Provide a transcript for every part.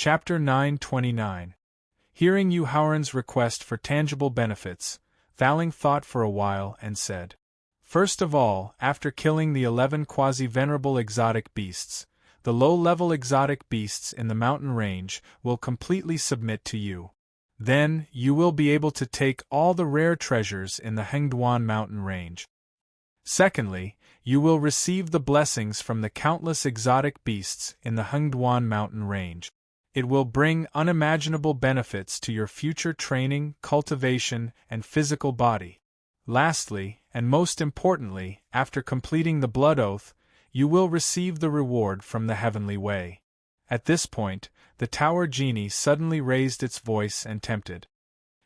Chapter 929. Hearing Yuhauran's request for tangible benefits, Thaling thought for a while and said, "First of all, after killing the 11 quasi-venerable exotic beasts, the low-level exotic beasts in the mountain range will completely submit to you. Then, you will be able to take all the rare treasures in the Hengduan mountain range. Secondly, you will receive the blessings from the countless exotic beasts in the Hengduan mountain range. It will bring unimaginable benefits to your future training, cultivation, and physical body. Lastly, and most importantly, after completing the blood oath, you will receive the reward from the heavenly way." At this point, the tower genie suddenly raised its voice and tempted.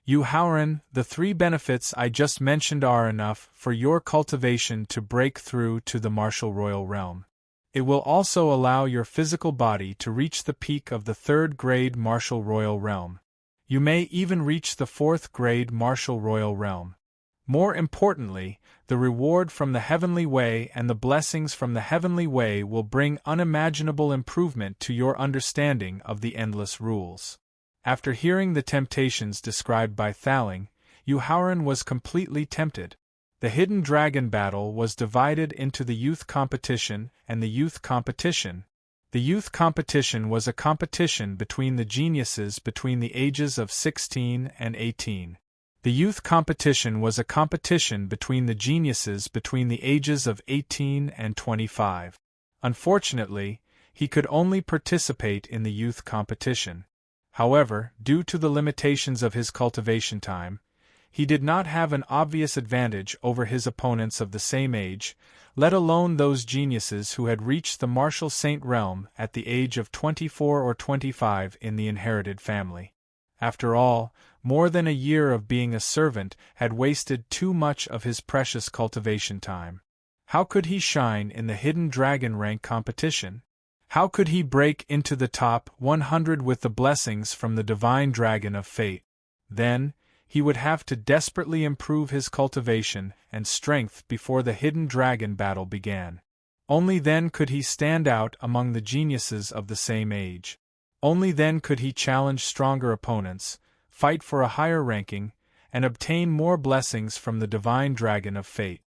"Yuhauran, the 3 benefits I just mentioned are enough for your cultivation to break through to the martial royal realm. It will also allow your physical body to reach the peak of the 3rd grade martial royal realm. You may even reach the 4th grade martial royal realm. More importantly, the reward from the heavenly way and the blessings from the heavenly way will bring unimaginable improvement to your understanding of the endless rules." After hearing the temptations described by Thaling, Yuhauran was completely tempted. The hidden dragon battle was divided into the youth competition and the youth competition. The youth competition was a competition between the geniuses between the ages of 16 and 18. The youth competition was a competition between the geniuses between the ages of 18 and 25. Unfortunately, he could only participate in the youth competition. However, due to the limitations of his cultivation time, he did not have an obvious advantage over his opponents of the same age, let alone those geniuses who had reached the martial saint realm at the age of 24 or 25 in the inherited family. After all, more than a year of being a servant had wasted too much of his precious cultivation time. How could he shine in the hidden dragon rank competition? How could he break into the top 100 with the blessings from the divine dragon of fate? Then, he would have to desperately improve his cultivation and strength before the hidden dragon battle began. Only then could he stand out among the geniuses of the same age. Only then could he challenge stronger opponents, fight for a higher ranking, and obtain more blessings from the divine dragon of fate.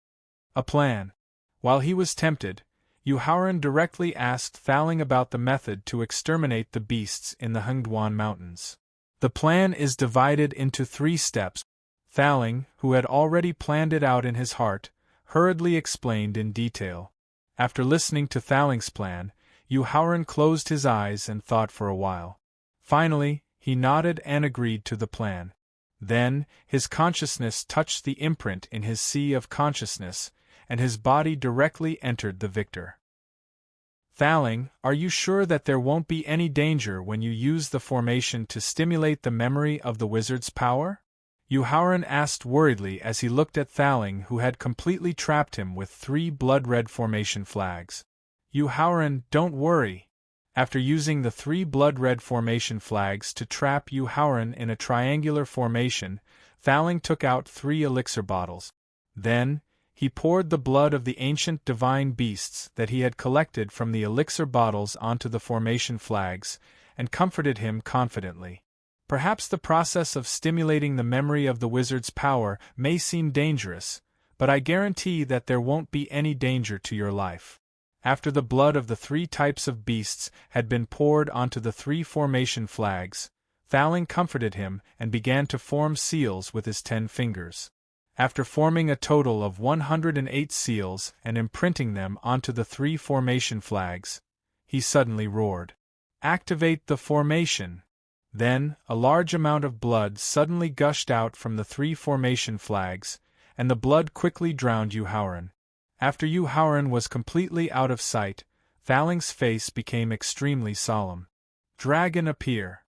A plan. While he was tempted, Yuhauran directly asked Thaling about the method to exterminate the beasts in the Hengduan mountains. "The plan is divided into 3 steps," Thaling, who had already planned it out in his heart, hurriedly explained in detail. After listening to Thaling's plan, Yuhauran closed his eyes and thought for a while. Finally, he nodded and agreed to the plan. Then, his consciousness touched the imprint in his sea of consciousness, and his body directly entered the victor. "Thaling, are you sure that there won't be any danger when you use the formation to stimulate the memory of the wizard's power?" Yuhauran asked worriedly as he looked at Thaling, who had completely trapped him with 3 blood-red formation flags. "Yuhauran, don't worry." After using the 3 blood-red formation flags to trap Yuhauran in a triangular formation, Thaling took out 3 elixir bottles. Then, he poured the blood of the ancient divine beasts that he had collected from the elixir bottles onto the formation flags, and comforted him confidently. "Perhaps the process of stimulating the memory of the wizard's power may seem dangerous, but I guarantee that there won't be any danger to your life." After the blood of the 3 types of beasts had been poured onto the 3 formation flags, Thaling comforted him and began to form seals with his 10 fingers. After forming a total of 108 seals and imprinting them onto the 3 formation flags, he suddenly roared, "Activate the formation!" Then, a large amount of blood suddenly gushed out from the 3 formation flags, and the blood quickly drowned Yuhauran. After Yuhauran was completely out of sight, Thaling's face became extremely solemn. "Dragon appear."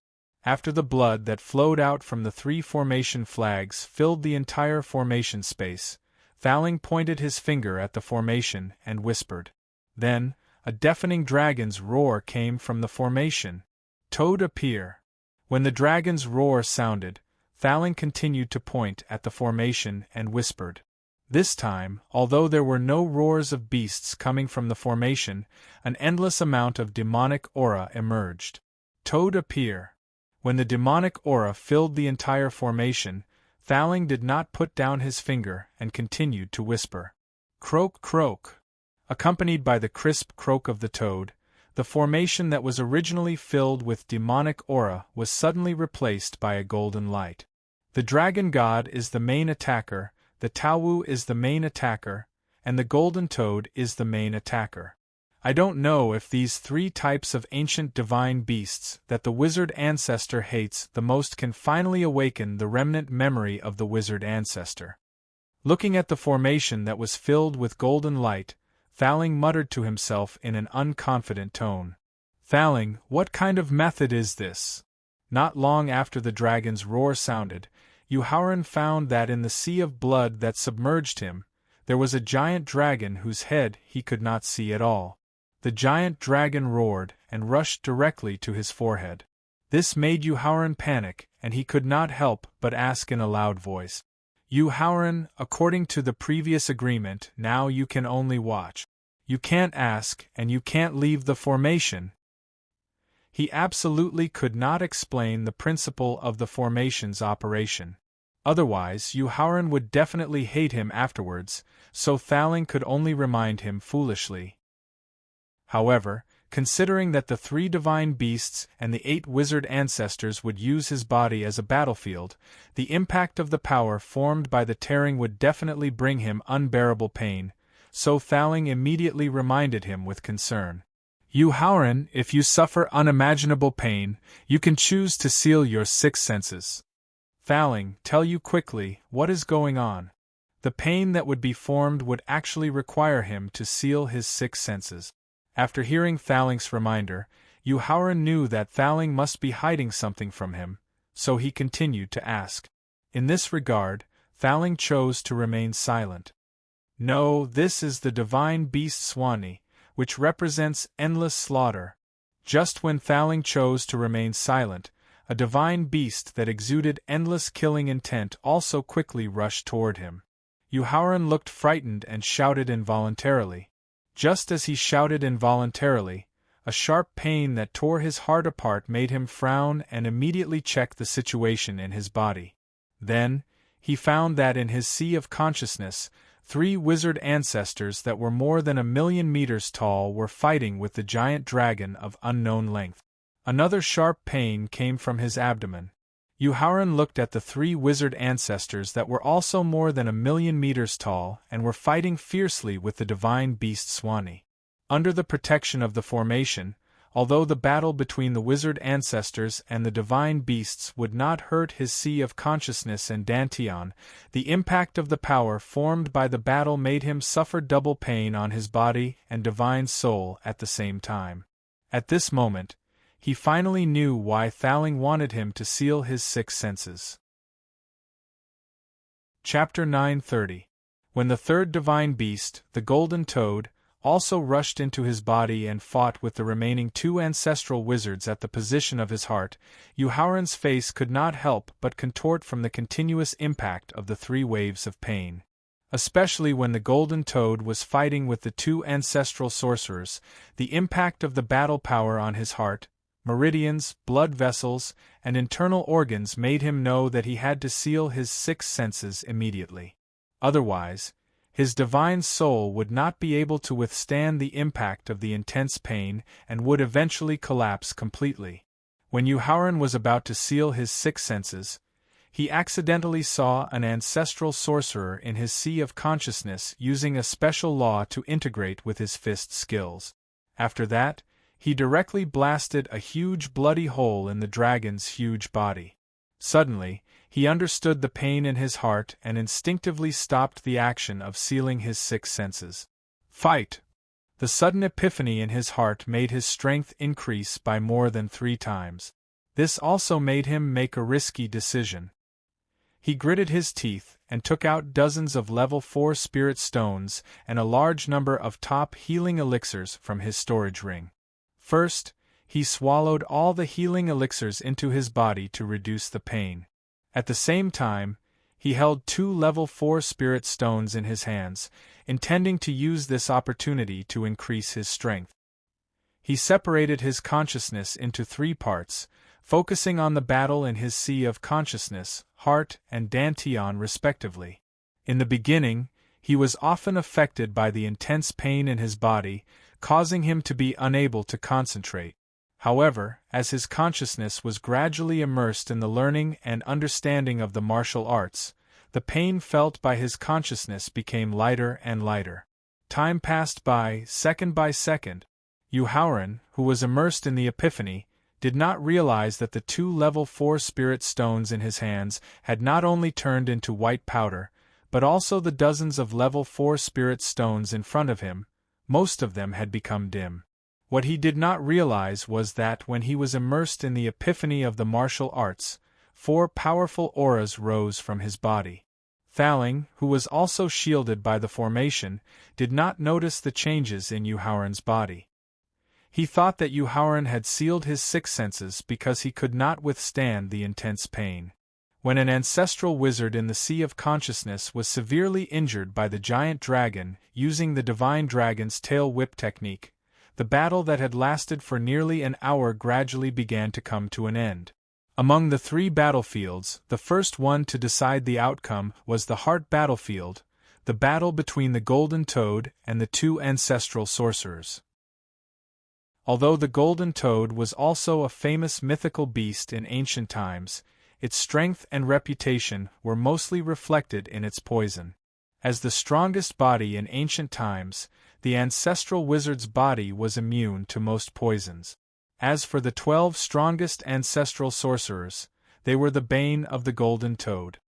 After the blood that flowed out from the 3 formation flags filled the entire formation space, Thaling pointed his finger at the formation and whispered. Then, a deafening dragon's roar came from the formation. "Toad appear." When the dragon's roar sounded, Thaling continued to point at the formation and whispered. This time, although there were no roars of beasts coming from the formation, an endless amount of demonic aura emerged. Toad appear. When the demonic aura filled the entire formation, Thaling did not put down his finger and continued to whisper. Croak, croak. Accompanied by the crisp croak of the toad, the formation that was originally filled with demonic aura was suddenly replaced by a golden light. The dragon god is the main attacker, the Taowu is the main attacker, and the golden toad is the main attacker. I don't know if these three types of ancient divine beasts that the wizard ancestor hates the most can finally awaken the remnant memory of the wizard ancestor. Looking at the formation that was filled with golden light, Thaling muttered to himself in an unconfident tone. Thaling, what kind of method is this? Not long after the dragon's roar sounded, Yuhauran found that in the sea of blood that submerged him, there was a giant dragon whose head he could not see at all. The giant dragon roared and rushed directly to his forehead. This made Yuhauran panic, and he could not help but ask in a loud voice, Yuhauran, according to the previous agreement, now you can only watch. You can't ask, and you can't leave the formation. He absolutely could not explain the principle of the formation's operation. Otherwise, Yuhauran would definitely hate him afterwards, so Thaling could only remind him foolishly. However, considering that the 3 divine beasts and the 8 wizard ancestors would use his body as a battlefield, the impact of the power formed by the tearing would definitely bring him unbearable pain, so Thaling immediately reminded him with concern. Yuhauran, if you suffer unimaginable pain, you can choose to seal your 6 senses. Thaling, tell you quickly, what is going on? The pain that would be formed would actually require him to seal his 6 senses. After hearing Thaling's reminder, Yuhauran knew that Thaling must be hiding something from him, so he continued to ask. In this regard, Thaling chose to remain silent. No, this is the divine beast Swanee, which represents endless slaughter. Just when Thaling chose to remain silent, a divine beast that exuded endless killing intent also quickly rushed toward him. Yuhauran looked frightened and shouted involuntarily. Just as he shouted involuntarily, a sharp pain that tore his heart apart made him frown and immediately check the situation in his body. Then, he found that in his sea of consciousness, 3 wizard ancestors that were more than 1,000,000 meters tall were fighting with the giant dragon of unknown length. Another sharp pain came from his abdomen. Yuhauran looked at the 3 wizard ancestors that were also more than 1,000,000 meters tall and were fighting fiercely with the divine beast Swanee. Under the protection of the formation, although the battle between the wizard ancestors and the divine beasts would not hurt his sea of consciousness and Dantian, the impact of the power formed by the battle made him suffer double pain on his body and divine soul at the same time. At this moment, he finally knew why Thaling wanted him to seal his 6 senses. Chapter 930. When the 3rd divine beast, the golden toad, also rushed into his body and fought with the remaining 2 ancestral wizards at the position of his heart, Yuhauran's face could not help but contort from the continuous impact of the 3 waves of pain. Especially when the golden toad was fighting with the 2 ancestral sorcerers, the impact of the battle power on his heart, meridians, blood vessels, and internal organs made him know that he had to seal his 6 senses immediately. Otherwise, his divine soul would not be able to withstand the impact of the intense pain and would eventually collapse completely. When Yuhauran was about to seal his 6 senses, he accidentally saw an ancestral sorcerer in his sea of consciousness using a special law to integrate with his fist skills. After that, he directly blasted a huge bloody hole in the dragon's huge body. Suddenly, he understood the pain in his heart and instinctively stopped the action of sealing his 6 senses. Fight! The sudden epiphany in his heart made his strength increase by more than 3 times. This also made him make a risky decision. He gritted his teeth and took out dozens of level 4 spirit stones and a large number of top healing elixirs from his storage ring. First, he swallowed all the healing elixirs into his body to reduce the pain. At the same time, he held 2 level 4 spirit stones in his hands, intending to use this opportunity to increase his strength. He separated his consciousness into 3 parts, focusing on the battle in his sea of consciousness, heart, and dantian respectively. In the beginning, he was often affected by the intense pain in his body, causing him to be unable to concentrate. However, as his consciousness was gradually immersed in the learning and understanding of the martial arts, the pain felt by his consciousness became lighter and lighter. Time passed by second. Yu Haoran, who was immersed in the epiphany, did not realize that the 2 level 4 spirit stones in his hands had not only turned into white powder, but also the dozens of level 4 spirit stones in front of him. Most of them had become dim. What he did not realize was that when he was immersed in the epiphany of the martial arts, 4 powerful auras rose from his body. Thaling, who was also shielded by the formation, did not notice the changes in Yu Haoran's body. He thought that Yu Haoran had sealed his 6 senses because he could not withstand the intense pain. When an ancestral wizard in the Sea of Consciousness was severely injured by the giant dragon using the divine dragon's tail whip technique, the battle that had lasted for nearly an hour gradually began to come to an end. Among the 3 battlefields, the first one to decide the outcome was the Heart battlefield, the battle between the Golden Toad and the 2 ancestral sorcerers. Although the Golden Toad was also a famous mythical beast in ancient times, its strength and reputation were mostly reflected in its poison. As the strongest body in ancient times, the ancestral wizard's body was immune to most poisons. As for the 12 strongest ancestral sorcerers, they were the bane of the Golden Toad.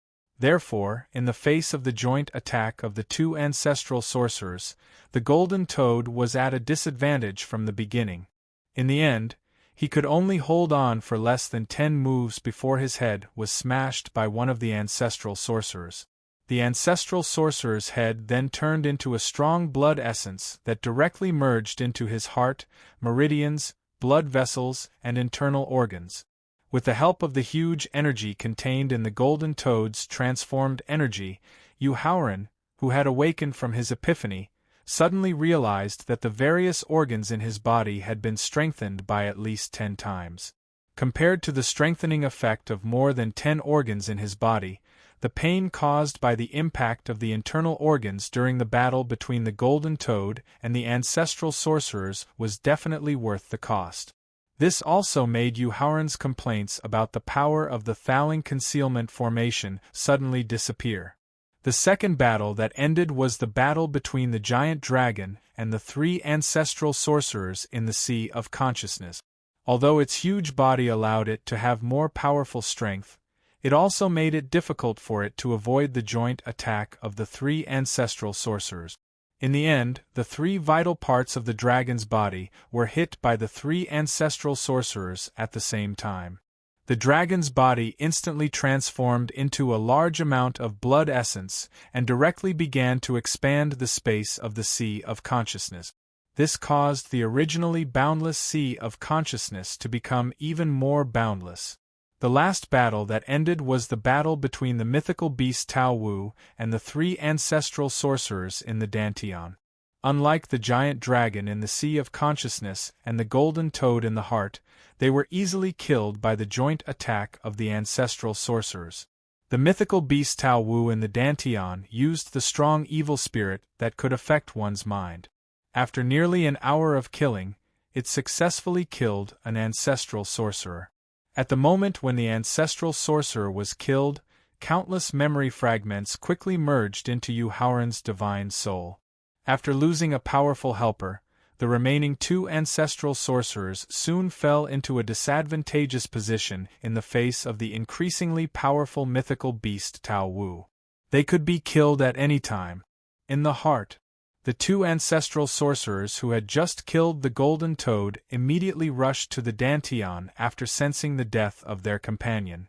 Therefore, in the face of the joint attack of the 2 ancestral sorcerers, the Golden Toad was at a disadvantage from the beginning. In the end, he could only hold on for less than 10 moves before his head was smashed by one of the ancestral sorcerers. The ancestral sorcerer's head then turned into a strong blood essence that directly merged into his heart, meridians, blood vessels, and internal organs. With the help of the huge energy contained in the Golden Toad's transformed energy, Yu Haoran, who had awakened from his epiphany, suddenly realized that the various organs in his body had been strengthened by at least 10 times. Compared to the strengthening effect of more than 10 organs in his body, the pain caused by the impact of the internal organs during the battle between the Golden Toad and the ancestral sorcerers was definitely worth the cost. This also made Yu Haoran's complaints about the power of the Thaling concealment formation suddenly disappear. The second battle that ended was the battle between the giant dragon and the 3 ancestral sorcerers in the Sea of Consciousness. Although its huge body allowed it to have more powerful strength, it also made it difficult for it to avoid the joint attack of the 3 ancestral sorcerers. In the end, the 3 vital parts of the dragon's body were hit by the 3 ancestral sorcerers at the same time. The dragon's body instantly transformed into a large amount of blood essence and directly began to expand the space of the Sea of Consciousness. This caused the originally boundless Sea of Consciousness to become even more boundless. The last battle that ended was the battle between the mythical beast Tao Wu and the 3 ancestral sorcerers in the Dantian. Unlike the giant dragon in the Sea of Consciousness and the Golden Toad in the Heart, they were easily killed by the joint attack of the ancestral sorcerers. The mythical beast Tao Wu in the Dantian used the strong evil spirit that could affect one's mind. After nearly an hour of killing, it successfully killed an ancestral sorcerer. At the moment when the ancestral sorcerer was killed, countless memory fragments quickly merged into Yu Haoran's divine soul. After losing a powerful helper, the remaining 2 ancestral sorcerers soon fell into a disadvantageous position in the face of the increasingly powerful mythical beast Tao Wu. They could be killed at any time. In the Heart, the 2 ancestral sorcerers who had just killed the Golden Toad immediately rushed to the Dantian after sensing the death of their companion.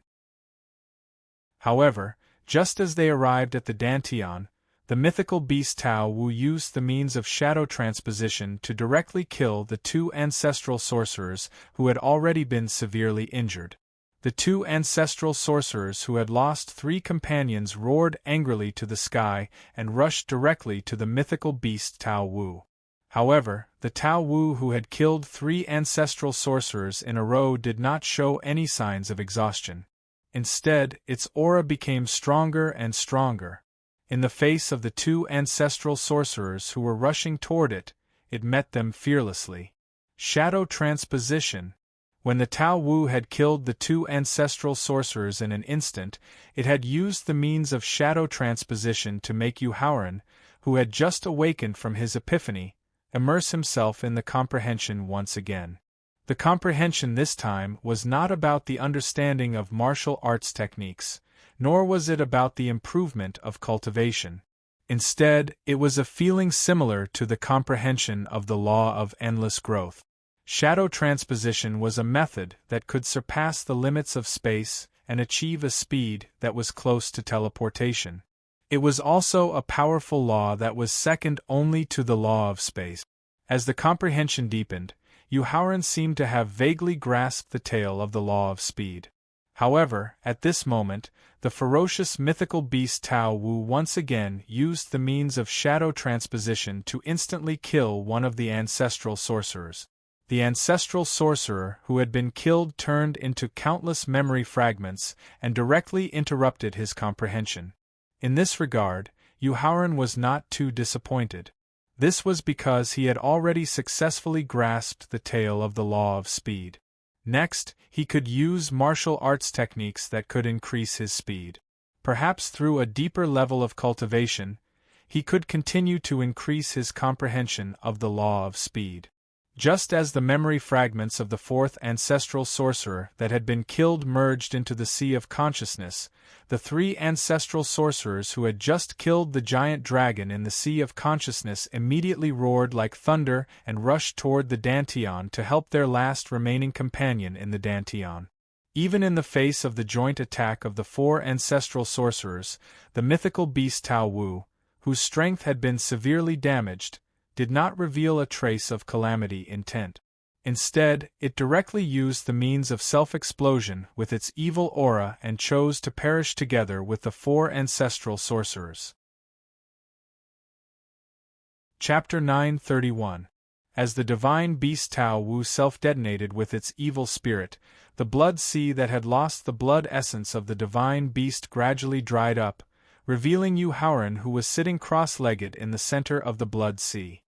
However, just as they arrived at the Dantian, the mythical beast Tao Wu used the means of shadow transposition to directly kill the 2 ancestral sorcerers who had already been severely injured. The 2 ancestral sorcerers who had lost 3 companions roared angrily to the sky and rushed directly to the mythical beast Tao Wu. However, the Tao Wu who had killed 3 ancestral sorcerers in a row did not show any signs of exhaustion. Instead, its aura became stronger and stronger. In the face of the 2 ancestral sorcerers who were rushing toward it, it met them fearlessly. Shadow transposition. When the Tao Wu had killed the 2 ancestral sorcerers in an instant, it had used the means of shadow transposition to make Yu Haoran, who had just awakened from his epiphany, immerse himself in the comprehension once again. The comprehension this time was not about the understanding of martial arts techniques, nor was it about the improvement of cultivation. Instead, it was a feeling similar to the comprehension of the law of endless growth. Shadow transposition was a method that could surpass the limits of space and achieve a speed that was close to teleportation. It was also a powerful law that was second only to the law of space. As the comprehension deepened, Yu Haoran seemed to have vaguely grasped the tale of the law of speed. However, at this moment, the ferocious mythical beast Tao Wu once again used the means of shadow transposition to instantly kill one of the ancestral sorcerers. The ancestral sorcerer who had been killed turned into countless memory fragments and directly interrupted his comprehension. In this regard, Yu Haoran was not too disappointed. This was because he had already successfully grasped the tale of the law of speed. Next, he could use martial arts techniques that could increase his speed. Perhaps through a deeper level of cultivation, he could continue to increase his comprehension of the law of speed. Just as the memory fragments of the 4th ancestral sorcerer that had been killed merged into the sea of consciousness, the 3 ancestral sorcerers who had just killed the giant dragon in the sea of consciousness immediately roared like thunder and rushed toward the Dantian to help their last remaining companion in the Dantian. Even in the face of the joint attack of the 4 ancestral sorcerers, the mythical beast Tao Wu, whose strength had been severely damaged, did not reveal a trace of calamity intent. Instead, it directly used the means of self-explosion with its evil aura and chose to perish together with the 4 ancestral sorcerers. Chapter 931. As the divine beast Tao Wu self-detonated with its evil spirit, the blood sea that had lost the blood essence of the divine beast gradually dried up, revealing Yu Haoran who was sitting cross-legged in the center of the blood sea.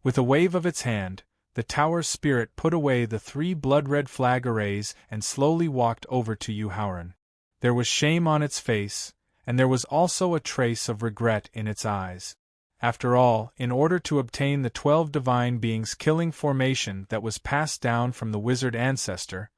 With a wave of its hand, the tower's spirit put away the 3 blood-red flag arrays and slowly walked over to Yu Haoran. There was shame on its face, and there was also a trace of regret in its eyes. After all, in order to obtain the 12 divine beings' killing formation that was passed down from the wizard ancestor,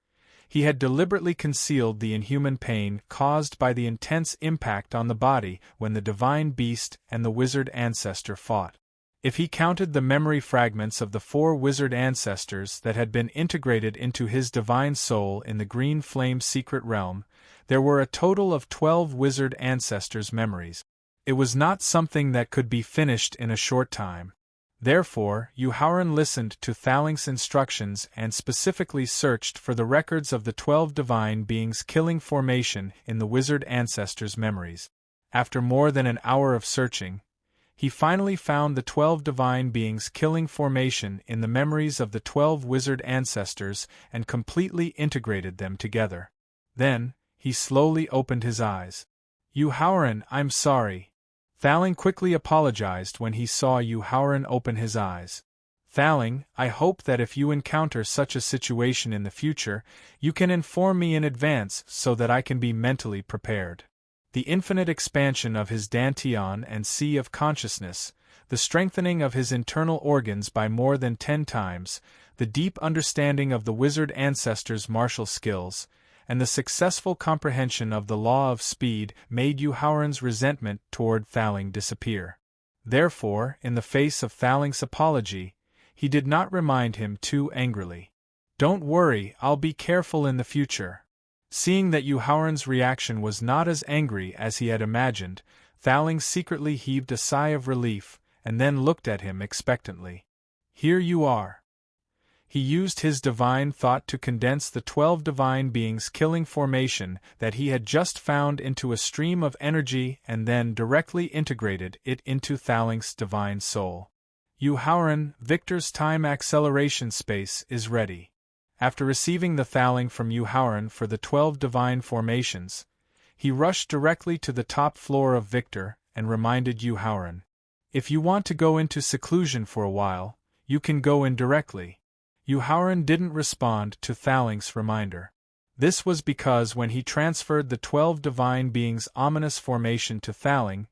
he had deliberately concealed the inhuman pain caused by the intense impact on the body when the divine beast and the wizard ancestor fought. If he counted the memory fragments of the 4 wizard ancestors that had been integrated into his divine soul in the green flame secret realm, there were a total of 12 wizard ancestors' memories. It was not something that could be finished in a short time. Therefore, Yu Haoran listened to Thalink's instructions and specifically searched for the records of the 12 divine beings' killing formation in the wizard ancestors' memories. After more than an hour of searching, he finally found the 12 divine beings' killing formation in the memories of the 12 wizard ancestors and completely integrated them together. Then, he slowly opened his eyes. Yu Haoran, I'm sorry. Thalink quickly apologized when he saw Yu Haoran open his eyes. Thalink, I hope that if you encounter such a situation in the future, you can inform me in advance so that I can be mentally prepared. The infinite expansion of his Dantian and sea of consciousness, the strengthening of his internal organs by more than 10 times, the deep understanding of the wizard ancestors' martial skills, and the successful comprehension of the law of speed made Yu Haoran's resentment toward Thalink disappear. Therefore, in the face of Thalink's apology, he did not remind him too angrily. Don't worry, I'll be careful in the future. Seeing that Yu Haoran's reaction was not as angry as he had imagined, Thalink secretly heaved a sigh of relief and then looked at him expectantly. Here you are. He used his divine thought to condense the 12 divine beings' killing formation that he had just found into a stream of energy and then directly integrated it into Thalink's divine soul. Yu Haoran, Victor's time acceleration space is ready. After receiving the thaling from Yu Haoran for the 12 divine formations, he rushed directly to the top floor of Victor and reminded Yu Haoran, "If you want to go into seclusion for a while, you can go in directly." Yu Haoran didn't respond to Thaling's reminder. This was because when he transferred the 12 divine beings' ominous formation to Thaling,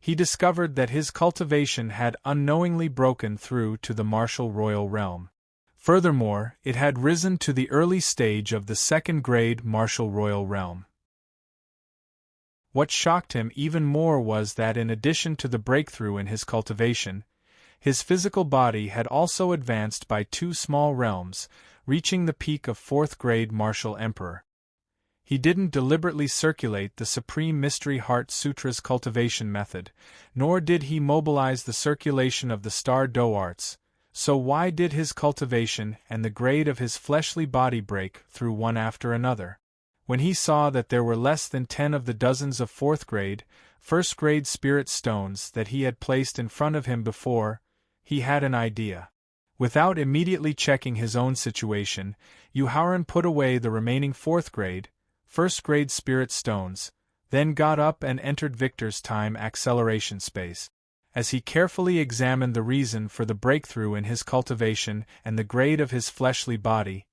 he discovered that his cultivation had unknowingly broken through to the martial royal realm. Furthermore, it had risen to the early stage of the second-grade martial royal realm. What shocked him even more was that in addition to the breakthrough in his cultivation, his physical body had also advanced by 2 small realms, reaching the peak of 4th-grade martial emperor. He didn't deliberately circulate the Supreme Mystery Heart Sutra's cultivation method, nor did he mobilize the circulation of the Star Do arts, so why did his cultivation and the grade of his fleshly body break through one after another? When he saw that there were less than 10 of the dozens of 4th-grade, 1st-grade spirit stones that he had placed in front of him before, he had an idea. Without immediately checking his own situation, Yu Haoran put away the remaining 4th-grade, 1st-grade spirit stones, then got up and entered Victor's time acceleration space. As he carefully examined the reason for the breakthrough in his cultivation and the grade of his fleshly body,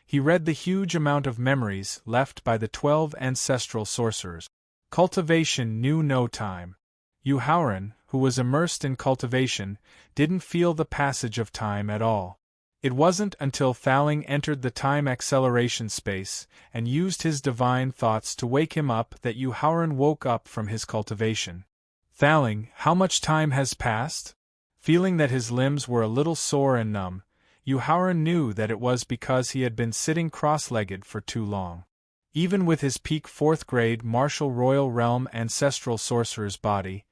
he read the huge amount of memories left by the 12 ancestral sorcerers. Cultivation knew no time. Yu Haoran, who was immersed in cultivation, didn't feel the passage of time at all. It wasn't until Thaling entered the time acceleration space and used his divine thoughts to wake him up that Yu Haoran woke up from his cultivation. "Thaling, how much time has passed?" Feeling that his limbs were a little sore and numb, Yu Haoran knew that it was because he had been sitting cross-legged for too long. Even with his peak 4th-grade martial royal realm ancestral sorcerer's body,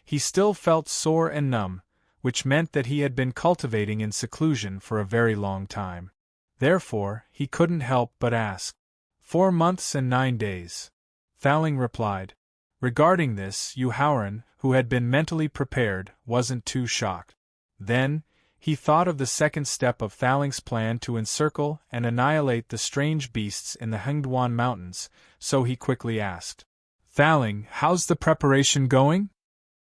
he still felt sore and numb, which meant that he had been cultivating in seclusion for a very long time. Therefore, he couldn't help but ask. 4 months and 9 days. Thaling replied. Regarding this, Yu Haoran, who had been mentally prepared, wasn't too shocked. Then, he thought of the second step of Thaling's plan to encircle and annihilate the strange beasts in the Hengduan Mountains, so he quickly asked, "Thaling, how's the preparation going?"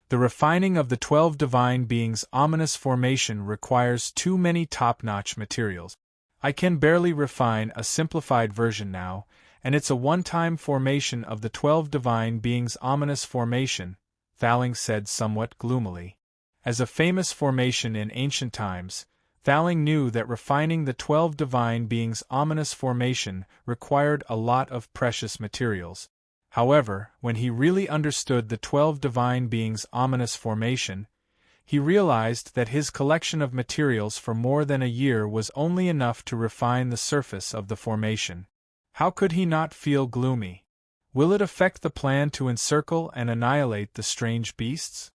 The refining of the 12 divine beings' ominous formation requires too many top-notch materials. I can barely refine a simplified version now, and it's a one-time formation of the 12 divine beings' ominous formation, Thaling said somewhat gloomily. As a famous formation in ancient times, Thaling knew that refining the 12 divine beings' ominous formation required a lot of precious materials. However, when he really understood the 12 divine beings' ominous formation, he realized that his collection of materials for more than a year was only enough to refine the surface of the formation. How could he not feel gloomy? Will it affect the plan to encircle and annihilate the strange beasts?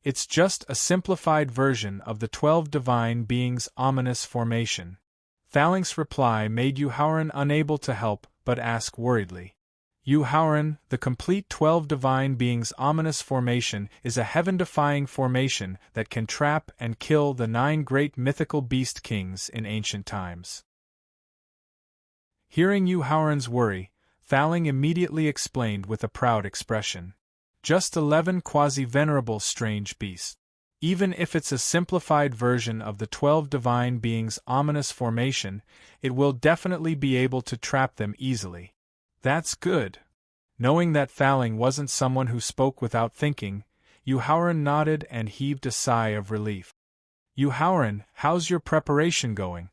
It's just a simplified version of the 12 divine beings' ominous formation. Thaling's reply made Yu Haoran unable to help but ask worriedly. Yu Haoran, the complete 12 divine beings' ominous formation is a heaven-defying formation that can trap and kill the 9 great mythical beast kings in ancient times. Hearing Yu Haoran's worry, Thaling immediately explained with a proud expression. Just 11 quasi-venerable strange beasts. Even if it's a simplified version of the 12 divine beings' ominous formation, it will definitely be able to trap them easily. That's good. Knowing that Thaling wasn't someone who spoke without thinking, Yu Haoran nodded and heaved a sigh of relief. Yu Haoran, how's your preparation going?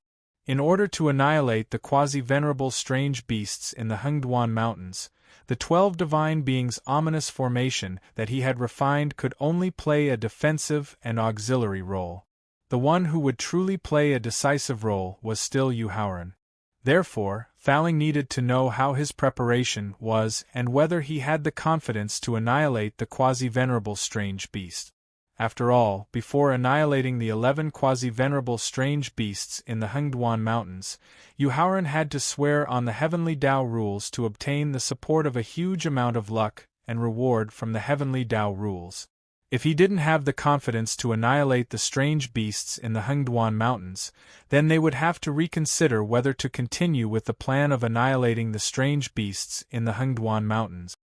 In order to annihilate the quasi-venerable strange beasts in the Hengduan Mountains, the 12 divine beings' ominous formation that he had refined could only play a defensive and auxiliary role. The one who would truly play a decisive role was still Yu Haoran. Therefore, Thaling needed to know how his preparation was and whether he had the confidence to annihilate the quasi-venerable strange beast. After all, before annihilating the 11 quasi-venerable strange beasts in the Hengduan Mountains, Yu Haoran had to swear on the heavenly Tao rules to obtain the support of a huge amount of luck and reward from the heavenly Tao rules. If he didn't have the confidence to annihilate the strange beasts in the Hengduan Mountains, then they would have to reconsider whether to continue with the plan of annihilating the strange beasts in the Hengduan Mountains.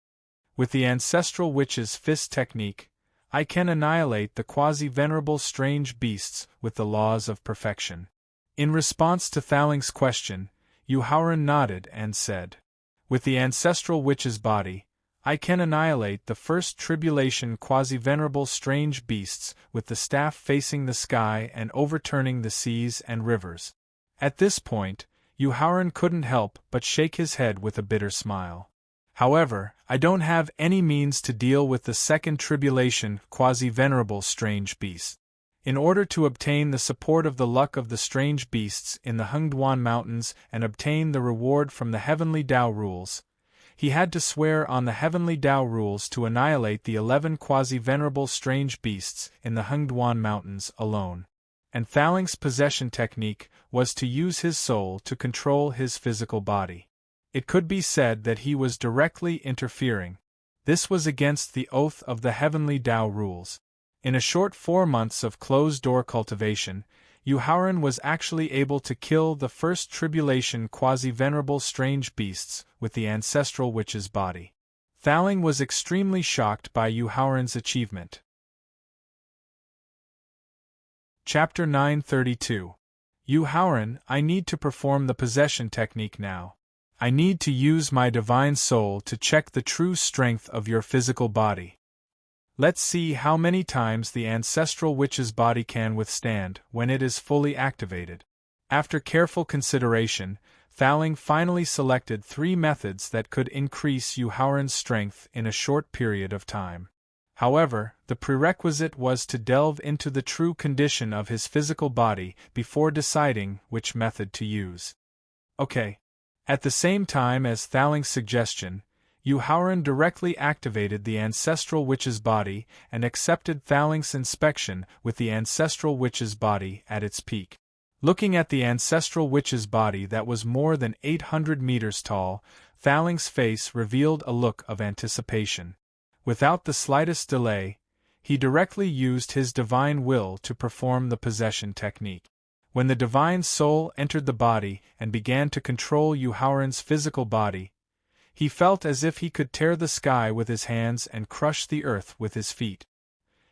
With the ancestral witch's fist technique, I can annihilate the quasi-venerable strange beasts with the laws of perfection. In response to Thaling's question, Yu Haoran nodded and said, with the ancestral witch's body, I can annihilate the first tribulation quasi-venerable strange beasts with the staff facing the sky and overturning the seas and rivers. At this point, Yu Haoran couldn't help but shake his head with a bitter smile. However, I don't have any means to deal with the second tribulation quasi-venerable strange beasts. In order to obtain the support of the luck of the strange beasts in the Hengduan Mountains and obtain the reward from the heavenly Tao rules, he had to swear on the heavenly Tao rules to annihilate the 11 quasi-venerable strange beasts in the Hengduan Mountains alone. And Thaling's possession technique was to use his soul to control his physical body. It could be said that he was directly interfering. This was against the oath of the heavenly Tao rules. In a short 4 months of closed-door cultivation, Yu Haoran was actually able to kill the first tribulation quasi-venerable strange beasts with the ancestral witch's body. Thaling was extremely shocked by Yu Haoran's achievement. Chapter 932. Yu Haoran, I need to perform the possession technique now. I need to use my divine soul to check the true strength of your physical body. Let's see how many times the ancestral witch's body can withstand when it is fully activated. After careful consideration, Thaling finally selected 3 methods that could increase Yu Haoran's strength in a short period of time. However, the prerequisite was to delve into the true condition of his physical body before deciding which method to use. Okay. At the same time as Thaling's suggestion, Yu Haoran directly activated the ancestral witch's body and accepted Thaling's inspection with the ancestral witch's body at its peak. Looking at the ancestral witch's body that was more than 800 meters tall, Thaling's face revealed a look of anticipation. Without the slightest delay, he directly used his divine will to perform the possession technique. When the divine soul entered the body and began to control Yu Haoran's physical body, he felt as if he could tear the sky with his hands and crush the earth with his feet.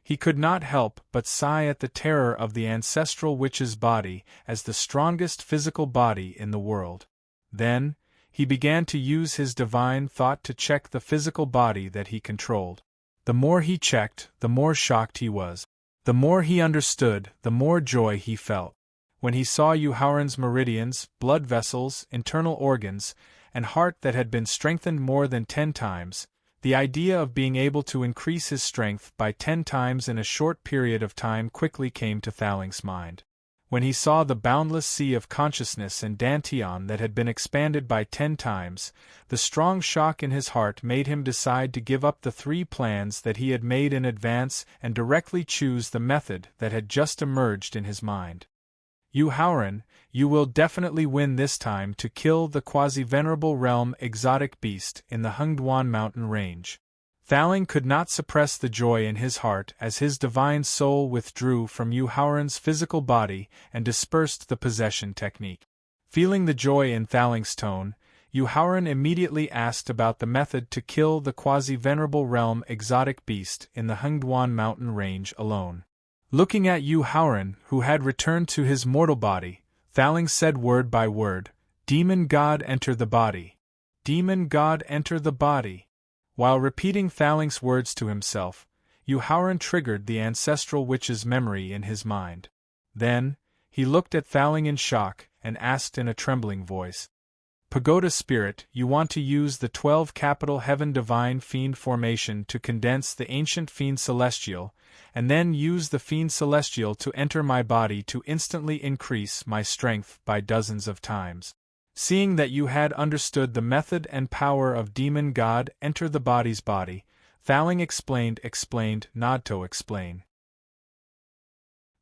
He could not help but sigh at the terror of the ancestral witch's body as the strongest physical body in the world. Then, he began to use his divine thought to check the physical body that he controlled. The more he checked, the more shocked he was. The more he understood, the more joy he felt. When he saw Yu Haoran's meridians, blood vessels, internal organs, and heart that had been strengthened more than 10 times, the idea of being able to increase his strength by 10 times in a short period of time quickly came to Thaling's mind. When he saw the boundless sea of consciousness and Dantian that had been expanded by 10 times, the strong shock in his heart made him decide to give up the 3 plans that he had made in advance and directly choose the method that had just emerged in his mind. Yu Haoran, you will definitely win this time to kill the quasi-venerable realm exotic beast in the Hengduan mountain range. Thaling could not suppress the joy in his heart as his divine soul withdrew from Yu Haoran's physical body and dispersed the possession technique. Feeling the joy in Thaling's tone, Yu Haoran immediately asked about the method to kill the quasi-venerable realm exotic beast in the Hengduan mountain range alone. Looking at Yu Haoran, who had returned to his mortal body, Thaling said word by word, "Demon God enter the body. Demon God enter the body." While repeating Thaling's words to himself, Yu Haoran triggered the ancestral witch's memory in his mind. Then, he looked at Thaling in shock and asked in a trembling voice, "Pagoda Spirit, you want to use the 12 capital Heaven Divine Fiend formation to condense the ancient Fiend Celestial, and then use the Fiend Celestial to enter my body to instantly increase my strength by dozens of times." Seeing that you had understood the method and power of Demon God enter the body's body, Thaling explained, nod to explain.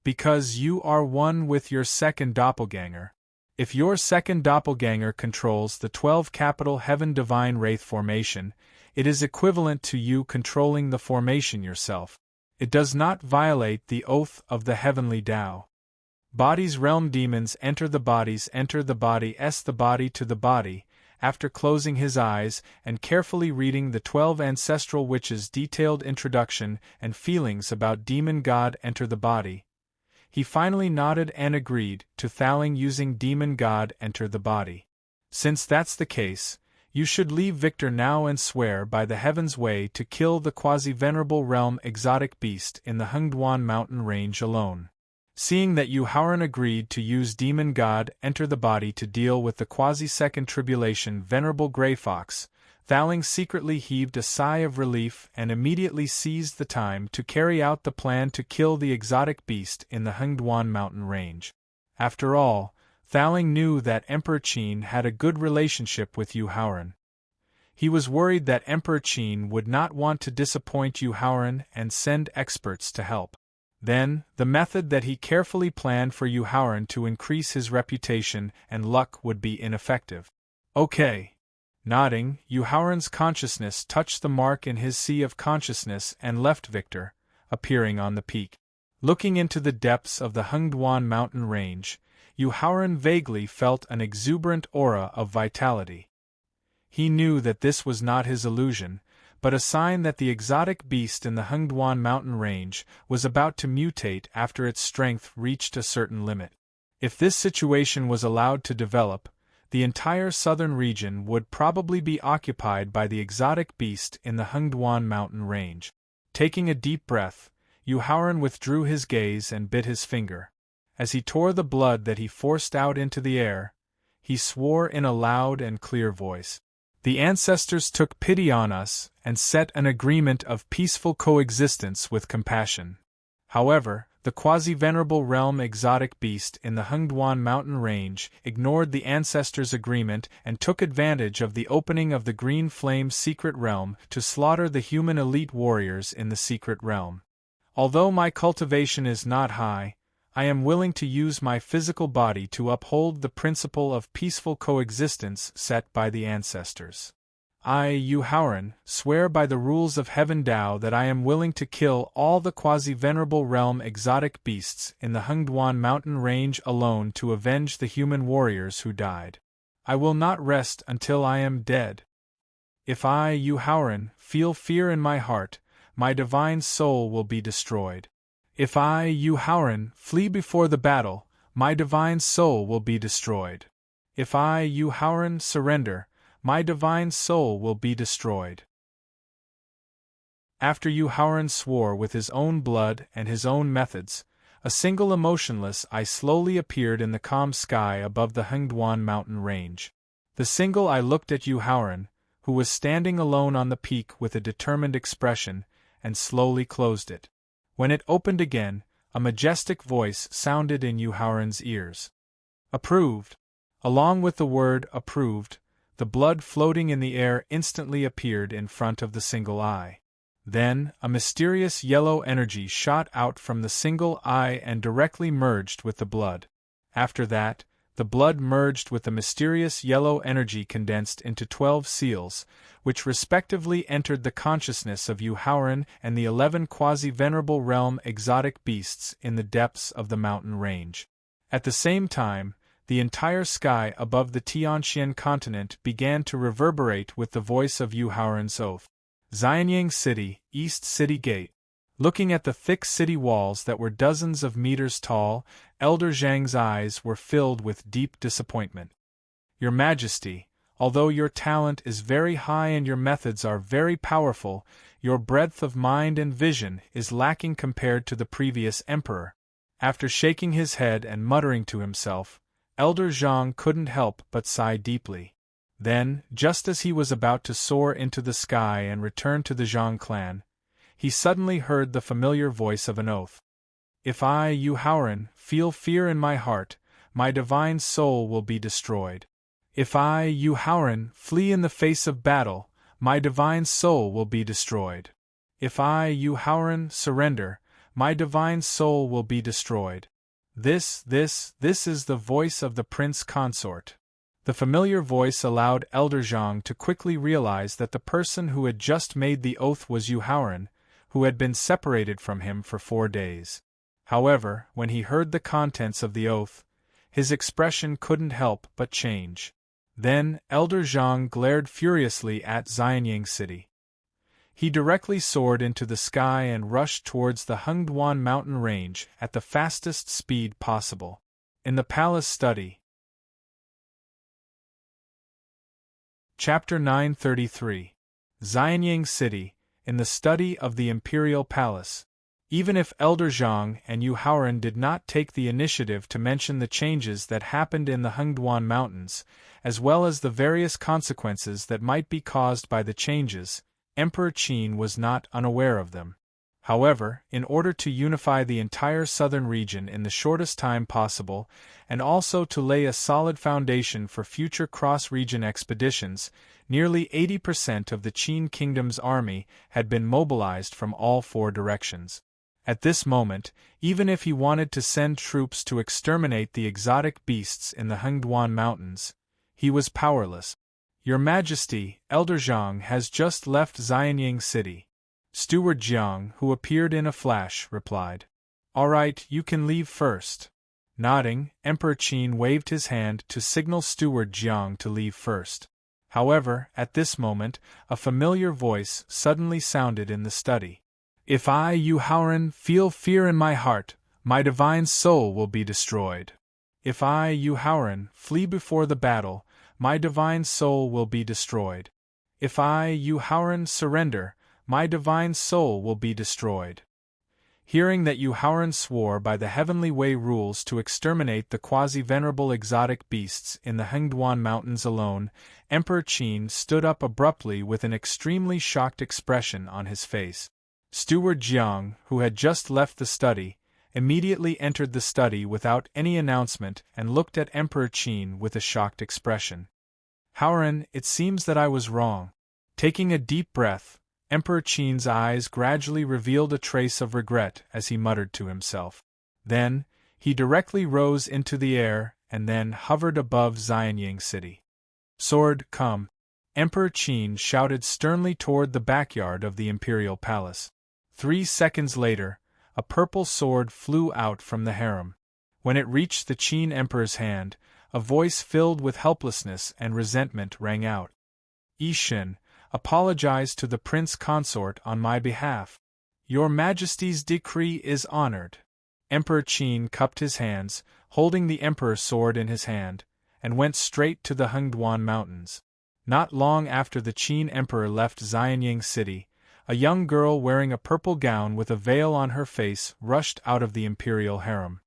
Because you are one with your second doppelganger. If your second doppelganger controls the 12 capital Heaven Divine Wraith formation, it is equivalent to you controlling the formation yourself. It does not violate the oath of the heavenly Tao. Body's realm demons enter the body the body to the body. After closing his eyes and carefully reading the 12 ancestral witches' detailed introduction and feelings about demon god enter the body, he finally nodded and agreed to Thaling using demon god enter the body. Since that's the case, you should leave Victor now and swear by the heaven's way to kill the quasi-venerable realm exotic beast in the Hengduan mountain range alone. Seeing that Yu Haoran agreed to use demon god enter the body to deal with the quasi-second tribulation venerable grey fox, Thaling secretly heaved a sigh of relief and immediately seized the time to carry out the plan to kill the exotic beast in the Hengduan mountain range. After all, Thaling knew that Emperor Qin had a good relationship with Yu Haoran. He was worried that Emperor Qin would not want to disappoint Yu Haoran and send experts to help. Then, the method that he carefully planned for Yu Haoran to increase his reputation and luck would be ineffective. Okay. Nodding, Yu Haoran's consciousness touched the mark in his sea of consciousness and left Victor, appearing on the peak. Looking into the depths of the Hengduan mountain range, Yu Haoran vaguely felt an exuberant aura of vitality. He knew that this was not his illusion, but a sign that the exotic beast in the Hengduan mountain range was about to mutate after its strength reached a certain limit. If this situation was allowed to develop, the entire southern region would probably be occupied by the exotic beast in the Hengduan mountain range. Taking a deep breath, Yu Haoran withdrew his gaze and bit his finger. As he tore the blood that he forced out into the air, he swore in a loud and clear voice. The ancestors took pity on us and set an agreement of peaceful coexistence with compassion. However, the quasi-venerable realm exotic beast in the Hengduan mountain range ignored the ancestors' agreement and took advantage of the opening of the Green Flame secret realm to slaughter the human elite warriors in the secret realm. Although my cultivation is not high, I am willing to use my physical body to uphold the principle of peaceful coexistence set by the ancestors. I, Yu Haoran, swear by the rules of Heaven Tao that I am willing to kill all the quasi-venerable realm exotic beasts in the Hengduan mountain range alone to avenge the human warriors who died. I will not rest until I am dead. If I, Yu Haoran, feel fear in my heart, my divine soul will be destroyed. If I, Yu Haoran, flee before the battle, my divine soul will be destroyed. If I, Yu Haoran, surrender, my divine soul will be destroyed. After Yu Haoran swore with his own blood and his own methods, a single emotionless eye slowly appeared in the calm sky above the Hengduan mountain range. The single eye looked at Yu Haoran, who was standing alone on the peak with a determined expression, and slowly closed it. When it opened again, a majestic voice sounded in Yu Haoran's ears. Approved. Along with the word approved, the blood floating in the air instantly appeared in front of the single eye. Then, a mysterious yellow energy shot out from the single eye and directly merged with the blood. After that, the blood merged with the mysterious yellow energy condensed into 12 seals, which respectively entered the consciousness of Yu Haoran and the 11 quasi-venerable realm exotic beasts in the depths of the mountain range. At the same time, the entire sky above the Tianxian continent began to reverberate with the voice of Yu Haoran's oath. Xianyang City, East City Gate. Looking at the thick city walls that were dozens of meters tall, Elder Zhang's eyes were filled with deep disappointment. Your Majesty, although your talent is very high and your methods are very powerful, your breadth of mind and vision is lacking compared to the previous emperor. After shaking his head and muttering to himself, Elder Zhang couldn't help but sigh deeply. Then, just as he was about to soar into the sky and return to the Zhang clan, he suddenly heard the familiar voice of an oath. If I, Yu Haoran, feel fear in my heart, my divine soul will be destroyed. If I, Yu Haoran, flee in the face of battle, my divine soul will be destroyed. If I, Yu Haoran, surrender, my divine soul will be destroyed. This is the voice of the prince consort. The familiar voice allowed Elder Zhang to quickly realize that the person who had just made the oath was Yu Haoran, who had been separated from him for 4 days. However, when he heard the contents of the oath, his expression couldn't help but change. Then, Elder Zhang glared furiously at Xianyang City. He directly soared into the sky and rushed towards the Hengduan mountain range at the fastest speed possible. In the palace study. Chapter 933. Xianyang City, in the study of the Imperial Palace. Even if Elder Zhang and Yu Haoran did not take the initiative to mention the changes that happened in the Hengduan Mountains, as well as the various consequences that might be caused by the changes, Emperor Qin was not unaware of them. However, in order to unify the entire southern region in the shortest time possible, and also to lay a solid foundation for future cross-region expeditions, nearly 80% of the Qin Kingdom's army had been mobilized from all 4 directions. At this moment, even if he wanted to send troops to exterminate the exotic beasts in the Hengduan Mountains, he was powerless. Your Majesty, Elder Zhang has just left Xianyang City. Steward Jiang, who appeared in a flash, replied. All right, you can leave first. Nodding, Emperor Qin waved his hand to signal Steward Jiang to leave first. However, at this moment, a familiar voice suddenly sounded in the study. If I, Yu Haoran, feel fear in my heart, my divine soul will be destroyed. If I, Yu Haoran, flee before the battle, my divine soul will be destroyed. If I, Yu Haoran, surrender, my divine soul will be destroyed. Hearing that Yu Haoran swore by the Heavenly Way rules to exterminate the quasi-venerable exotic beasts in the Hengduan Mountains alone, Emperor Qin stood up abruptly with an extremely shocked expression on his face. Steward Jiang, who had just left the study, immediately entered the study without any announcement and looked at Emperor Qin with a shocked expression. Haoran, it seems that I was wrong. Taking a deep breath, Emperor Qin's eyes gradually revealed a trace of regret as he muttered to himself. Then, he directly rose into the air and then hovered above Xianyang City. Sword, come! Emperor Qin shouted sternly toward the backyard of the Imperial Palace. 3 seconds later, a purple sword flew out from the harem. When it reached the Qin Emperor's hand, a voice filled with helplessness and resentment rang out. Yixin, apologize to the Prince Consort on my behalf. Your Majesty's decree is honored. Emperor Qin cupped his hands, holding the Emperor's sword in his hand, and went straight to the Hengduan Mountains. Not long after the Qin Emperor left Xianyang City, a young girl wearing a purple gown with a veil on her face rushed out of the imperial harem.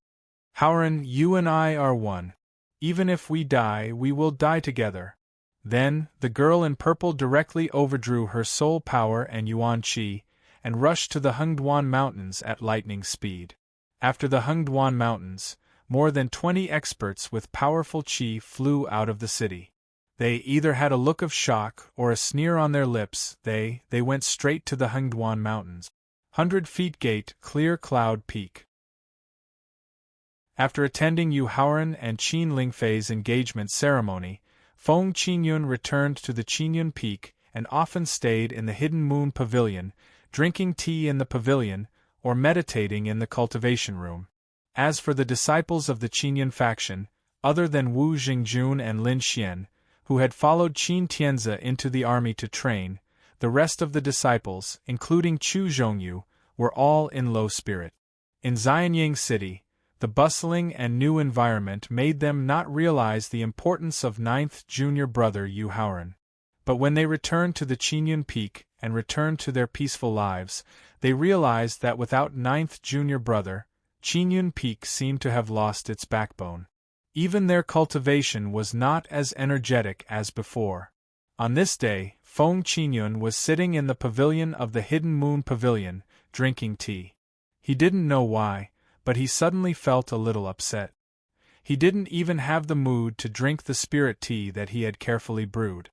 Haoran, you and I are one. Even if we die, we will die together. Then, the girl in purple directly overdrew her soul power and yuan qi, and rushed to the Hengduan Mountains at lightning speed. After the Hengduan Mountains, more than 20 experts with powerful qi flew out of the city. They either had a look of shock or a sneer on their lips. They went straight to the Hengduan Mountains. 100 Feet Gate, Clear Cloud Peak. After attending Yu Haoran and Qin Lingfei's engagement ceremony, Feng Qinyun returned to the Qinyun Peak and often stayed in the Hidden Moon Pavilion, drinking tea in the pavilion or meditating in the cultivation room. As for the disciples of the Qinyun faction, other than Wu Jingjun and Lin Xian, who had followed Qin Tianzi into the army to train, the rest of the disciples, including Chu Zhongyu, were all in low spirit. In Xianyang City, the bustling and new environment made them not realize the importance of 9th junior brother Yu Haoran. But when they returned to the Qinyun Peak and returned to their peaceful lives, they realized that without 9th junior brother, Qinyun Peak seemed to have lost its backbone. Even their cultivation was not as energetic as before. On this day, Feng Qinyun was sitting in the pavilion of the Hidden Moon Pavilion, drinking tea. He didn't know why, but he suddenly felt a little upset. He didn't even have the mood to drink the spirit tea that he had carefully brewed.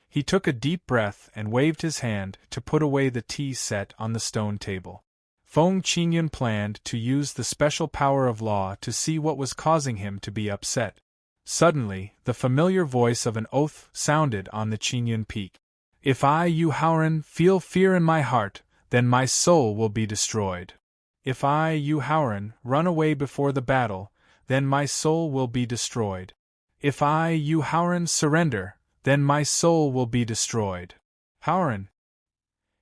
He took a deep breath and waved his hand to put away the tea set on the stone table. Feng Qinyun planned to use the special power of law to see what was causing him to be upset. Suddenly, the familiar voice of an oath sounded on the Qinyun Peak. If I, Yu Haoran, feel fear in my heart, then my soul will be destroyed. If I, Yu Haoran, run away before the battle, then my soul will be destroyed. If I, Yu Haoran, surrender, then my soul will be destroyed. Haoran.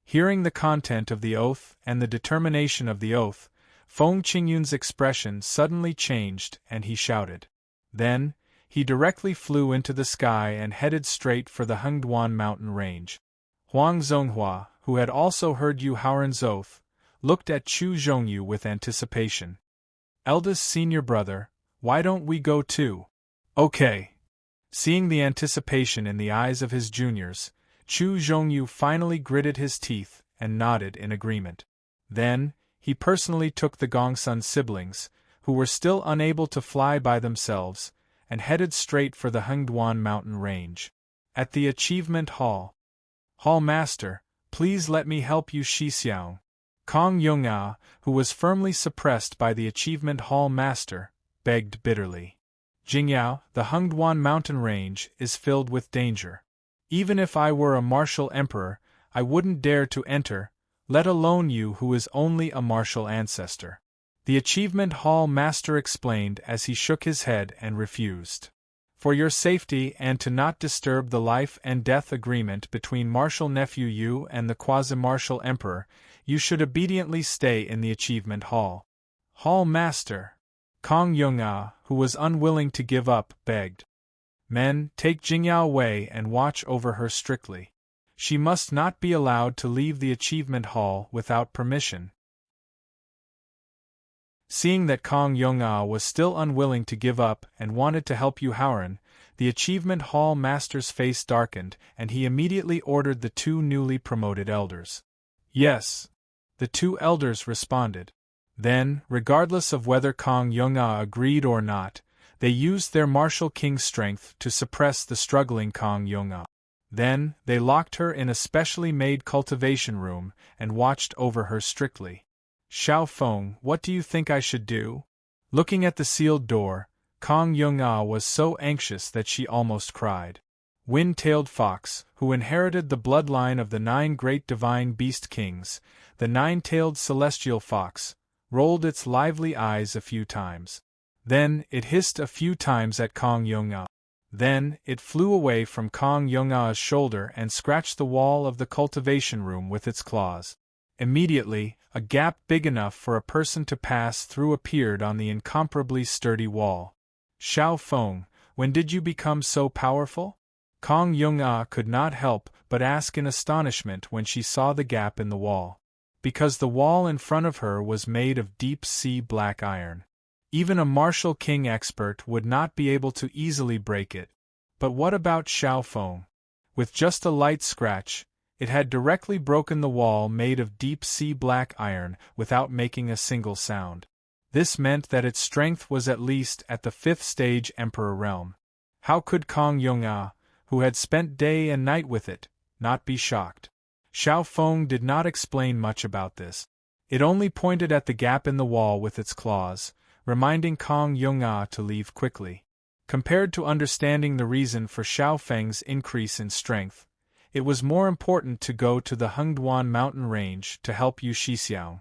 Hearing the content of the oath and the determination of the oath, Feng Qingyun's expression suddenly changed and he shouted. Then, he directly flew into the sky and headed straight for the Hengduan mountain range. Huang Zonghua, who had also heard Yu Haoran's oath, looked at Chu Zhongyu with anticipation. Eldest senior brother, why don't we go too? Okay. Seeing the anticipation in the eyes of his juniors, Chu Zhongyu finally gritted his teeth and nodded in agreement. Then, he personally took the Gongsun siblings, who were still unable to fly by themselves, and headed straight for the Hengduan mountain range. At the Achievement Hall. Hall Master, please let me help you, Shixiao. Kong Yong'a, who was firmly suppressed by the Achievement Hall Master, begged bitterly. Jingyao, the Hengduan mountain range is filled with danger. Even if I were a martial emperor, I wouldn't dare to enter, let alone you who is only a martial ancestor. The Achievement Hall Master explained as he shook his head and refused. For your safety and to not disturb the life and death agreement between Martial Nephew Yu and the quasi-martial emperor, you should obediently stay in the Achievement Hall. Hall Master. Kong Yong'a, who was unwilling to give up, begged. Men, take Jingyao away and watch over her strictly. She must not be allowed to leave the Achievement Hall without permission. Seeing that Kong Yong'a was still unwilling to give up and wanted to help Yu Haoran, the Achievement Hall Master's face darkened and he immediately ordered the two newly promoted elders. Yes. The two elders responded. Then, regardless of whether Kong Yong'a agreed or not, they used their martial king's strength to suppress the struggling Kong Yong'a. Then, they locked her in a specially made cultivation room and watched over her strictly. Xiao Feng, what do you think I should do? Looking at the sealed door, Kong Yong'a was so anxious that she almost cried. Wind-tailed fox, who inherited the bloodline of the 9 great divine beast kings, the 9-tailed celestial fox, rolled its lively eyes a few times. Then it hissed a few times at Kong Yong'a. Then it flew away from Kong Yong'a's shoulder and scratched the wall of the cultivation room with its claws. Immediately, a gap big enough for a person to pass through appeared on the incomparably sturdy wall. Xiao Feng, when did you become so powerful? Kong Yong'a could not help but ask in astonishment when she saw the gap in the wall. Because the wall in front of her was made of deep-sea black iron. Even a martial king expert would not be able to easily break it. But what about Xiao Feng? With just a light scratch, it had directly broken the wall made of deep-sea black iron without making a single sound. This meant that its strength was at least at the 5th stage Emperor realm. How could Kong Yong'a, who had spent day and night with it, not be shocked? Xiao Feng did not explain much about this. It only pointed at the gap in the wall with its claws, reminding Kong Yong'a to leave quickly. Compared to understanding the reason for Xiao Feng's increase in strength, it was more important to go to the Hengduan mountain range to help Yu Shixiao.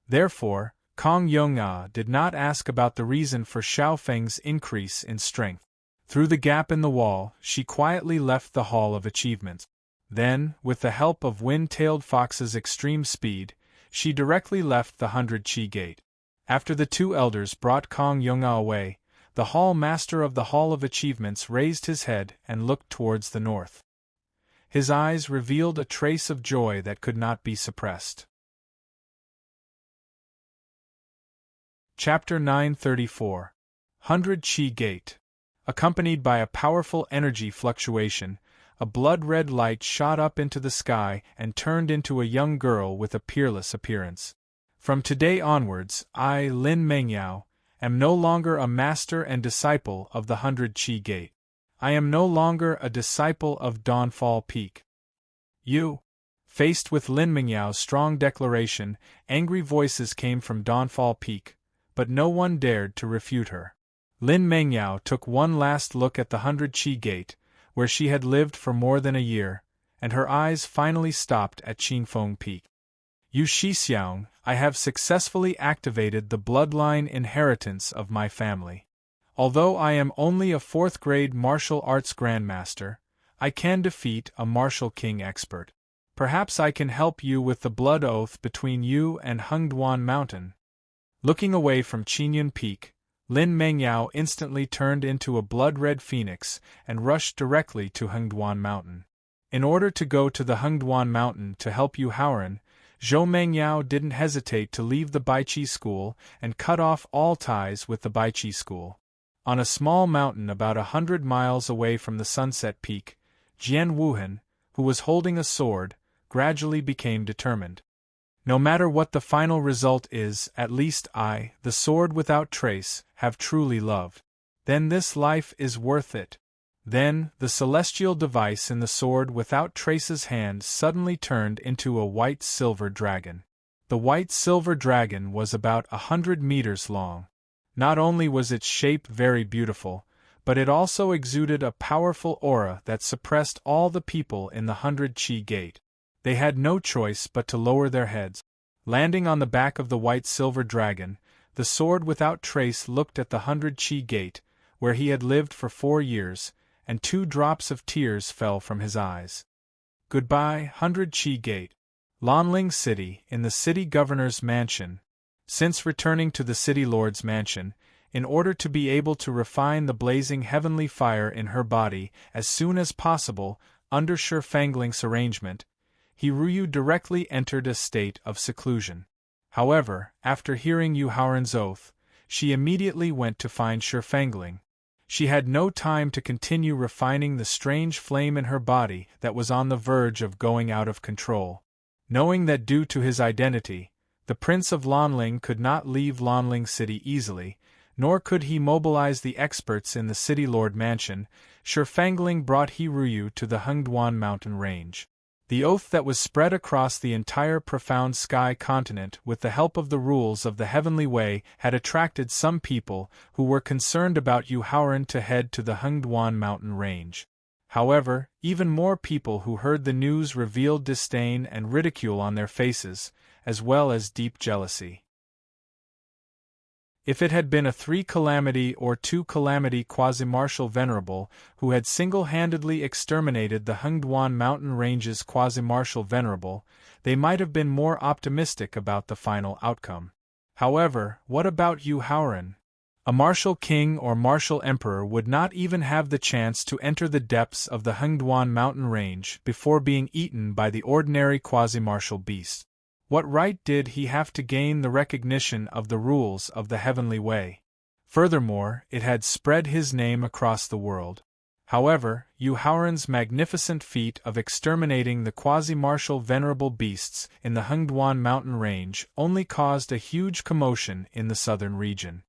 Therefore, Kong Yong'a did not ask about the reason for Xiao Feng's increase in strength. Through the gap in the wall, she quietly left the Hall of Achievements. Then, with the help of Wind-tailed Fox's extreme speed, she directly left the 100 Chi Gate. After the two elders brought Kong Yong'a away, the Hall Master of the Hall of Achievements raised his head and looked towards the north. His eyes revealed a trace of joy that could not be suppressed. Chapter 934. 100 Chi Gate. Accompanied by a powerful energy fluctuation, a blood-red light shot up into the sky and turned into a young girl with a peerless appearance. From today onwards, I, Lin Mengyao, am no longer a master and disciple of the 100 Chi Gate. I am no longer a disciple of Dawnfall Peak. You. Faced with Lin Mengyao's strong declaration, angry voices came from Dawnfall Peak, but no one dared to refute her. Lin Mengyao took one last look at the 100 Chi Gate, where she had lived for more than a year, and her eyes finally stopped at Qingfeng Peak. Yu Shixiang, I have successfully activated the bloodline inheritance of my family. Although I am only a 4th-grade martial arts grandmaster, I can defeat a martial king expert. Perhaps I can help you with the blood oath between you and Hengduan Mountain. Looking away from Qingyun Peak, Lin Mengyao instantly turned into a blood-red phoenix and rushed directly to Hengduan Mountain. In order to go to the Hengduan Mountain to help Yu Haoran, Zhou Mengyao didn't hesitate to leave the Baiqi school and cut off all ties with the Baiqi school. On a small mountain about 100 miles away from the Sunset Peak, Jian Wuhan, who was holding a sword, gradually became determined. No matter what the final result is, at least I, the sword without trace, have truly loved. Then this life is worth it. Then, the celestial device in the sword without trace's hand suddenly turned into a white-silver dragon. The white-silver dragon was about 100 meters long. Not only was its shape very beautiful, but it also exuded a powerful aura that suppressed all the people in the 100 Qi Gate. They had no choice but to lower their heads. Landing on the back of the white-silver dragon, the sword without trace looked at the 100 Qi Gate, where he had lived for 4 years, and 2 drops of tears fell from his eyes. Goodbye, 100 Qi Gate. Lanling City, in the city governor's mansion. Since returning to the city lord's mansion, in order to be able to refine the blazing heavenly fire in her body as soon as possible, under Shi Fangling's arrangement, Hiruyu directly entered a state of seclusion. However, after hearing Yu Haoran's oath, she immediately went to find Shi Fangling. She had no time to continue refining the strange flame in her body that was on the verge of going out of control. Knowing that due to his identity, the Prince of Lanling could not leave Lanling City easily, nor could he mobilize the experts in the City Lord Mansion, Shi Fangling brought Hiruyu to the Hengduan mountain range. The oath that was spread across the entire profound sky continent with the help of the rules of the Heavenly Way had attracted some people who were concerned about Yu Haoran to head to the Hengduan mountain range. However, even more people who heard the news revealed disdain and ridicule on their faces, as well as deep jealousy. If it had been a 3-calamity or 2-calamity quasi-martial venerable who had single-handedly exterminated the Hengduan mountain range's quasi-martial venerable, they might have been more optimistic about the final outcome. However, what about Yu Haoran? A martial king or martial emperor would not even have the chance to enter the depths of the Hengduan mountain range before being eaten by the ordinary quasi-martial beast. What right did he have to gain the recognition of the rules of the Heavenly Way? Furthermore, it had spread his name across the world. However, Yu Haoran's magnificent feat of exterminating the quasi-martial venerable beasts in the Hengduan mountain range only caused a huge commotion in the southern region.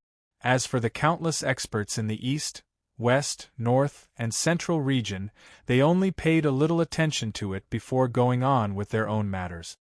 As for the countless experts in the east, west, north, and central region, they only paid a little attention to it before going on with their own matters.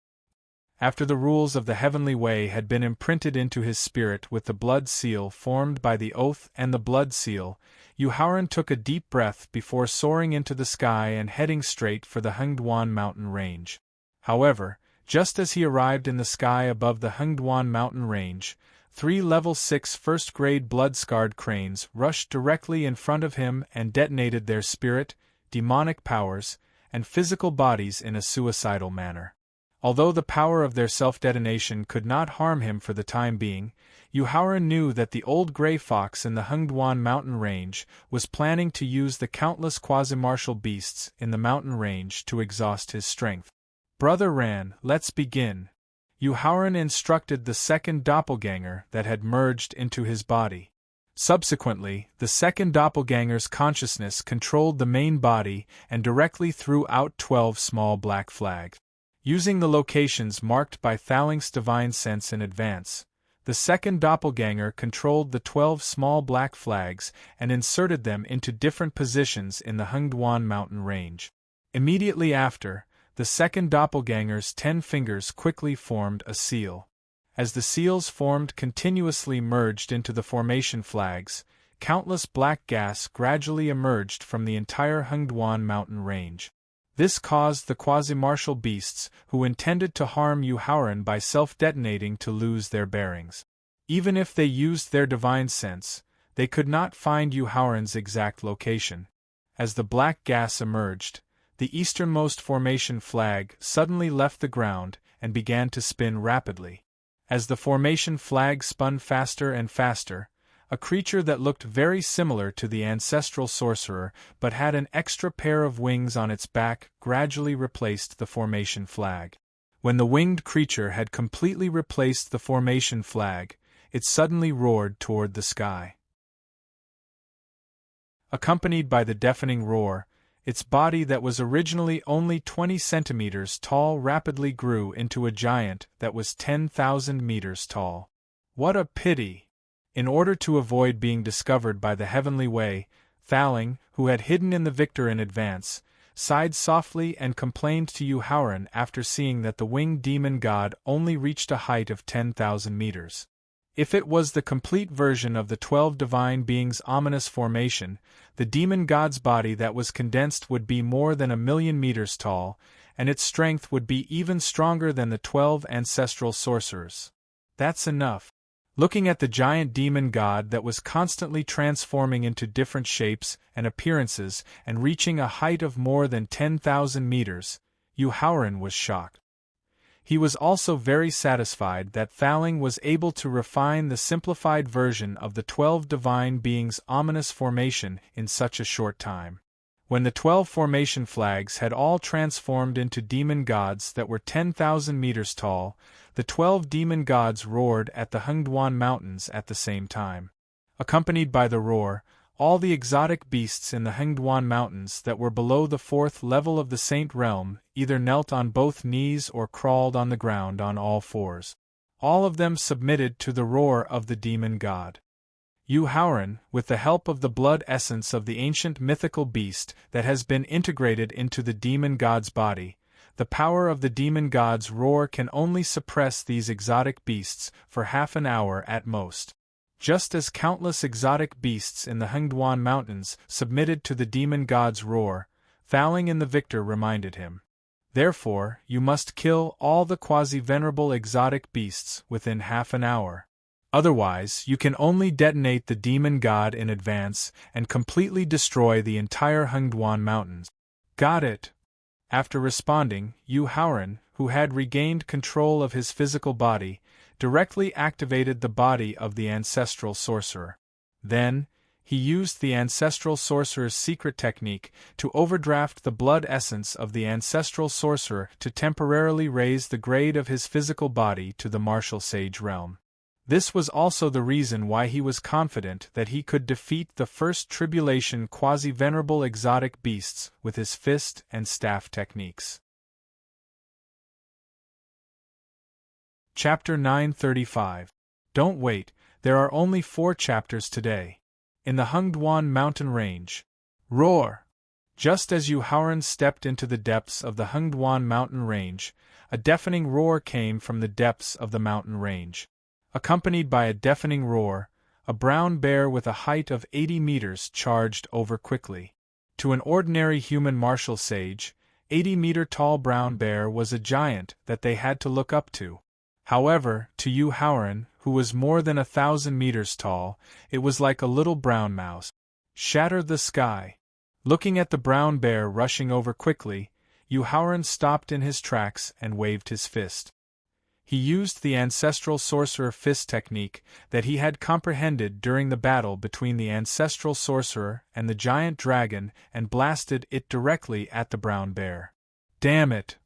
After the rules of the Heavenly Way had been imprinted into his spirit with the blood seal formed by the oath and the blood seal, Yu Haoran took a deep breath before soaring into the sky and heading straight for the Hengduan mountain range. However, just as he arrived in the sky above the Hengduan mountain range, 3 level 6 first-grade blood-scarred cranes rushed directly in front of him and detonated their spirit, demonic powers, and physical bodies in a suicidal manner. Although the power of their self-detonation could not harm him for the time being, Yu Haoran knew that the old gray fox in the Hengduan mountain range was planning to use the countless quasi-martial beasts in the mountain range to exhaust his strength. "Brother Ran, let's begin," Yu Haoran instructed the second doppelganger that had merged into his body. Subsequently, the second doppelganger's consciousness controlled the main body and directly threw out 12 small black flags. Using the locations marked by Thaling's divine sense in advance, the second doppelganger controlled the 12 small black flags and inserted them into different positions in the Hengduan mountain range. Immediately after, the second doppelganger's 10 fingers quickly formed a seal. As the seals formed continuously merged into the formation flags, countless black gas gradually emerged from the entire Hengduan mountain range. This caused the quasi-martial beasts who intended to harm Yuhauran by self-detonating to lose their bearings. Even if they used their divine sense, they could not find Yuhauran's exact location. As the black gas emerged, the easternmost formation flag suddenly left the ground and began to spin rapidly. As the formation flag spun faster and faster, a creature that looked very similar to the ancestral sorcerer but had an extra pair of wings on its back gradually replaced the formation flag. When the winged creature had completely replaced the formation flag, it suddenly roared toward the sky. Accompanied by the deafening roar, its body that was originally only 20 centimeters tall rapidly grew into a giant that was 10,000 meters tall. What a pity! In order to avoid being discovered by the heavenly way, Thaling, who had hidden in the victor in advance, sighed softly and complained to Yuhauran after seeing that the winged demon god only reached a height of 10,000 meters. If it was the complete version of the 12 divine beings' ominous formation, the demon god's body that was condensed would be more than 1,000,000 meters tall, and its strength would be even stronger than the 12 ancestral sorcerers. That's enough. Looking at the giant demon god that was constantly transforming into different shapes and appearances and reaching a height of more than 10,000 meters, Yuhauran was shocked. He was also very satisfied that Thaling was able to refine the simplified version of the 12 divine beings' ominous formation in such a short time. When the 12 formation flags had all transformed into demon gods that were 10,000 meters tall, the 12 demon gods roared at the Hengduan Mountains at the same time. Accompanied by the roar, all the exotic beasts in the Hengduan Mountains that were below the 4th level of the Saint Realm either knelt on both knees or crawled on the ground on all fours. All of them submitted to the roar of the demon god. Yuhauran, with the help of the blood essence of the ancient mythical beast that has been integrated into the demon god's body, the power of the demon god's roar can only suppress these exotic beasts for half an hour at most. Just as countless exotic beasts in the Hengduan Mountains submitted to the demon god's roar, Thaling in the victor reminded him. Therefore, you must kill all the quasi-venerable exotic beasts within half an hour. Otherwise, you can only detonate the demon god in advance and completely destroy the entire Hengduan Mountains. Got it. After responding, Yuhauran, who had regained control of his physical body, directly activated the body of the ancestral sorcerer. Then, he used the ancestral sorcerer's secret technique to overdraft the blood essence of the ancestral sorcerer to temporarily raise the grade of his physical body to the martial sage realm. This was also the reason why he was confident that he could defeat the first tribulation quasi-venerable exotic beasts with his fist and staff techniques. Chapter 935. Don't wait, there are only 4 chapters today. In the Hengduan mountain range. Roar! Just as Yuhauran stepped into the depths of the Hengduan mountain range, a deafening roar came from the depths of the mountain range. Accompanied by a deafening roar, a brown bear with a height of 80 meters charged over quickly. To an ordinary human martial sage, 80-meter-tall brown bear was a giant that they had to look up to. However, to Yuhauran, who was more than 1,000 meters tall, it was like a little brown mouse. Shatter the sky. Looking at the brown bear rushing over quickly, Yuhauran stopped in his tracks and waved his fist. He used the ancestral sorcerer fist technique that he had comprehended during the battle between the ancestral sorcerer and the giant dragon and blasted it directly at the brown bear. Damn it!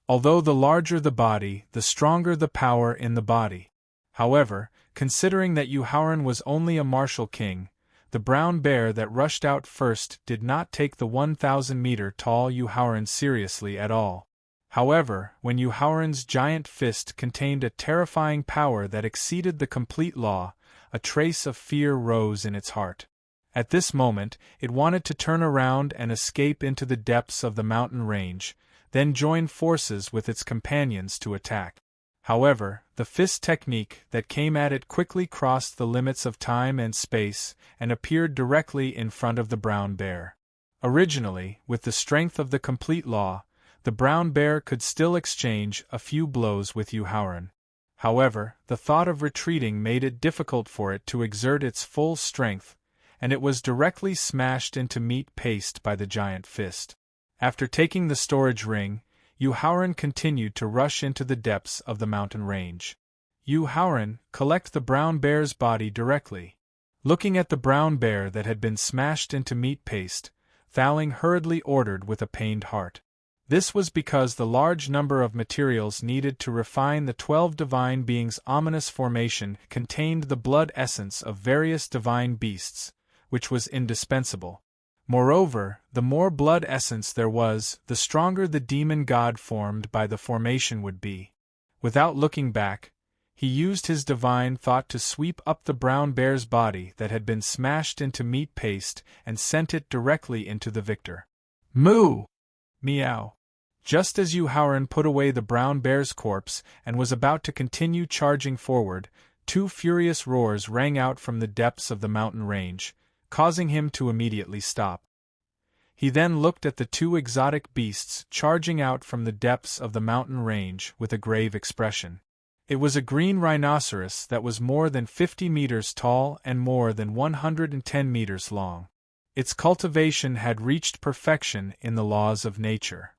Although the larger the body, the stronger the power in the body. However, considering that Yuhauran was only a martial king, the brown bear that rushed out first did not take the 1,000-meter-tall Yuhauran seriously at all. However, when Yuhauran's giant fist contained a terrifying power that exceeded the complete law, a trace of fear rose in its heart. At this moment, it wanted to turn around and escape into the depths of the mountain range, then join forces with its companions to attack. However, the fist technique that came at it quickly crossed the limits of time and space and appeared directly in front of the brown bear. Originally, with the strength of the complete law, the brown bear could still exchange a few blows with Yuhauran. However, the thought of retreating made it difficult for it to exert its full strength, and it was directly smashed into meat paste by the giant fist. After taking the storage ring, Yuhauran continued to rush into the depths of the mountain range. Yuhauran, collect the brown bear's body directly. Looking at the brown bear that had been smashed into meat paste, Thowling hurriedly ordered with a pained heart. This was because the large number of materials needed to refine the 12 divine beings' ominous formation contained the blood essence of various divine beasts, which was indispensable. Moreover, the more blood essence there was, the stronger the demon god formed by the formation would be. Without looking back, he used his divine thought to sweep up the brown bear's body that had been smashed into meat paste and sent it directly into the victor. Moo! Meow. Just as Yuhauran put away the brown bear's corpse and was about to continue charging forward, 2 furious roars rang out from the depths of the mountain range, causing him to immediately stop. He then looked at the 2 exotic beasts charging out from the depths of the mountain range with a grave expression. It was a green rhinoceros that was more than 50 meters tall and more than 110 meters long. Its cultivation had reached perfection in the laws of nature.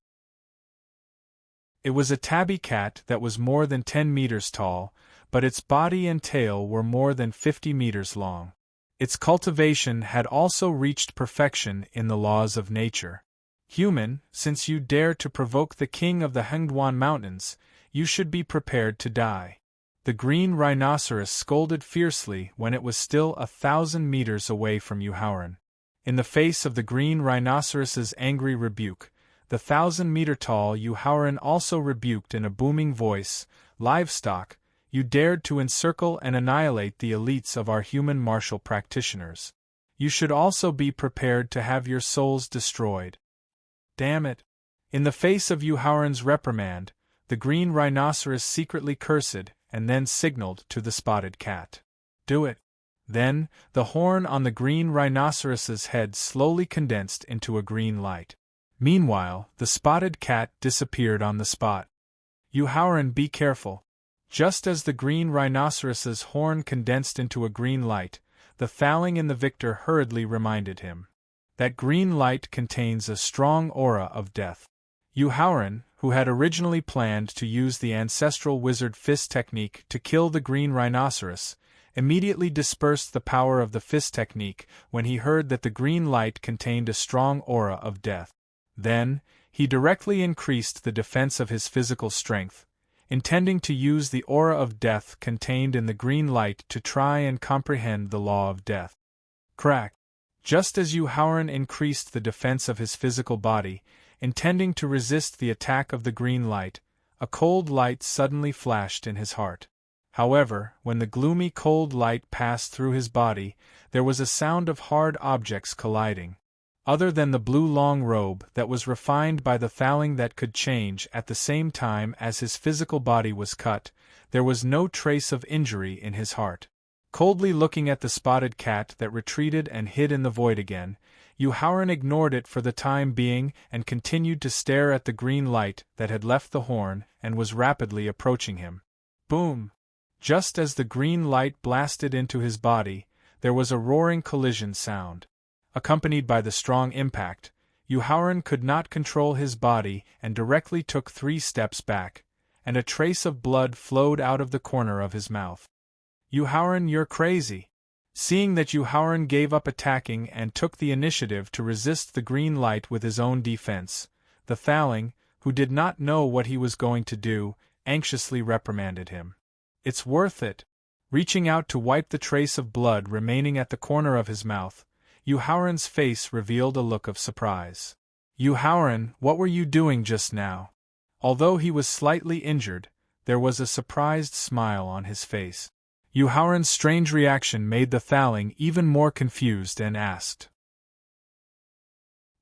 It was a tabby cat that was more than 10 meters tall, but its body and tail were more than 50 meters long. Its cultivation had also reached perfection in the laws of nature. Human, since you dare to provoke the king of the Hengduan Mountains, you should be prepared to die. The green rhinoceros scolded fiercely when it was still 1,000 meters away from Yuhauran. In the face of the green rhinoceros's angry rebuke, the 1,000-meter-tall Yuhauran also rebuked in a booming voice, "Livestock, you dared to encircle and annihilate the elites of our human martial practitioners. You should also be prepared to have your souls destroyed." Damn it! In the face of Yuhauran's reprimand, the green rhinoceros secretly cursed and then signaled to the spotted cat. "Do it." Then, the horn on the green rhinoceros's head slowly condensed into a green light. Meanwhile, the spotted cat disappeared on the spot. "Yuhauran, be careful." Just as the green rhinoceros's horn condensed into a green light, the Thowling in the victor hurriedly reminded him. That green light contains a strong aura of death. Yuhauran, who had originally planned to use the ancestral wizard fist technique to kill the green rhinoceros, immediately dispersed the power of the fist technique when he heard that the green light contained a strong aura of death. Then, he directly increased the defense of his physical strength, intending to use the aura of death contained in the green light to try and comprehend the law of death. Crack! Just as Yuhauran increased the defense of his physical body, intending to resist the attack of the green light, a cold light suddenly flashed in his heart. However, when the gloomy cold light passed through his body, there was a sound of hard objects colliding. Other than the blue long robe that was refined by the Thowling that could change at the same time as his physical body was cut, there was no trace of injury in his heart. Coldly looking at the spotted cat that retreated and hid in the void again, Yuhauran ignored it for the time being and continued to stare at the green light that had left the horn and was rapidly approaching him. Boom! Just as the green light blasted into his body, there was a roaring collision sound. Accompanied by the strong impact, Yuhauran could not control his body and directly took 3 steps back, and a trace of blood flowed out of the corner of his mouth. "Yuhauran, you're crazy." Seeing that Yuhauran gave up attacking and took the initiative to resist the green light with his own defense, the Thowling, who did not know what he was going to do, anxiously reprimanded him. "It's worth it." Reaching out to wipe the trace of blood remaining at the corner of his mouth, Yuhauran's face revealed a look of surprise. "Yuhauran, what were you doing just now?" Although he was slightly injured, there was a surprised smile on his face. Yuhauran's strange reaction made the Thowling even more confused and asked.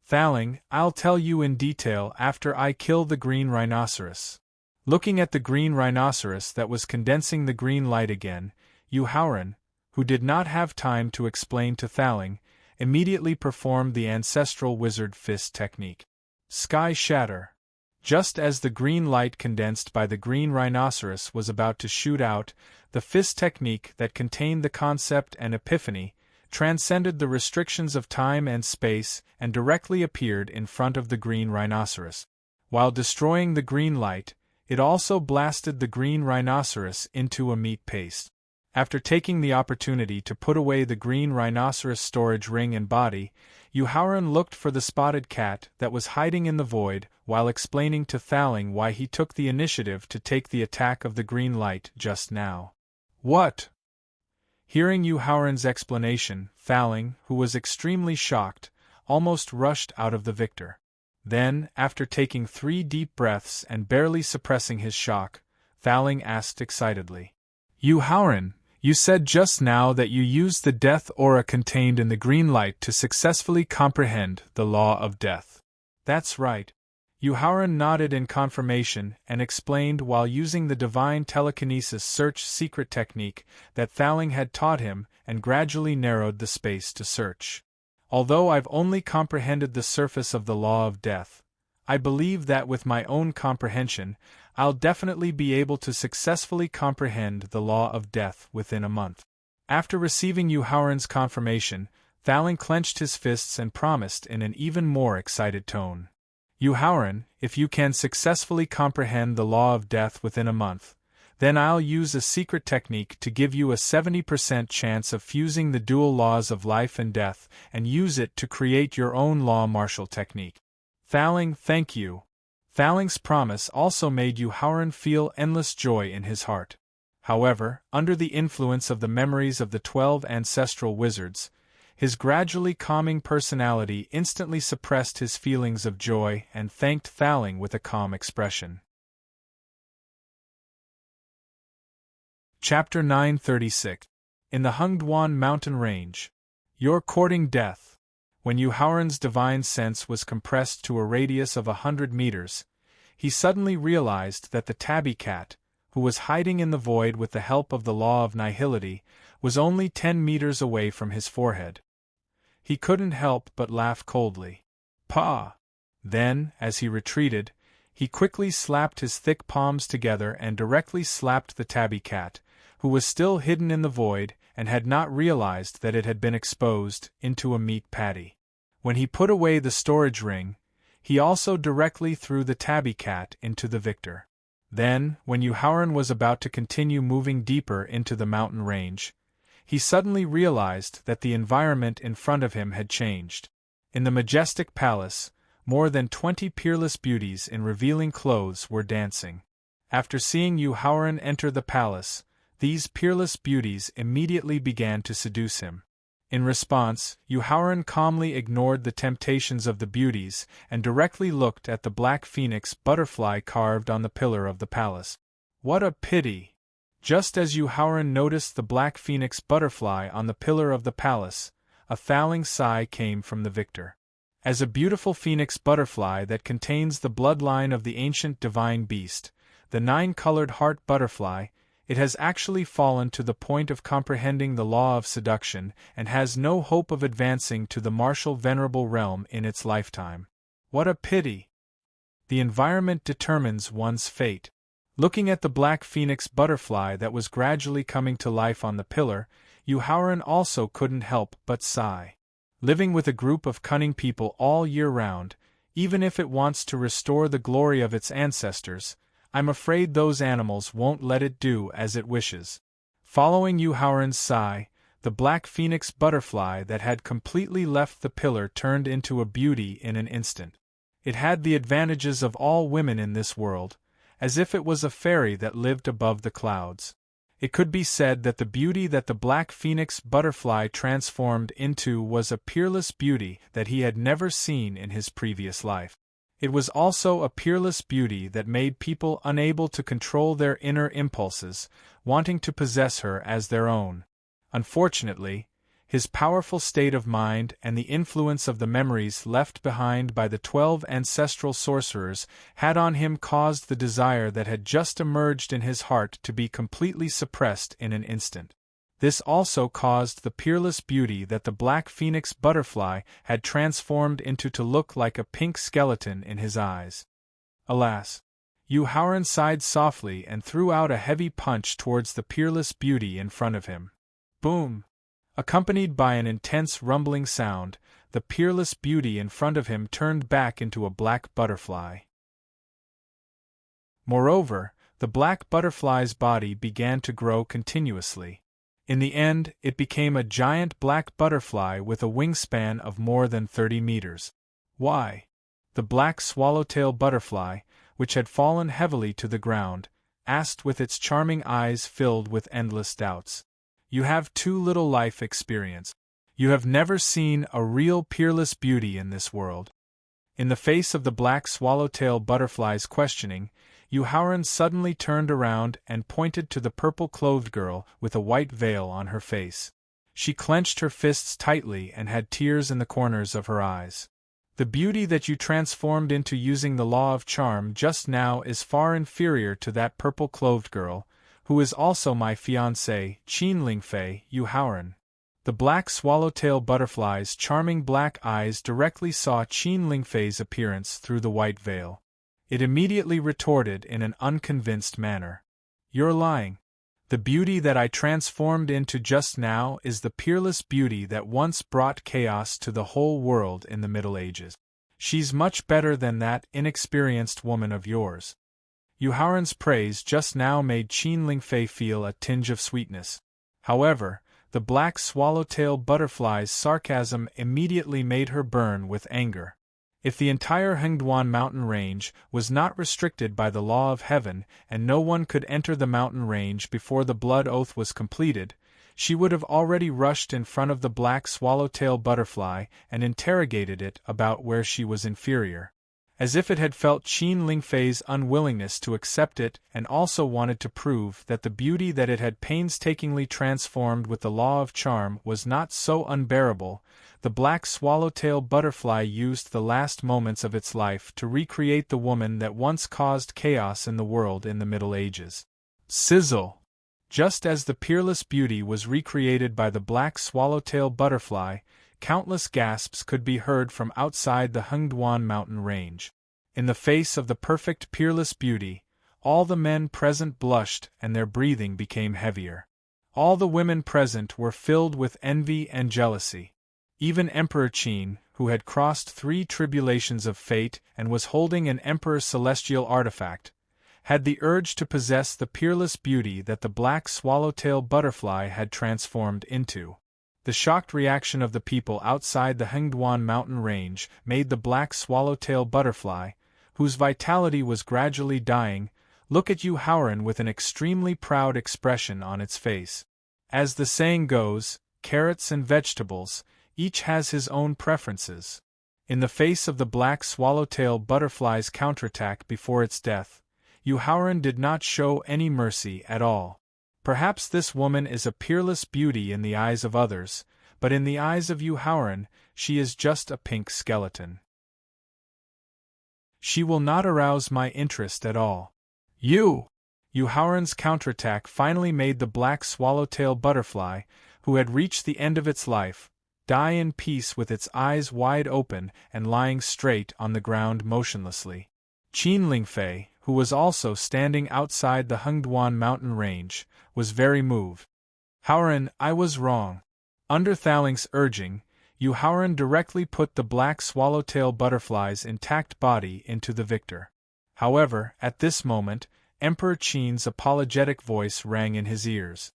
"Thowling, I'll tell you in detail after I kill the green rhinoceros." Looking at the green rhinoceros that was condensing the green light again, Yuhauran, who did not have time to explain to Thowling, immediately performed the ancestral wizard fist technique. Sky shatter. Just as the green light condensed by the green rhinoceros was about to shoot out, the fist technique that contained the concept and epiphany transcended the restrictions of time and space and directly appeared in front of the green rhinoceros. While destroying the green light, it also blasted the green rhinoceros into a meat paste. After taking the opportunity to put away the green rhinoceros storage ring and body, Yuhauran looked for the spotted cat that was hiding in the void while explaining to Thaling why he took the initiative to take the attack of the green light just now. What? Hearing Yuhauran's explanation, Thaling, who was extremely shocked, almost rushed out of the victor. Then, after taking 3 deep breaths and barely suppressing his shock, Thaling asked excitedly, "Yuhauran, you said just now that you used the death aura contained in the green light to successfully comprehend the law of death." "That's right." Yuhauran nodded in confirmation and explained while using the divine telekinesis search secret technique that Thaling had taught him and gradually narrowed the space to search. "Although I've only comprehended the surface of the law of death, I believe that with my own comprehension, I'll definitely be able to successfully comprehend the law of death within a month." After receiving Yuhauran's confirmation, Thaling clenched his fists and promised in an even more excited tone, "Yuhauran, if you can successfully comprehend the law of death within a month, then I'll use a secret technique to give you a 70% chance of fusing the dual laws of life and death and use it to create your own law martial technique." "Thaling, thank you." Thaling's promise also made Yuhauran feel endless joy in his heart. However, under the influence of the memories of the 12 ancestral wizards, his gradually calming personality instantly suppressed his feelings of joy and thanked Thaling with a calm expression. Chapter 936. In the Hungduan mountain range. You're courting death. When Yuhauran's divine sense was compressed to a radius of 100 meters, he suddenly realized that the tabby cat, who was hiding in the void with the help of the law of nihility, was only 10 meters away from his forehead. He couldn't help but laugh coldly. "Pah!" Then, as he retreated, he quickly slapped his thick palms together and directly slapped the tabby cat, who was still hidden in the void and had not realized that it had been exposed, into a meat patty. When he put away the storage ring, he also directly threw the tabby cat into the victor. Then, when Yuhauran was about to continue moving deeper into the mountain range, he suddenly realized that the environment in front of him had changed. In the majestic palace, more than 20 peerless beauties in revealing clothes were dancing. After seeing Yuhauran enter the palace, these peerless beauties immediately began to seduce him. In response, Yuhauran calmly ignored the temptations of the beauties and directly looked at the black phoenix butterfly carved on the pillar of the palace. What a pity! Just as Yuhauran noticed the black phoenix butterfly on the pillar of the palace, a thawing sigh came from the victor. As a beautiful phoenix butterfly that contains the bloodline of the ancient divine beast, the 9-colored heart butterfly, it has actually fallen to the point of comprehending the law of seduction and has no hope of advancing to the martial venerable realm in its lifetime. What a pity! The environment determines one's fate. Looking at the black phoenix butterfly that was gradually coming to life on the pillar, Yuhauran also couldn't help but sigh. Living with a group of cunning people all year round, even if it wants to restore the glory of its ancestors, I'm afraid those animals won't let it do as it wishes. Following Yuhauran's sigh, the black phoenix butterfly that had completely left the pillar turned into a beauty in an instant. It had the advantages of all women in this world, as if it was a fairy that lived above the clouds. It could be said that the beauty that the black phoenix butterfly transformed into was a peerless beauty that he had never seen in his previous life. It was also a peerless beauty that made people unable to control their inner impulses, wanting to possess her as their own. Unfortunately, his powerful state of mind and the influence of the memories left behind by the 12 ancestral sorcerers had on him caused the desire that had just emerged in his heart to be completely suppressed in an instant. This also caused the peerless beauty that the black phoenix butterfly had transformed into to look like a pink skeleton in his eyes. Alas! Yu Haoran sighed softly and threw out a heavy punch towards the peerless beauty in front of him. Boom! Accompanied by an intense rumbling sound, the peerless beauty in front of him turned back into a black butterfly. Moreover, the black butterfly's body began to grow continuously. In the end, it became a giant black butterfly with a wingspan of more than 30 meters. Why? The black swallowtail butterfly, which had fallen heavily to the ground, asked with its charming eyes filled with endless doubts. You have too little life experience. You have never seen a real peerless beauty in this world. In the face of the black swallowtail butterfly's questioning, Yu Haoran suddenly turned around and pointed to the purple-clothed girl with a white veil on her face. She clenched her fists tightly and had tears in the corners of her eyes. The beauty that you transformed into using the law of charm just now is far inferior to that purple-clothed girl, who is also my fiancée, Qin Lingfei, Yu Haoran. The black swallowtail butterfly's charming black eyes directly saw Qin Lingfei's appearance through the white veil. It immediately retorted in an unconvinced manner. You're lying. The beauty that I transformed into just now is the peerless beauty that once brought chaos to the whole world in the Middle Ages. She's much better than that inexperienced woman of yours. Yu Haoran's praise just now made Qin Lingfei feel a tinge of sweetness. However, the black swallowtail butterfly's sarcasm immediately made her burn with anger. If the entire Hengduan mountain range was not restricted by the law of heaven and no one could enter the mountain range before the blood oath was completed, she would have already rushed in front of the black swallowtail butterfly and interrogated it about where she was inferior. As if it had felt Qin Lingfei's unwillingness to accept it and also wanted to prove that the beauty that it had painstakingly transformed with the law of charm was not so unbearable, the black swallowtail butterfly used the last moments of its life to recreate the woman that once caused chaos in the world in the Middle Ages. Sizzle! Just as the peerless beauty was recreated by the black swallowtail butterfly, countless gasps could be heard from outside the Hengduan mountain range. In the face of the perfect peerless beauty, all the men present blushed and their breathing became heavier. All the women present were filled with envy and jealousy. Even Emperor Qin, who had crossed 3 tribulations of fate and was holding an Emperor's celestial artifact, had the urge to possess the peerless beauty that the black swallowtail butterfly had transformed into. The shocked reaction of the people outside the Hengduan mountain range made the black swallowtail butterfly, whose vitality was gradually dying, look at Yu Haoran with an extremely proud expression on its face. As the saying goes, carrots and vegetables, each has his own preferences. In the face of the black swallowtail butterfly's counterattack before its death, Yu Haoran did not show any mercy at all. Perhaps this woman is a peerless beauty in the eyes of others, but in the eyes of Yu Haoran, she is just a pink skeleton. She will not arouse my interest at all. Yu Haoran's counterattack finally made the black swallowtail butterfly, who had reached the end of its life, die in peace with its eyes wide open and lying straight on the ground motionlessly. Qin Lingfei, who was also standing outside the Hengduan mountain range, was very moved. Haoran, I was wrong. Under Thaling's urging, Yu Haoran directly put the black swallowtail butterfly's intact body into the victor. However, at this moment, Emperor Qin's apologetic voice rang in his ears.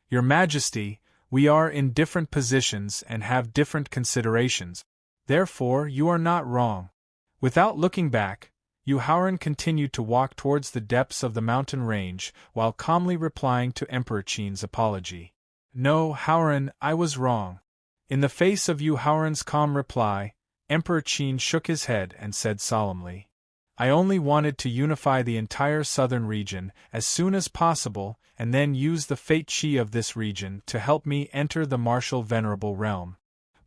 Your Majesty, we are in different positions and have different considerations. Therefore, you are not wrong. Without looking back, Yu Haoran continued to walk towards the depths of the mountain range while calmly replying to Emperor Qin's apology. No, Haoran, I was wrong. In the face of Yu Haoran's calm reply, Emperor Qin shook his head and said solemnly, I only wanted to unify the entire southern region as soon as possible and then use the fate chi of this region to help me enter the martial venerable realm.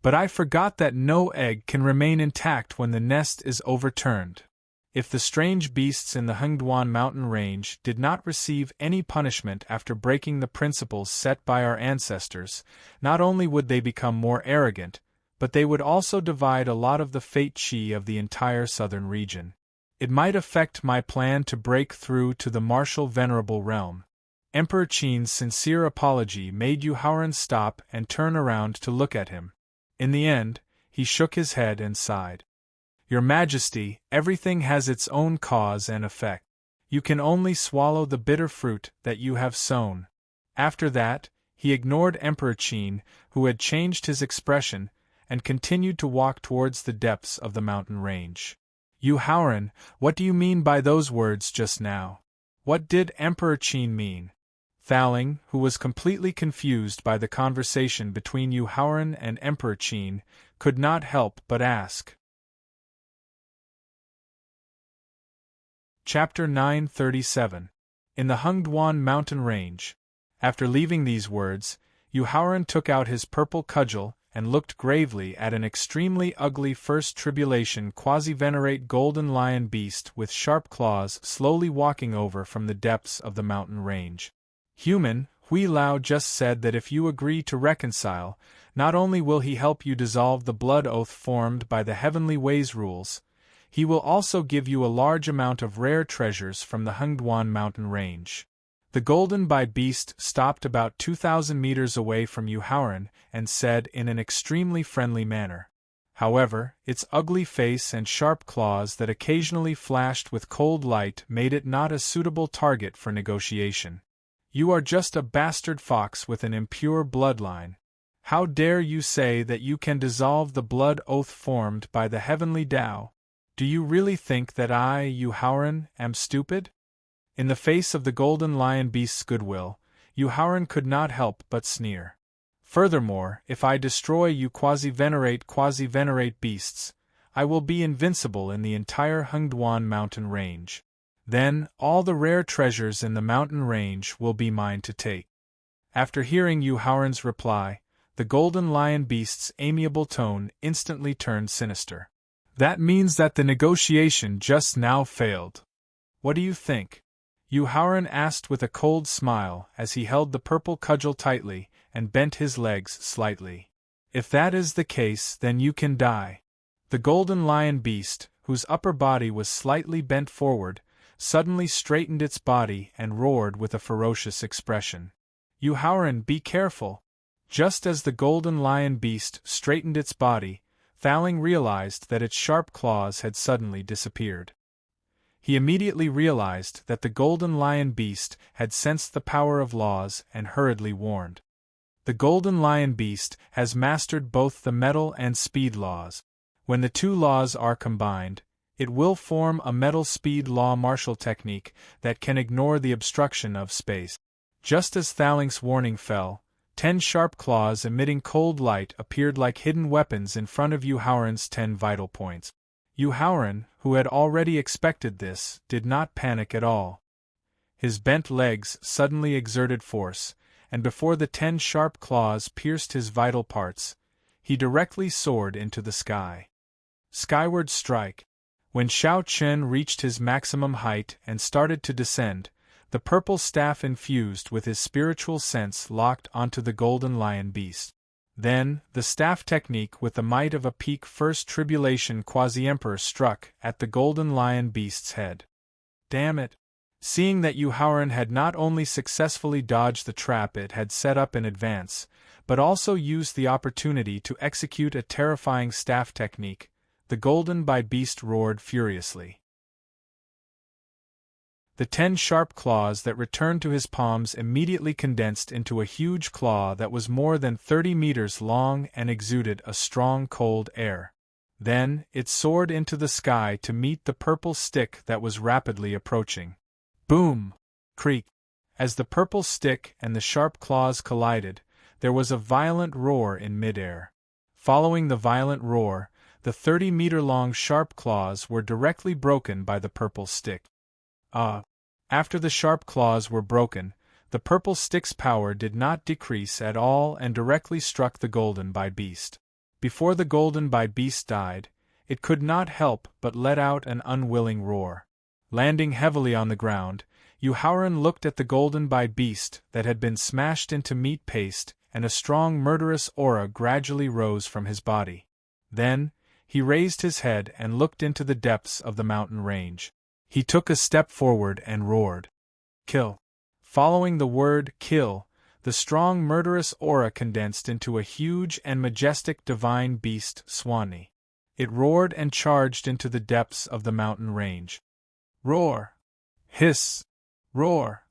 But I forgot that no egg can remain intact when the nest is overturned. If the strange beasts in the Hengduan mountain range did not receive any punishment after breaking the principles set by our ancestors, not only would they become more arrogant, but they would also divide a lot of the fate chi of the entire southern region. It might affect my plan to break through to the martial venerable realm. Emperor Qin's sincere apology made Yu Haoran stop and turn around to look at him. In the end, he shook his head and sighed. Your Majesty, everything has its own cause and effect. You can only swallow the bitter fruit that you have sown. After that, he ignored Emperor Qin, who had changed his expression, and continued to walk towards the depths of the mountain range. Yu Haoran, what do you mean by those words just now? What did Emperor Qin mean? Thaling, who was completely confused by the conversation between Yu Haoran and Emperor Qin, could not help but ask. Chapter 937. In the Hengduan mountain range. After leaving these words, Yu Haoran took out his purple cudgel and looked gravely at an extremely ugly first tribulation quasi-venerate golden lion beast with sharp claws slowly walking over from the depths of the mountain range. Human, Hui Lao just said that if you agree to reconcile, not only will he help you dissolve the blood oath formed by the heavenly ways rules, he will also give you a large amount of rare treasures from the Hengduan mountain range. The golden bai beast stopped about 2,000 meters away from Yu Haoran and said in an extremely friendly manner. However, its ugly face and sharp claws that occasionally flashed with cold light made it not a suitable target for negotiation. You are just a bastard fox with an impure bloodline. How dare you say that you can dissolve the blood oath formed by the heavenly Tao? Do you really think that I, Yu Haoran, am stupid? In the face of the golden lion beast's goodwill, Yu Haoran could not help but sneer. Furthermore, if I destroy you quasi-venerate beasts, I will be invincible in the entire Hengduan mountain range. Then, all the rare treasures in the mountain range will be mine to take. After hearing Yu Haoran's reply, the golden lion beast's amiable tone instantly turned sinister. That means that the negotiation just now failed. What do you think? Yu Haoran asked with a cold smile as he held the purple cudgel tightly and bent his legs slightly. If that is the case, then you can die. The golden lion beast, whose upper body was slightly bent forward, suddenly straightened its body and roared with a ferocious expression. Yu Haoran, be careful! Just as the golden lion beast straightened its body, Thaling realized that its sharp claws had suddenly disappeared. He immediately realized that the golden lion beast had sensed the power of laws and hurriedly warned. The golden lion beast has mastered both the metal and speed laws. When the two laws are combined, it will form a metal speed law martial technique that can ignore the obstruction of space. Just as Thaling's warning fell, 10 sharp claws emitting cold light appeared like hidden weapons in front of Yu Haoran's 10 vital points. Yu Haoran, who had already expected this, did not panic at all. His bent legs suddenly exerted force, and before the 10 sharp claws pierced his vital parts, he directly soared into the sky. Skyward strike. When Shao Chen reached his maximum height and started to descend, the purple staff infused with his spiritual sense locked onto the golden lion beast. Then, the staff technique with the might of a peak first tribulation quasi-emperor struck at the golden lion beast's head. Damn it! Seeing that Yu Haoran had not only successfully dodged the trap it had set up in advance, but also used the opportunity to execute a terrifying staff technique, the golden bai beast roared furiously. The 10 sharp claws that returned to his palms immediately condensed into a huge claw that was more than 30 meters long and exuded a strong cold air. Then, it soared into the sky to meet the purple stick that was rapidly approaching. Boom! Creak! As the purple stick and the sharp claws collided, there was a violent roar in midair. Following the violent roar, the 30-meter-long sharp claws were directly broken by the purple stick. After the sharp claws were broken, the purple stick's power did not decrease at all and directly struck the golden bai beast. Before the golden bai beast died, it could not help but let out an unwilling roar. Landing heavily on the ground, Yuhauran looked at the golden-eyed beast that had been smashed into meat paste, and a strong murderous aura gradually rose from his body. Then, he raised his head and looked into the depths of the mountain range. He took a step forward and roared, "Kill!" Following the word "kill," the strong murderous aura condensed into a huge and majestic divine beast Swanee. It roared and charged into the depths of the mountain range. Roar! Hiss! Roar!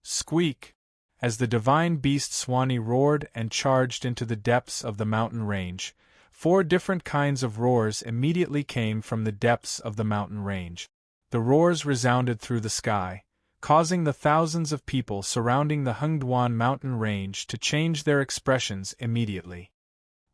Squeak! As the divine beast Swanee roared and charged into the depths of the mountain range, 4 different kinds of roars immediately came from the depths of the mountain range. The roars resounded through the sky, causing the thousands of people surrounding the Hengduan mountain range to change their expressions immediately.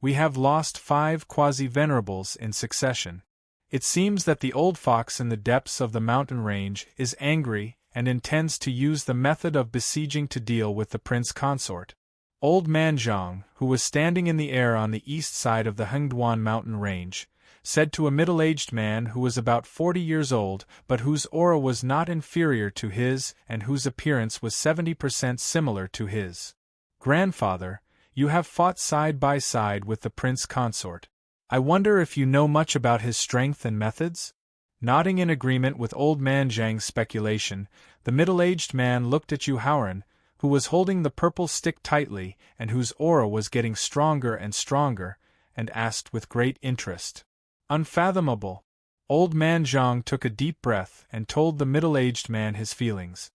We have lost 5 quasi-venerables in succession. It seems that the old fox in the depths of the mountain range is angry and intends to use the method of besieging to deal with the prince consort. Old Man Zhang, who was standing in the air on the east side of the Hengduan mountain range, said to a middle-aged man who was about 40 years old but whose aura was not inferior to his and whose appearance was 70% similar to his. "Grandfather, you have fought side by side with the prince consort. I wonder if you know much about his strength and methods?" Nodding in agreement with Old Man Zhang's speculation, the middle-aged man looked at Yuhauran, who was holding the purple stick tightly and whose aura was getting stronger and stronger, and asked with great interest, "Unfathomable." Old Man Zhang took a deep breath and told the middle-aged man his feelings.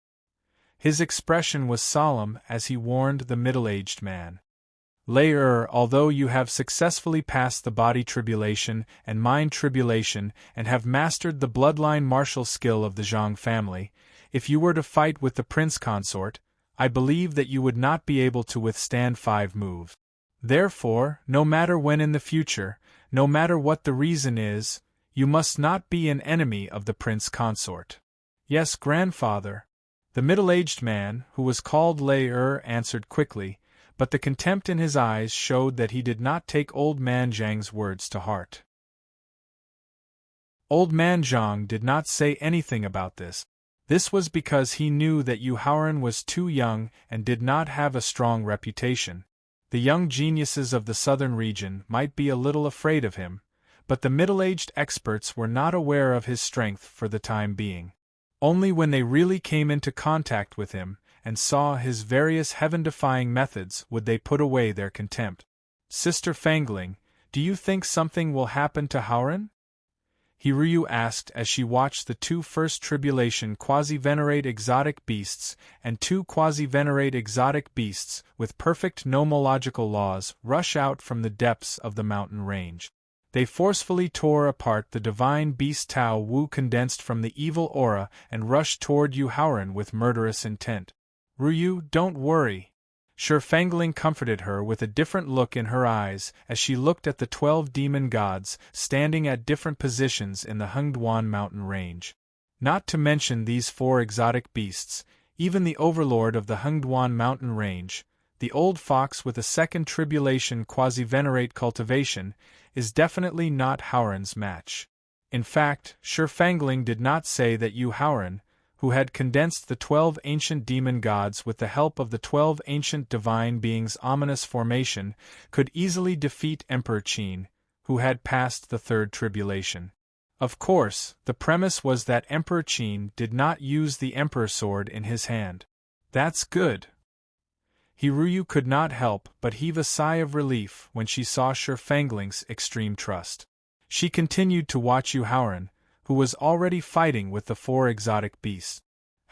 His expression was solemn as he warned the middle-aged man. "Lei, although you have successfully passed the body tribulation and mind tribulation and have mastered the bloodline martial skill of the Zhang family, if you were to fight with the prince consort, I believe that you would not be able to withstand 5 moves. Therefore, no matter when in the future, no matter what the reason is, you must not be an enemy of the prince consort." "Yes, grandfather." The middle-aged man, who was called Lei, answered quickly, but the contempt in his eyes showed that he did not take Old Man Zhang's words to heart. Old Man Zhang did not say anything about this. This was because he knew that Yuhauran was too young and did not have a strong reputation. The young geniuses of the southern region might be a little afraid of him, but the middle-aged experts were not aware of his strength for the time being. Only when they really came into contact with him and saw his various heaven-defying methods would they put away their contempt. "Sister Fangling, do you think something will happen to Hauran?" Hiryu asked as she watched the 2 first tribulation quasi-venerate exotic beasts and 2 quasi-venerate exotic beasts with perfect nomological laws rush out from the depths of the mountain range. They forcefully tore apart the divine beast Tao Wu condensed from the evil aura and rushed toward Yuhauran with murderous intent. "Ryu, don't worry." Shi Fangling comforted her with a different look in her eyes as she looked at the 12 demon gods standing at different positions in the Hengduan mountain range. Not to mention these 4 exotic beasts, even the overlord of the Hengduan mountain range, the old fox with a second tribulation quasi-venerate cultivation, is definitely not Hauran's match. In fact, Shi Fangling did not say that Yuhauran, who had condensed the 12 ancient demon gods with the help of the 12 ancient divine beings' ominous formation, could easily defeat Emperor Qin, who had passed the 3rd tribulation. Of course, the premise was that Emperor Qin did not use the Emperor Sword in his hand. "That's good." Hiryu could not help but heave a sigh of relief when she saw Shi Fangling's extreme trust. She continued to watch Yuhauran, who was already fighting with the 4 exotic beasts.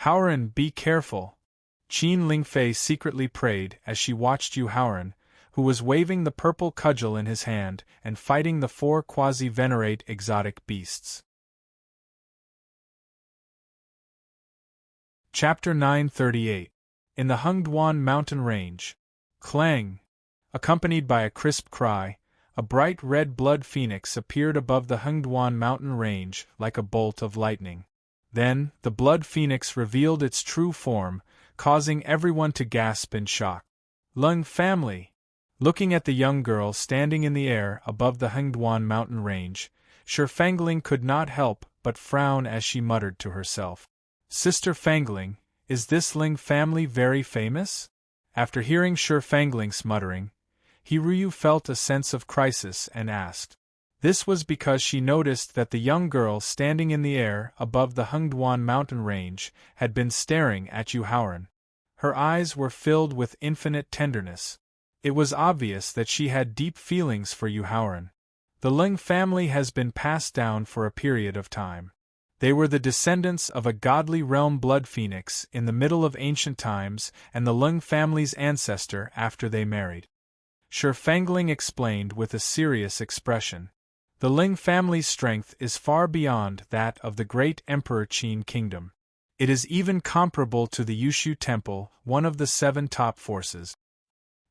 "Hauran, be careful," Qin Lingfei secretly prayed as she watched Yuhauran, who was waving the purple cudgel in his hand and fighting the 4 quasi-venerate exotic beasts. Chapter 938. In the Hengduan mountain range. Clang! Accompanied by a crisp cry, a bright red blood phoenix appeared above the Hengduan mountain range like a bolt of lightning. Then, the blood phoenix revealed its true form, causing everyone to gasp in shock. "Lung family!" Looking at the young girl standing in the air above the Hengduan mountain range, Fangling could not help but frown as she muttered to herself. Sister Fangling, is this Ling family very famous? After hearing Fangling's muttering, Hiruyu felt a sense of crisis and asked. This was because she noticed that the young girl standing in the air above the Hengduan mountain range had been staring at Yu Haoran. Her eyes were filled with infinite tenderness. It was obvious that she had deep feelings for Yu Haoran. The Ling family has been passed down for a period of time. They were the descendants of a godly realm blood phoenix in the middle of ancient times and the Ling family's ancestor after they married. Fangling explained with a serious expression. The Ling family's strength is far beyond that of the great Emperor Qin kingdom. It is even comparable to the Yushu Temple, one of the 7 top forces.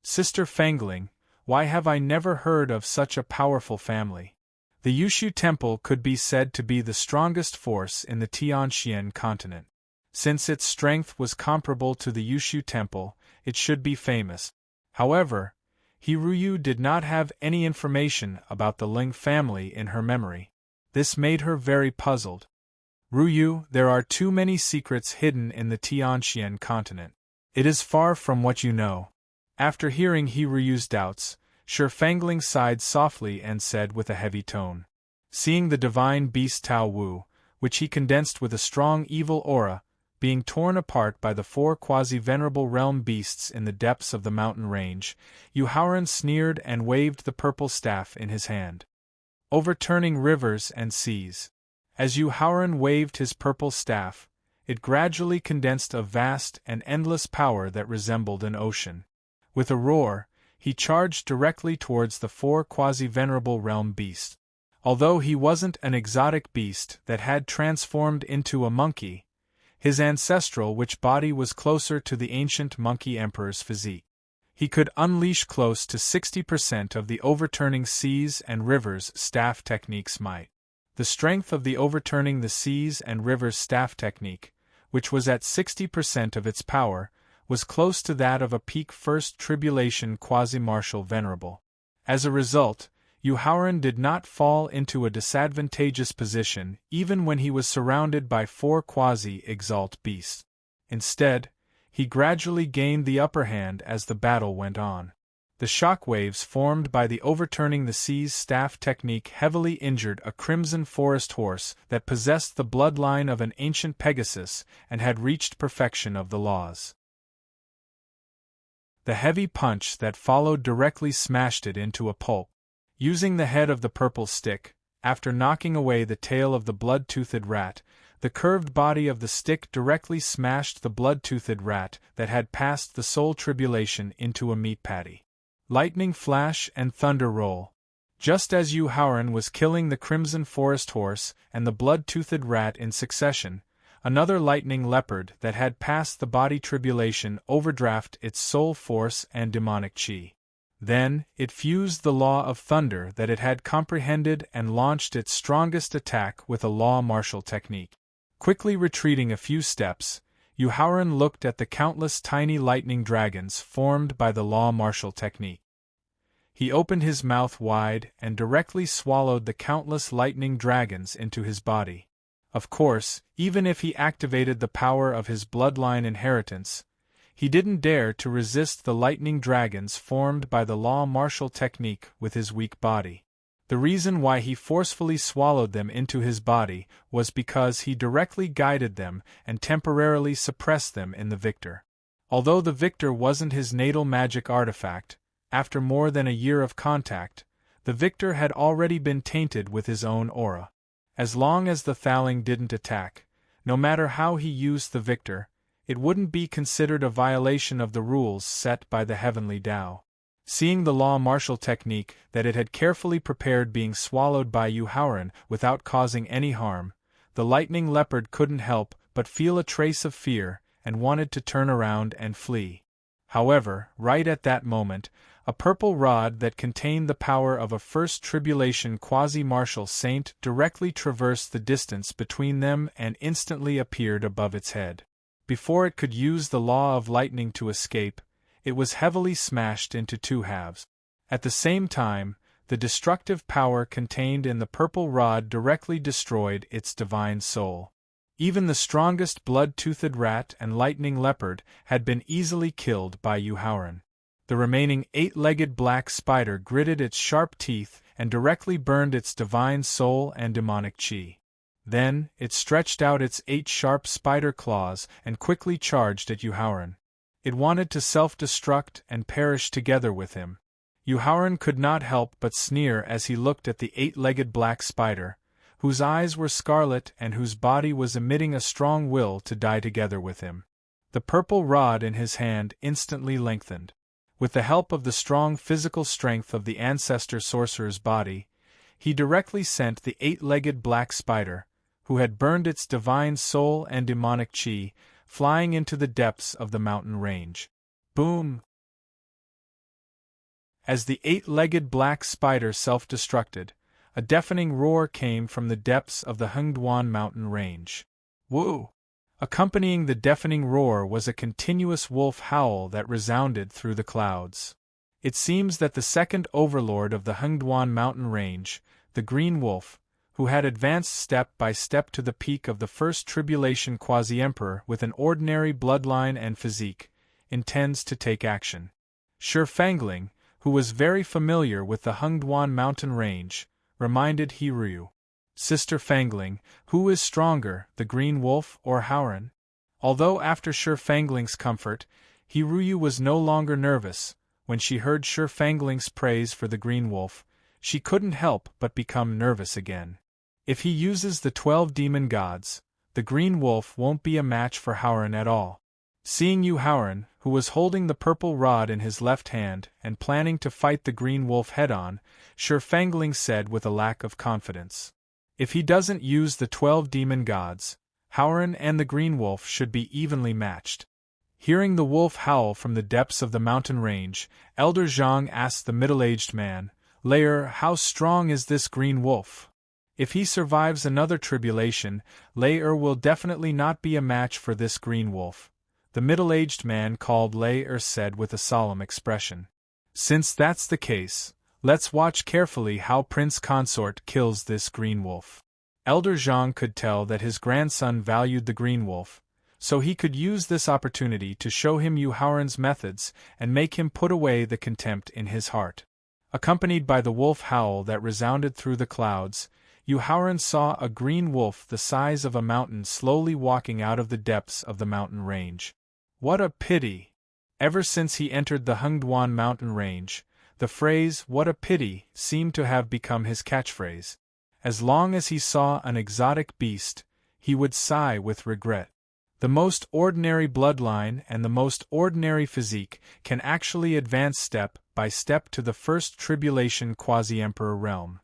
Sister Fangling, why have I never heard of such a powerful family? The Yushu Temple could be said to be the strongest force in the Tianxian continent. Since its strength was comparable to the Yushu Temple, it should be famous. However, Hiruyu did not have any information about the Ling family in her memory. This made her very puzzled. Ruyu, there are too many secrets hidden in the Tianxian continent. It is far from what you know. After hearing Hiruyu's doubts, Fangling sighed softly and said with a heavy tone. Seeing the divine beast Tao Wu, which he condensed with a strong evil aura, being torn apart by the 4 quasi-venerable realm beasts in the depths of the mountain range, Yu Haoran sneered and waved the purple staff in his hand. Overturning rivers and seas. As Yu Haoran waved his purple staff, it gradually condensed a vast and endless power that resembled an ocean. With a roar, he charged directly towards the 4 quasi-venerable realm beasts. Although he wasn't an exotic beast that had transformed into a monkey, his ancestral body was closer to the ancient monkey emperor's physique. He could unleash close to 60% of the overturning seas and rivers staff technique's might. The strength of the overturning the seas and rivers staff technique, which was at 60% of its power, was close to that of a peak First Tribulation quasi-martial venerable. As a result, Yu Haoran did not fall into a disadvantageous position even when he was surrounded by 4 quasi-exalt beasts. Instead, he gradually gained the upper hand as the battle went on. The shockwaves formed by the overturning the seas staff technique heavily injured a crimson forest horse that possessed the bloodline of an ancient Pegasus and had reached perfection of the laws. The heavy punch that followed directly smashed it into a pulp. Using the head of the purple stick, after knocking away the tail of the blood-toothed rat, the curved body of the stick directly smashed the blood-toothed rat that had passed the soul tribulation into a meat patty. Lightning flash and thunder roll. Just as Yu Haoran was killing the crimson forest horse and the blood-toothed rat in succession, another lightning leopard that had passed the body tribulation overdraft its soul force and demonic chi. Then, it fused the law of thunder that it had comprehended and launched its strongest attack with a law martial technique. Quickly retreating a few steps, Yu Haoran looked at the countless tiny lightning dragons formed by the law martial technique. He opened his mouth wide and directly swallowed the countless lightning dragons into his body. Of course, even if he activated the power of his bloodline inheritance, he didn't dare to resist the lightning dragons formed by the law martial technique with his weak body. The reason why he forcefully swallowed them into his body was because he directly guided them and temporarily suppressed them in the victor. Although the victor wasn't his natal magic artifact, after more than a year of contact, the victor had already been tainted with his own aura. As long as the Thaling didn't attack, no matter how he used the victor, it wouldn't be considered a violation of the rules set by the Heavenly Tao. Seeing the law martial technique that it had carefully prepared being swallowed by Yu Haoran without causing any harm, the lightning leopard couldn't help but feel a trace of fear and wanted to turn around and flee. However, right at that moment, a purple rod that contained the power of a First Tribulation quasi-martial saint directly traversed the distance between them and instantly appeared above its head. Before it could use the law of lightning to escape, it was heavily smashed into 2 halves. At the same time, the destructive power contained in the purple rod directly destroyed its divine soul. Even the strongest blood-toothed rat and lightning leopard had been easily killed by Yuhauran. The remaining 8-legged black spider gritted its sharp teeth and directly burned its divine soul and demonic chi. Then, it stretched out its 8 sharp spider claws and quickly charged at Yuhauran. It wanted to self-destruct and perish together with him. Yuhauran could not help but sneer as he looked at the 8-legged black spider, whose eyes were scarlet and whose body was emitting a strong will to die together with him. The purple rod in his hand instantly lengthened. With the help of the strong physical strength of the ancestor sorcerer's body, he directly sent the 8-legged black spider, who had burned its divine soul and demonic chi, flying into the depths of the mountain range. Boom! As the 8-legged black spider self-destructed, a deafening roar came from the depths of the Hengduan mountain range. Woo! Accompanying the deafening roar was a continuous wolf howl that resounded through the clouds. It seems that the second overlord of the Hengduan mountain range, the Green Wolf, who had advanced step by step to the peak of the first tribulation quasi-emperor with an ordinary bloodline and physique, intends to take action. Fangling, who was very familiar with the Hengduan mountain range, reminded Hiryu. Sister Fangling, who is stronger, the Green Wolf or Hauran? Although after Fangling's comfort, Hiryu was no longer nervous, when she heard Fangling's praise for the Green Wolf, she couldn't help but become nervous again. If he uses the 12 demon gods, the Green Wolf won't be a match for Hauran at all. Seeing Hauran, who was holding the purple rod in his left hand and planning to fight the Green Wolf head-on, Fangling said with a lack of confidence. If he doesn't use the 12 demon gods, Hauran and the Green Wolf should be evenly matched. Hearing the wolf howl from the depths of the mountain range, Elder Zhang asked the middle-aged man, "Lair, how strong is this Green Wolf? If he survives another tribulation, Lair will definitely not be a match for this Green Wolf." The middle-aged man called Lair said with a solemn expression. "Since that's the case, let's watch carefully how Prince Consort kills this Green Wolf." Elder Zhang could tell that his grandson valued the Green Wolf, so he could use this opportunity to show him Yuhauran's methods and make him put away the contempt in his heart. Accompanied by the wolf howl that resounded through the clouds, Yuhauran saw a green wolf the size of a mountain slowly walking out of the depths of the mountain range. What a pity! Ever since he entered the Hengduan mountain range, the phrase, "what a pity," seemed to have become his catchphrase. As long as he saw an exotic beast, he would sigh with regret. The most ordinary bloodline and the most ordinary physique can actually advance step by step to the first tribulation quasi-emperor realm.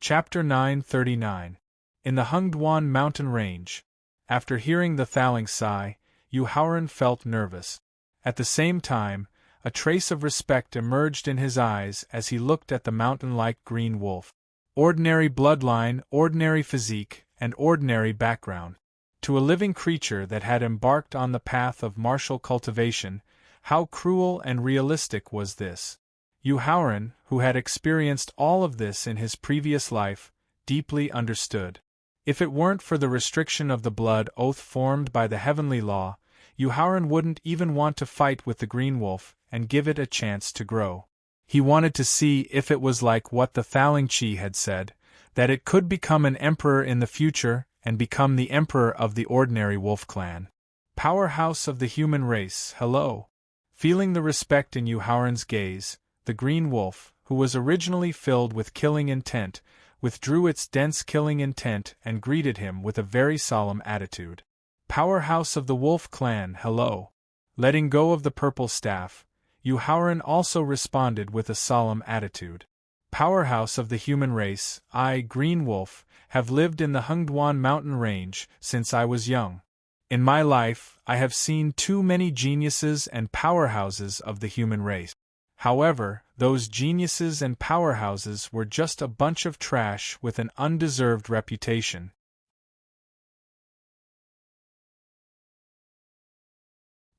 Chapter 939. In the Hengduan mountain range. After hearing the thawing sigh, Yuhauran felt nervous. At the same time, a trace of respect emerged in his eyes as he looked at the mountain-like green wolf. Ordinary bloodline, ordinary physique, and ordinary background. To a living creature that had embarked on the path of martial cultivation, how cruel and realistic was this? Yuhauran, who had experienced all of this in his previous life, deeply understood. If it weren't for the restriction of the blood oath formed by the heavenly law, Yuhauran wouldn't even want to fight with the Green Wolf and give it a chance to grow. He wanted to see if it was like what the Thaling Chi had said, that it could become an emperor in the future and become the emperor of the ordinary wolf clan. Powerhouse of the human race, hello! Feeling the respect in Yuhauran's gaze, the Green Wolf, who was originally filled with killing intent, withdrew its dense killing intent and greeted him with a very solemn attitude. Powerhouse of the wolf clan, hello! Letting go of the purple staff, Yuhauran also responded with a solemn attitude. Powerhouse of the human race, I, Green Wolf, have lived in the Hengduan mountain range since I was young. In my life, I have seen too many geniuses and powerhouses of the human race. However, those geniuses and powerhouses were just a bunch of trash with an undeserved reputation.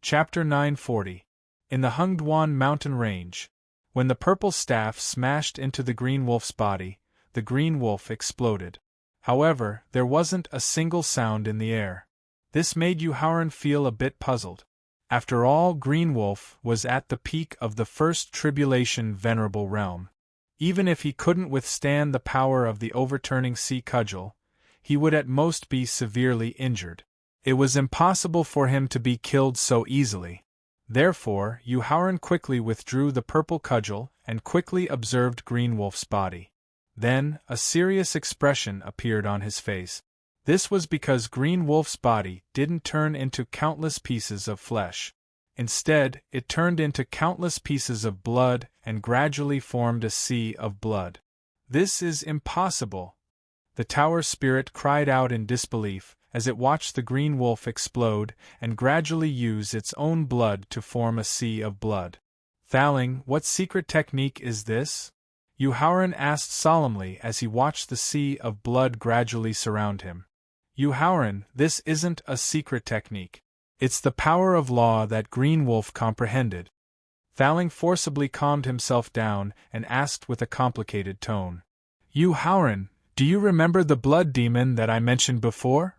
Chapter 940. In the Hengduan mountain range, when the purple staff smashed into the green wolf's body, the green wolf exploded. However, there wasn't a single sound in the air. This made Yu Haoran feel a bit puzzled. After all, Green Wolf was at the peak of the first tribulation venerable realm. Even if he couldn't withstand the power of the overturning sea cudgel, he would at most be severely injured. It was impossible for him to be killed so easily. Therefore, Yu Haoran quickly withdrew the purple cudgel and quickly observed Green Wolf's body. Then, a serious expression appeared on his face. This was because Green Wolf's body didn't turn into countless pieces of flesh. Instead, it turned into countless pieces of blood and gradually formed a sea of blood. This is impossible! The tower spirit cried out in disbelief as it watched the Green Wolf explode and gradually use its own blood to form a sea of blood. Thaling, what secret technique is this? Yu Haoran asked solemnly as he watched the sea of blood gradually surround him. Yu Haoran, this isn't a secret technique. It's the power of law that Green Wolf comprehended. Thaling forcibly calmed himself down and asked with a complicated tone. Yu Haoran, do you remember the blood demon that I mentioned before?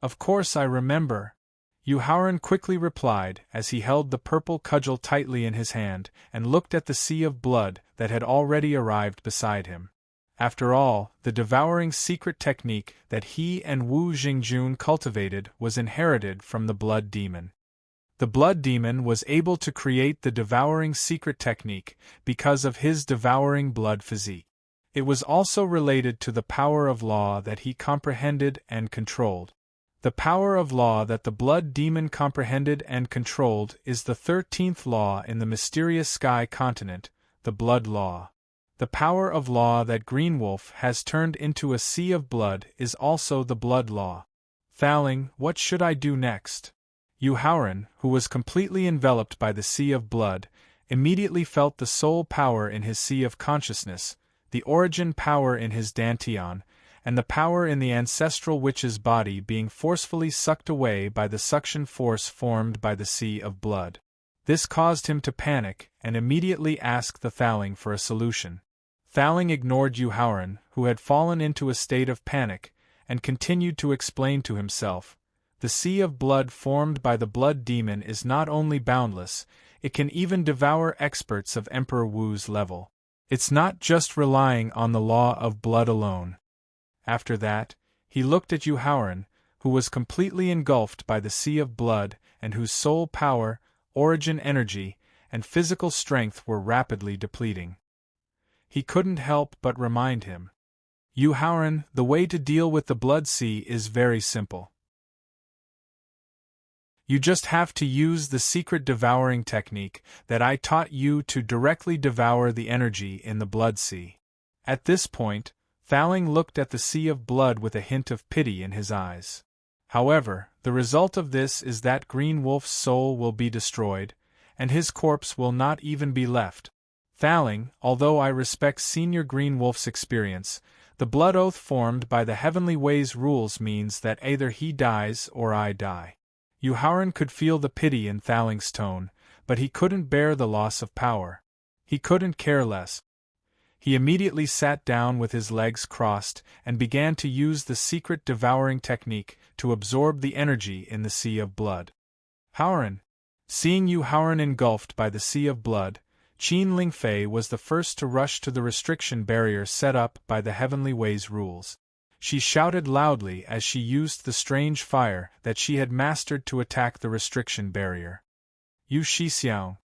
Of course I remember. Yu Haoran quickly replied as he held the purple cudgel tightly in his hand and looked at the sea of blood that had already arrived beside him. After all, the devouring secret technique that he and Wu Jingjun cultivated was inherited from the blood demon. The blood demon was able to create the devouring secret technique because of his devouring blood physique. It was also related to the power of law that he comprehended and controlled. The power of law that the blood demon comprehended and controlled is the 13th law in the mysterious sky continent, the blood law. The power of law that Green Wolf has turned into a sea of blood is also the blood law. Thaling, what should I do next? Yu Haoran, who was completely enveloped by the sea of blood, immediately felt the soul power in his sea of consciousness, the origin power in his dantian, and the power in the ancestral witch's body being forcefully sucked away by the suction force formed by the sea of blood. This caused him to panic and immediately ask the Thaling for a solution. Thaling ignored Yu Haoran, who had fallen into a state of panic, and continued to explain to himself, the sea of blood formed by the blood demon is not only boundless, it can even devour experts of Emperor Wu's level. It's not just relying on the law of blood alone. After that, he looked at Yu Haoran, who was completely engulfed by the sea of blood and whose soul power, origin energy, and physical strength were rapidly depleting. He couldn't help but remind him. Yu Haoran, the way to deal with the blood sea is very simple. You just have to use the secret devouring technique that I taught you to directly devour the energy in the blood sea. At this point, Thaling looked at the sea of blood with a hint of pity in his eyes. However, the result of this is that Green Wolf's soul will be destroyed, and his corpse will not even be left. Thaling, although I respect Senior Green Wolf's experience, the blood oath formed by the Heavenly Way's rules means that either he dies or I die. Yu Haoran could feel the pity in Thaling's tone, but he couldn't bear the loss of power. He couldn't care less. He immediately sat down with his legs crossed and began to use the secret devouring technique to absorb the energy in the sea of blood. Haoran. Seeing Yu Haoran engulfed by the sea of blood, Qin Lingfei was the first to rush to the restriction barrier set up by the Heavenly Way's rules. She shouted loudly as she used the strange fire that she had mastered to attack the restriction barrier. Yu Shixiao.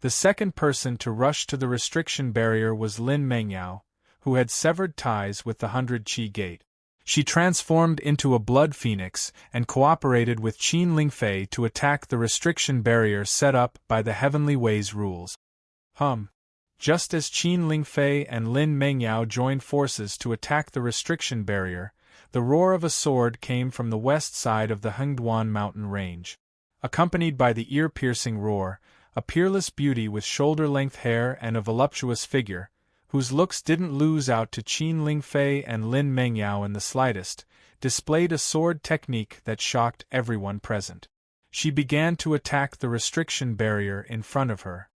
The second person to rush to the restriction barrier was Lin Mengyao, who had severed ties with the 100 Qi Gate. She transformed into a blood phoenix and cooperated with Qin Lingfei to attack the restriction barrier set up by the Heavenly Way's rules. Just as Qin Lingfei and Lin Mengyao joined forces to attack the restriction barrier, the roar of a sword came from the west side of the Hengduan mountain range. Accompanied by the ear-piercing roar, a peerless beauty with shoulder-length hair and a voluptuous figure, whose looks didn't lose out to Qin Lingfei and Lin Mengyao in the slightest, displayed a sword technique that shocked everyone present. she began to attack the restriction barrier in front of her.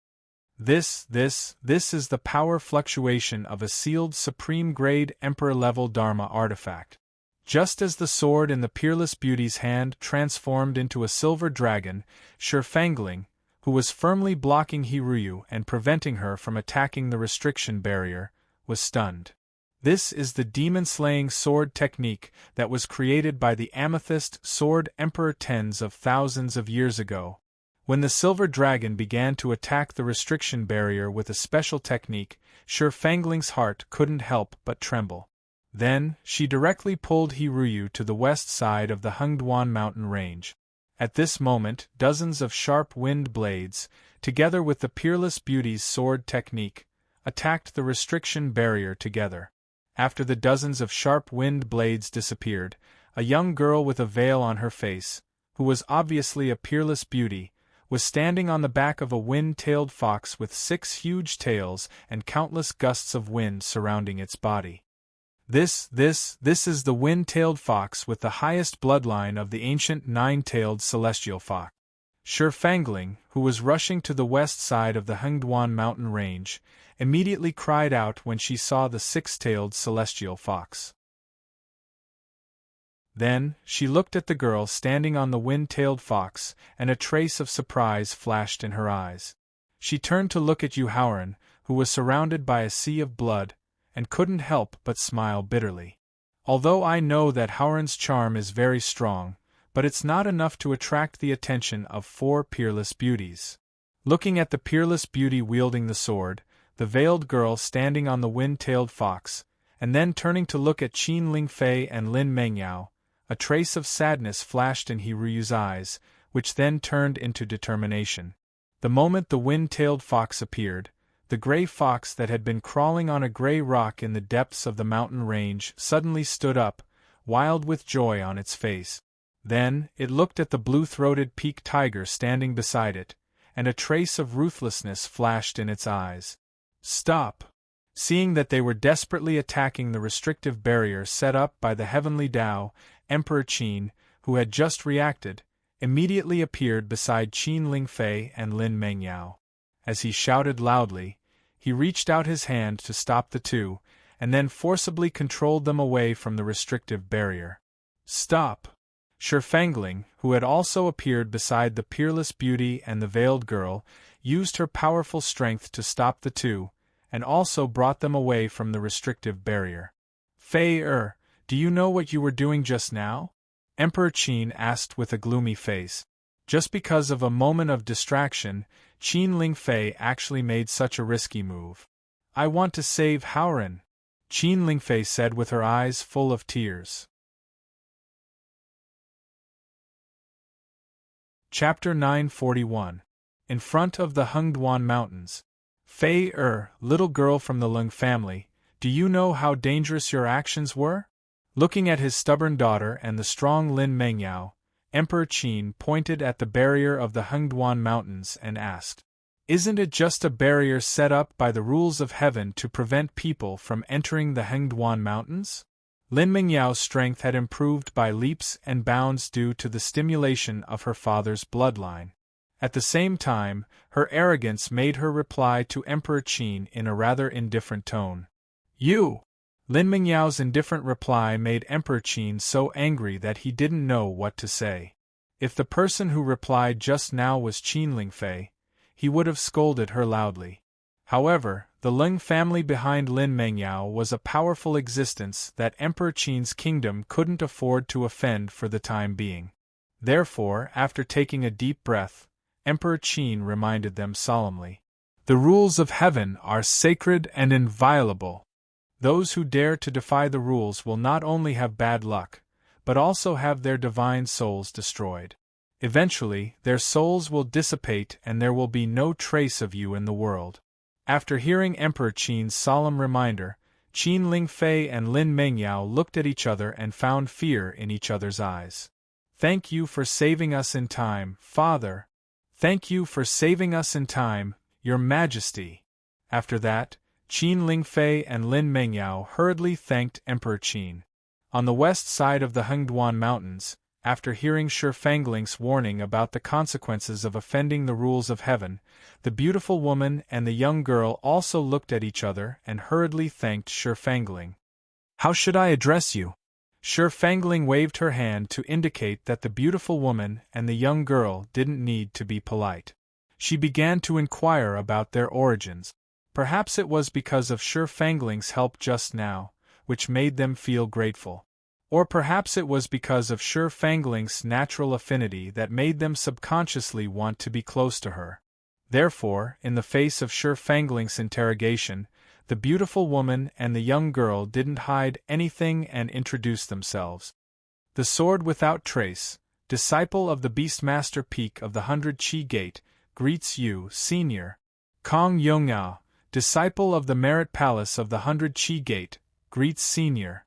This is the power fluctuation of a sealed supreme-grade Emperor-level Dharma artifact. Just as the sword in the Peerless Beauty's hand transformed into a silver dragon, Shurfangling, who was firmly blocking Hiruyu and preventing her from attacking the restriction barrier, was stunned. This is the demon-slaying sword technique that was created by the Amethyst Sword Emperor tens of thousands of years ago. When the silver dragon began to attack the restriction barrier with a special technique, Shurfangling's heart couldn't help but tremble. Then, she directly pulled Hiruyu to the west side of the Hengduan mountain range. At this moment, dozens of sharp wind blades, together with the Peerless Beauty's sword technique, attacked the restriction barrier together. After the dozens of sharp wind blades disappeared, a young girl with a veil on her face, who was obviously a Peerless Beauty, was standing on the back of a wind-tailed fox with 6 huge tails and countless gusts of wind surrounding its body. This is the wind-tailed fox with the highest bloodline of the ancient 9-tailed celestial fox. Shurfangling, who was rushing to the west side of the Hengduan mountain range, immediately cried out when she saw the 6-tailed celestial fox. Then, she looked at the girl standing on the wind-tailed fox, and a trace of surprise flashed in her eyes. She turned to look at Yu Haoran, who was surrounded by a sea of blood, and couldn't help but smile bitterly. Although I know that Haoran's charm is very strong, but it's not enough to attract the attention of 4 Peerless Beauties. Looking at the Peerless Beauty wielding the sword, the veiled girl standing on the wind-tailed fox, and then turning to look at Qin Lingfei and Lin Mengyao, a trace of sadness flashed in Hiruyu's eyes, which then turned into determination. The moment the wind-tailed fox appeared, the gray fox that had been crawling on a gray rock in the depths of the mountain range suddenly stood up, wild with joy on its face. Then, it looked at the blue-throated peak tiger standing beside it, and a trace of ruthlessness flashed in its eyes. Stop! Seeing that they were desperately attacking the restrictive barrier set up by the Heavenly Tao, Emperor Qin, who had just reacted, immediately appeared beside Qin Lingfei and Lin Mengyao. As he shouted loudly, he reached out his hand to stop the two, and then forcibly controlled them away from the restrictive barrier. Stop! Shurfangling, who had also appeared beside the Peerless Beauty and the Veiled Girl, used her powerful strength to stop the two, and also brought them away from the restrictive barrier. Fei do you know what you were doing just now? Emperor Qin asked with a gloomy face. Just because of a moment of distraction, Qin Lingfei actually made such a risky move. I want to save Haoran, Qin Lingfei said with her eyes full of tears. Chapter 941. In front of the Hengduan Mountains. Fei little girl from the Lung family, do you know how dangerous your actions were? Looking at his stubborn daughter and the strong Lin Mengyao, Emperor Qin pointed at the barrier of the Hengduan Mountains and asked, Isn't it just a barrier set up by the rules of heaven to prevent people from entering the Hengduan Mountains? Lin Mengyao's strength had improved by leaps and bounds due to the stimulation of her father's bloodline. At the same time, her arrogance made her reply to Emperor Qin in a rather indifferent tone. You! Lin Mengyao's indifferent reply made Emperor Qin so angry that he didn't know what to say. If the person who replied just now was Qin Lingfei, he would have scolded her loudly. However, the Lung family behind Lin Mengyao was a powerful existence that Emperor Qin's kingdom couldn't afford to offend for the time being. Therefore, after taking a deep breath, Emperor Qin reminded them solemnly, The rules of heaven are sacred and inviolable. Those who dare to defy the rules will not only have bad luck, but also have their divine souls destroyed. Eventually, their souls will dissipate and there will be no trace of you in the world. After hearing Emperor Qin's solemn reminder, Qin Lingfei and Lin Mengyao looked at each other and found fear in each other's eyes. Thank you for saving us in time, Father. Thank you for saving us in time, Your Majesty. After that, Qin Lingfei and Lin Mengyao hurriedly thanked Emperor Qin. On the west side of the Hengduan Mountains, after hearing Fangling's warning about the consequences of offending the rules of heaven, the beautiful woman and the young girl also looked at each other and hurriedly thanked Fangling. "How should I address you?" Fangling waved her hand to indicate that the beautiful woman and the young girl didn't need to be polite. She began to inquire about their origins. Perhaps it was because of Fangling's help just now, which made them feel grateful. Or perhaps it was because of Fangling's natural affinity that made them subconsciously want to be close to her. Therefore, in the face of Fangling's interrogation, the beautiful woman and the young girl didn't hide anything and introduced themselves. "The Sword Without Trace, disciple of the Beastmaster Peak of the 100 Chi Gate, greets you, Senior. Kong Yongao, disciple of the Merit Palace of the 100 Chi Gate, greets Senior."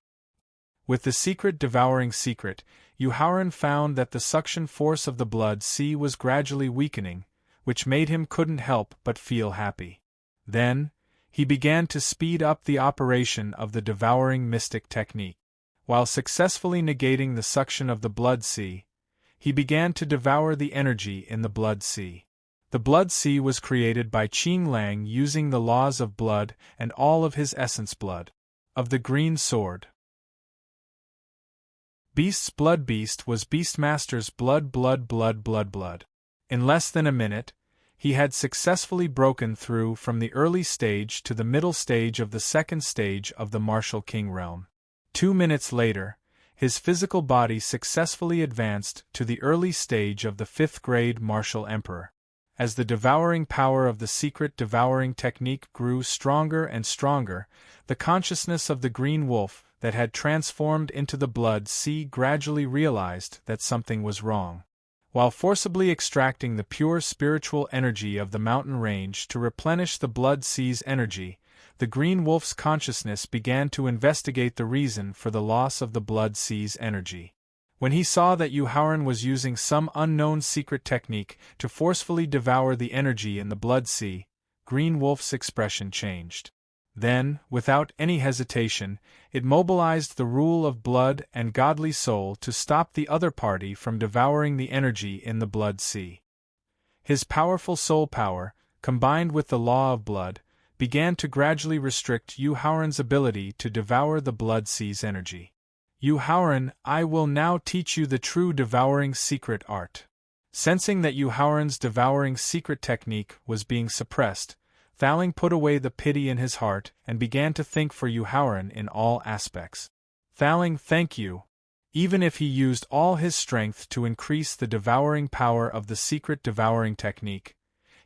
With the secret devouring secret, Yu Haoran found that the suction force of the blood sea was gradually weakening, which made him couldn't help but feel happy. Then, he began to speed up the operation of the devouring mystic technique. While successfully negating the suction of the blood sea, he began to devour the energy in the blood sea. The blood sea was created by Qing Lang using the laws of blood and all of his essence blood. Of the green sword. Beast's blood beast was Beastmaster's blood. In less than a minute, he had successfully broken through from the early stage to the middle stage of the second stage of the Martial King realm. 2 minutes later, his physical body successfully advanced to the early stage of the 5th grade Martial Emperor. As the devouring power of the secret devouring technique grew stronger and stronger, the consciousness of the green wolf that had transformed into the blood sea gradually realized that something was wrong. While forcibly extracting the pure spiritual energy of the mountain range to replenish the blood sea's energy, the green wolf's consciousness began to investigate the reason for the loss of the blood sea's energy. When he saw that Yu Haoran was using some unknown secret technique to forcefully devour the energy in the blood sea, Green Wolf's expression changed. Then, without any hesitation, it mobilized the rule of blood and godly soul to stop the other party from devouring the energy in the blood sea. His powerful soul power, combined with the law of blood, began to gradually restrict Yu Haoran's ability to devour the blood sea's energy. "Yu Haoran, I will now teach you the true devouring secret art." Sensing that Yu Haoran's devouring secret technique was being suppressed, Thaling put away the pity in his heart and began to think for Yu Haoran in all aspects. "Thaling, thank you." Even if he used all his strength to increase the devouring power of the secret devouring technique,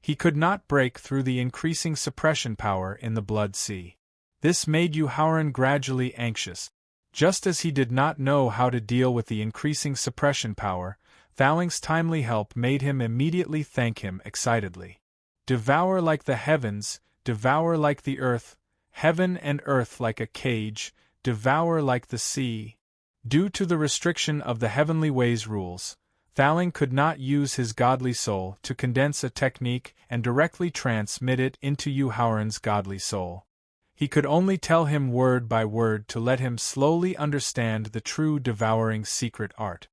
he could not break through the increasing suppression power in the blood sea. This made Yu Haoran gradually anxious. Just as he did not know how to deal with the increasing suppression power, Thaling's timely help made him immediately thank him excitedly. "Devour like the heavens, devour like the earth, heaven and earth like a cage, devour like the sea." Due to the restriction of the Heavenly Ways rules, Thaling could not use his godly soul to condense a technique and directly transmit it into Yu Haoran's godly soul. He could only tell him word by word to let him slowly understand the true devouring secret art.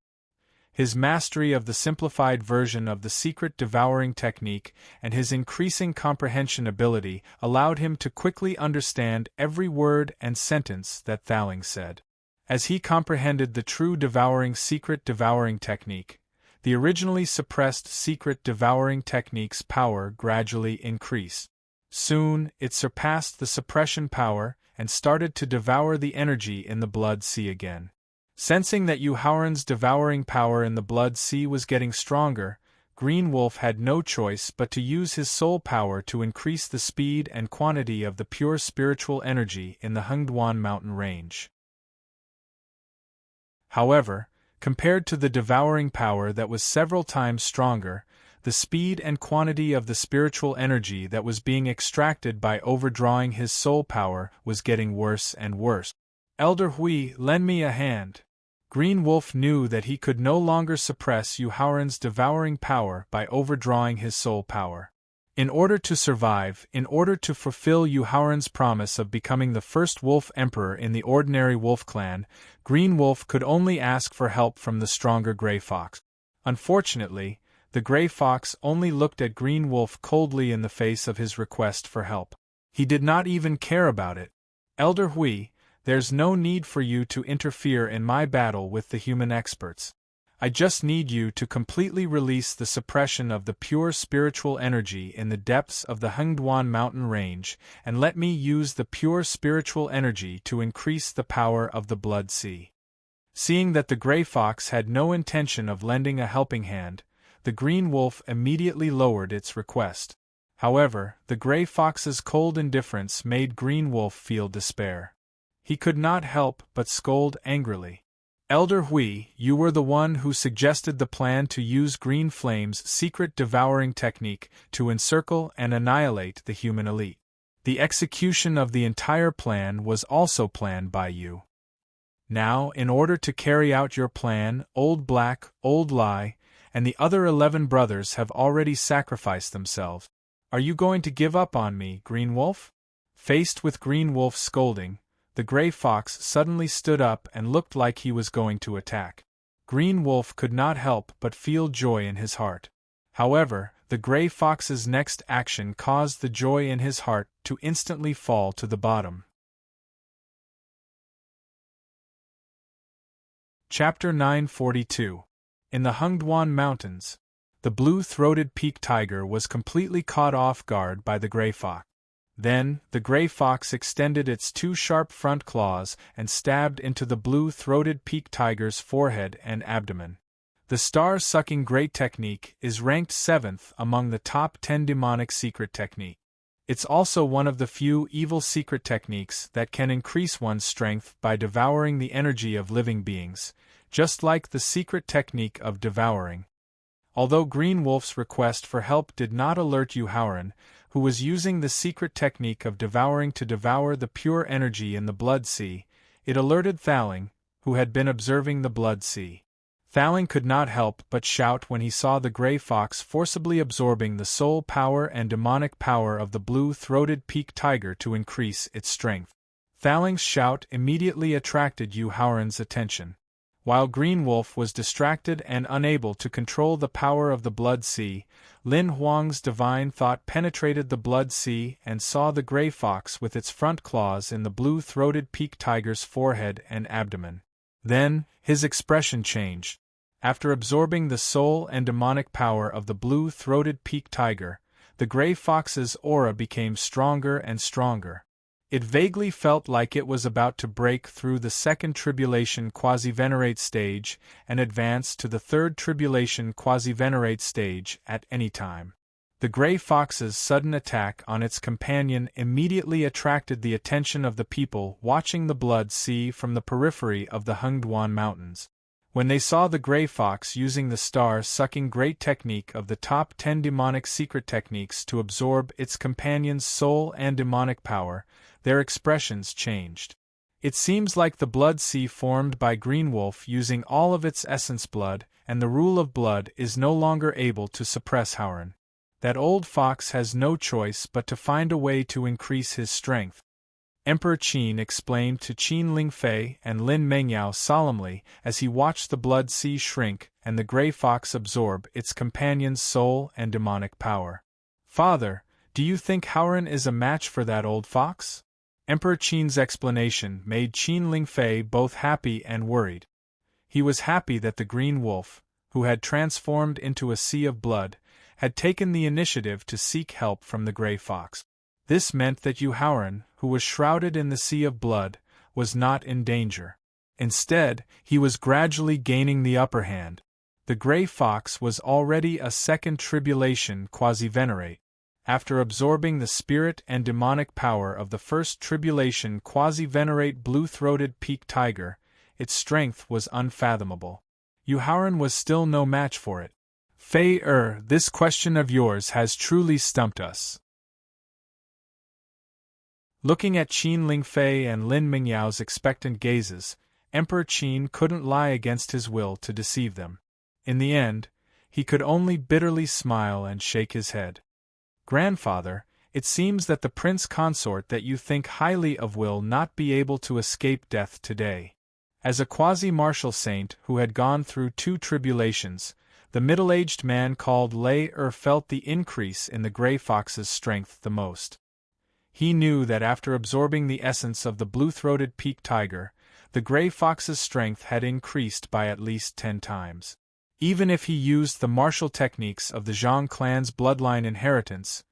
His mastery of the simplified version of the secret devouring technique and his increasing comprehension ability allowed him to quickly understand every word and sentence that Thaling said. As he comprehended the true devouring secret devouring technique, the originally suppressed secret devouring technique's power gradually increased. Soon, it surpassed the suppression power and started to devour the energy in the blood sea again. Sensing that Yu Haoran's devouring power in the blood sea was getting stronger, Green Wolf had no choice but to use his soul power to increase the speed and quantity of the pure spiritual energy in the Hengduan mountain range. However, compared to the devouring power that was several times stronger, the speed and quantity of the spiritual energy that was being extracted by overdrawing his soul power was getting worse and worse. "Elder Hui, lend me a hand." Green Wolf knew that he could no longer suppress Yu Haoran's devouring power by overdrawing his soul power. In order to survive, in order to fulfill Yu Haoran's promise of becoming the first wolf emperor in the ordinary wolf clan, Green Wolf could only ask for help from the stronger Gray Fox. Unfortunately, the Gray Fox only looked at Green Wolf coldly in the face of his request for help. He did not even care about it. Elder Hui, there's no need for you to interfere in my battle with the human experts. I just need you to completely release the suppression of the pure spiritual energy in the depths of the Hengduan mountain range, and let me use the pure spiritual energy to increase the power of the Blood Sea. Seeing that the Gray Fox had no intention of lending a helping hand, the Green Wolf immediately lowered its request. However, the Gray Fox's cold indifference made Green Wolf feel despair. He could not help but scold angrily. Elder Hui, you were the one who suggested the plan to use Green Flame's secret devouring technique to encircle and annihilate the human elite. The execution of the entire plan was also planned by you. Now, in order to carry out your plan, Old Black, Old Lie, and the other 11 brothers have already sacrificed themselves. Are you going to give up on me, Green Wolf? Faced with Green Wolf's scolding, the Gray Fox suddenly stood up and looked like he was going to attack. Green Wolf could not help but feel joy in his heart. However, the Gray Fox's next action caused the joy in his heart to instantly fall to the bottom. Chapter 942. In the Hengduan Mountains, the blue-throated peak tiger was completely caught off guard by the Gray Fox. Then, the Gray Fox extended its 2 sharp front claws and stabbed into the blue-throated peak tiger's forehead and abdomen. The star-sucking great technique is ranked 7th among the top 10 demonic secret techniques. It's also one of the few evil secret techniques that can increase one's strength by devouring the energy of living beings, just like the secret technique of devouring. Although Green Wolf's request for help did not alert Yu Haoran, who was using the secret technique of devouring to devour the pure energy in the Blood Sea, it alerted Thaling, who had been observing the Blood Sea. Thaling could not help but shout when he saw the Gray Fox forcibly absorbing the soul power and demonic power of the blue-throated peak tiger to increase its strength. Thaling's shout immediately attracted Yu Haoran's attention. While Green Wolf was distracted and unable to control the power of the Blood Sea, Lin Huang's divine thought penetrated the Blood Sea and saw the Gray Fox with its front claws in the blue-throated peak tiger's forehead and abdomen. Then, his expression changed. After absorbing the soul and demonic power of the blue-throated peak tiger, the Gray Fox's aura became stronger and stronger. It vaguely felt like it was about to break through the second tribulation quasi-venerate stage and advance to the third tribulation quasi-venerate stage at any time. The Gray Fox's sudden attack on its companion immediately attracted the attention of the people watching the Blood Sea from the periphery of the Hengduan Mountains. When they saw the Gray Fox using the star-sucking great technique of the top 10 demonic secret techniques to absorb its companion's soul and demonic power, their expressions changed. It seems like the Blood Sea formed by Green Wolf using all of its essence blood, and the rule of blood is no longer able to suppress Haoran. That old fox has no choice but to find a way to increase his strength. Emperor Qin explained to Qin Lingfei and Lin Mengyao solemnly as he watched the Blood Sea shrink and the Gray Fox absorb its companion's soul and demonic power. Father, do you think Haoran is a match for that old fox? Emperor Qin's explanation made Qin Lingfei both happy and worried. He was happy that the Green Wolf, who had transformed into a sea of blood, had taken the initiative to seek help from the Gray Fox. This meant that Yu Haoran, who was shrouded in the sea of blood, was not in danger. Instead, he was gradually gaining the upper hand. The Gray Fox was already a second tribulation quasi-venerate. After absorbing the spirit and demonic power of the first tribulation quasi-venerate blue-throated peak tiger, its strength was unfathomable. Yu Haoran was still no match for it. Fei this question of yours has truly stumped us. Looking at Qin Lingfei and Lin Mingyao's expectant gazes, Emperor Qin couldn't lie against his will to deceive them. In the end, he could only bitterly smile and shake his head. Grandfather, it seems that the prince consort that you think highly of will not be able to escape death today. As a quasi-martial saint who had gone through 2 tribulations, the middle-aged man called felt the increase in the gray fox's strength the most. He knew that after absorbing the essence of the blue-throated peak tiger, the gray fox's strength had increased by at least 10 times. Even if he used the martial techniques of the Zhang clan's bloodline inheritance,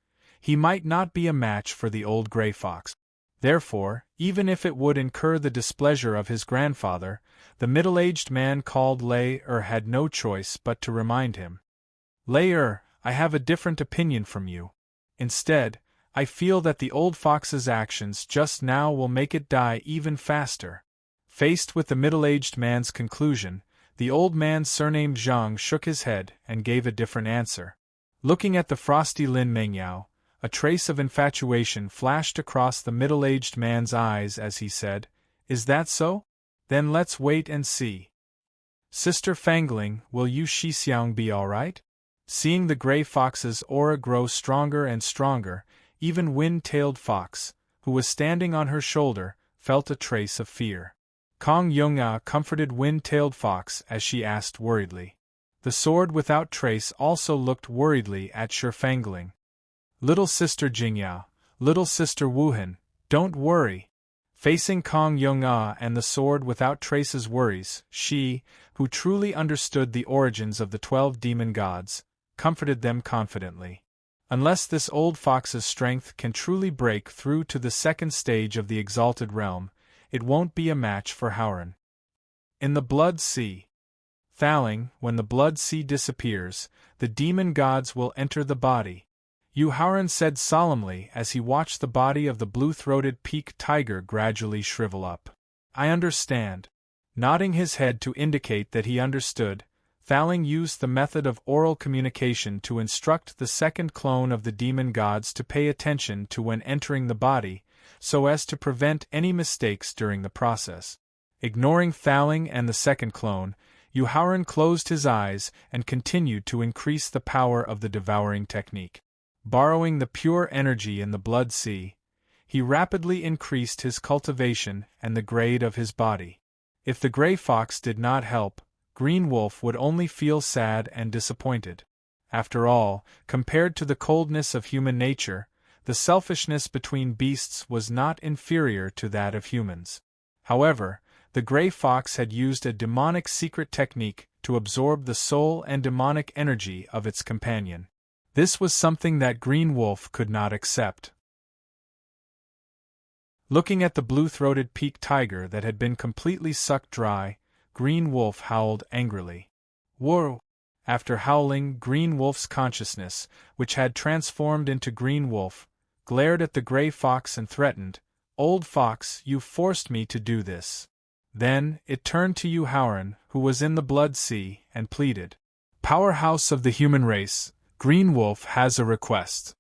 he might not be a match for the old gray fox. Therefore, even if it would incur the displeasure of his grandfather, the middle-aged man called had no choice but to remind him. I have a different opinion from you. Instead, I feel that the old fox's actions just now will make it die even faster. Faced with the middle-aged man's conclusion, the old man surnamed Zhang shook his head and gave a different answer. Looking at the frosty Lin Mengyao, a trace of infatuation flashed across the middle-aged man's eyes as he said, "Is that so? Then let's wait and see. Sister Fangling, will you Shixiang be all right?" Seeing the gray fox's aura grow stronger and stronger, even Wind-tailed Fox, who was standing on her shoulder, felt a trace of fear. Kong Yong'a comforted Wind-tailed Fox as she asked worriedly. The sword without trace also looked worriedly at Shi Fangling. "Little sister Jingyao, little sister Wuhan, don't worry." Facing Kong Yong'a and the sword without trace's worries, she, who truly understood the origins of the 12 demon gods, comforted them confidently. Unless this old fox's strength can truly break through to the second stage of the exalted realm, it won't be a match for Howren. In the Blood Sea. Thaling, when the Blood Sea disappears, the demon gods will enter the body. Howren said solemnly as he watched the body of the blue-throated peak tiger gradually shrivel up. "I understand." Nodding his head to indicate that he understood, Thaling used the method of oral communication to instruct the second clone of the demon gods to pay attention to when entering the body, so as to prevent any mistakes during the process. Ignoring Thaling and the second clone, Howren closed his eyes and continued to increase the power of the devouring technique. Borrowing the pure energy in the Blood Sea, he rapidly increased his cultivation and the grade of his body. If the gray fox did not help, Green Wolf would only feel sad and disappointed. After all, compared to the coldness of human nature, the selfishness between beasts was not inferior to that of humans. However, the gray fox had used a demonic secret technique to absorb the soul and demonic energy of its companion. This was something that Green Wolf could not accept. Looking at the blue-throated peak tiger that had been completely sucked dry, Green Wolf howled angrily. "Whoa!" After howling, Green Wolf's consciousness, which had transformed into Green Wolf, glared at the gray fox and threatened, "Old fox, you forced me to do this." Then, it turned to Howren, who was in the Blood Sea, and pleaded, "Powerhouse of the human race, Green Wolf has a request."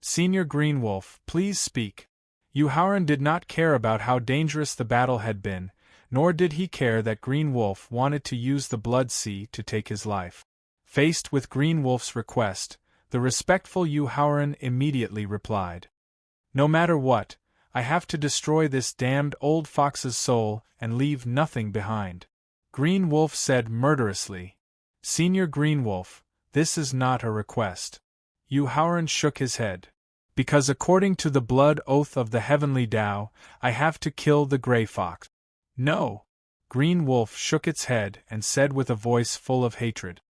"Senior Green Wolf, please speak." Howren did not care about how dangerous the battle had been, nor did he care that Green Wolf wanted to use the Blood Sea to take his life. Faced with Green Wolf's request, the respectful Howren immediately replied, "No matter what, I have to destroy this damned old fox's soul and leave nothing behind." Green Wolf said murderously, "Senior Green Wolf, this is not a request." Howren shook his head. "Because according to the blood oath of the heavenly Tao, I have to kill the gray fox." "No." Green Wolf shook its head and said with a voice full of hatred,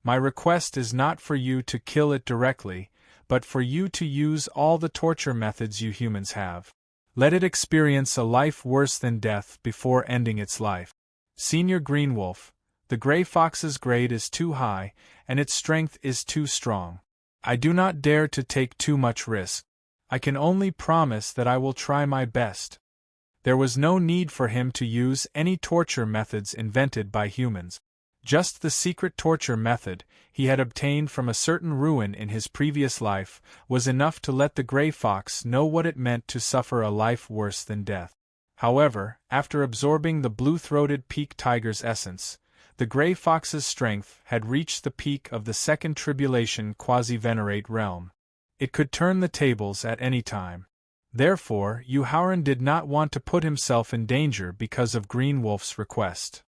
"My request is not for you to kill it directly, but for you to use all the torture methods you humans have. Let it experience a life worse than death before ending its life. Senior Green Wolf, the gray fox's grade is too high, and its strength is too strong. I do not dare to take too much risk. I can only promise that I will try my best." There was no need for him to use any torture methods invented by humans. Just the secret torture method he had obtained from a certain ruin in his previous life was enough to let the gray fox know what it meant to suffer a life worse than death. However, after absorbing the blue-throated peak tiger's essence, the gray fox's strength had reached the peak of the second tribulation quasi-venerate realm. It could turn the tables at any time. Therefore, Yu Haoran did not want to put himself in danger because of Green Wolf's request.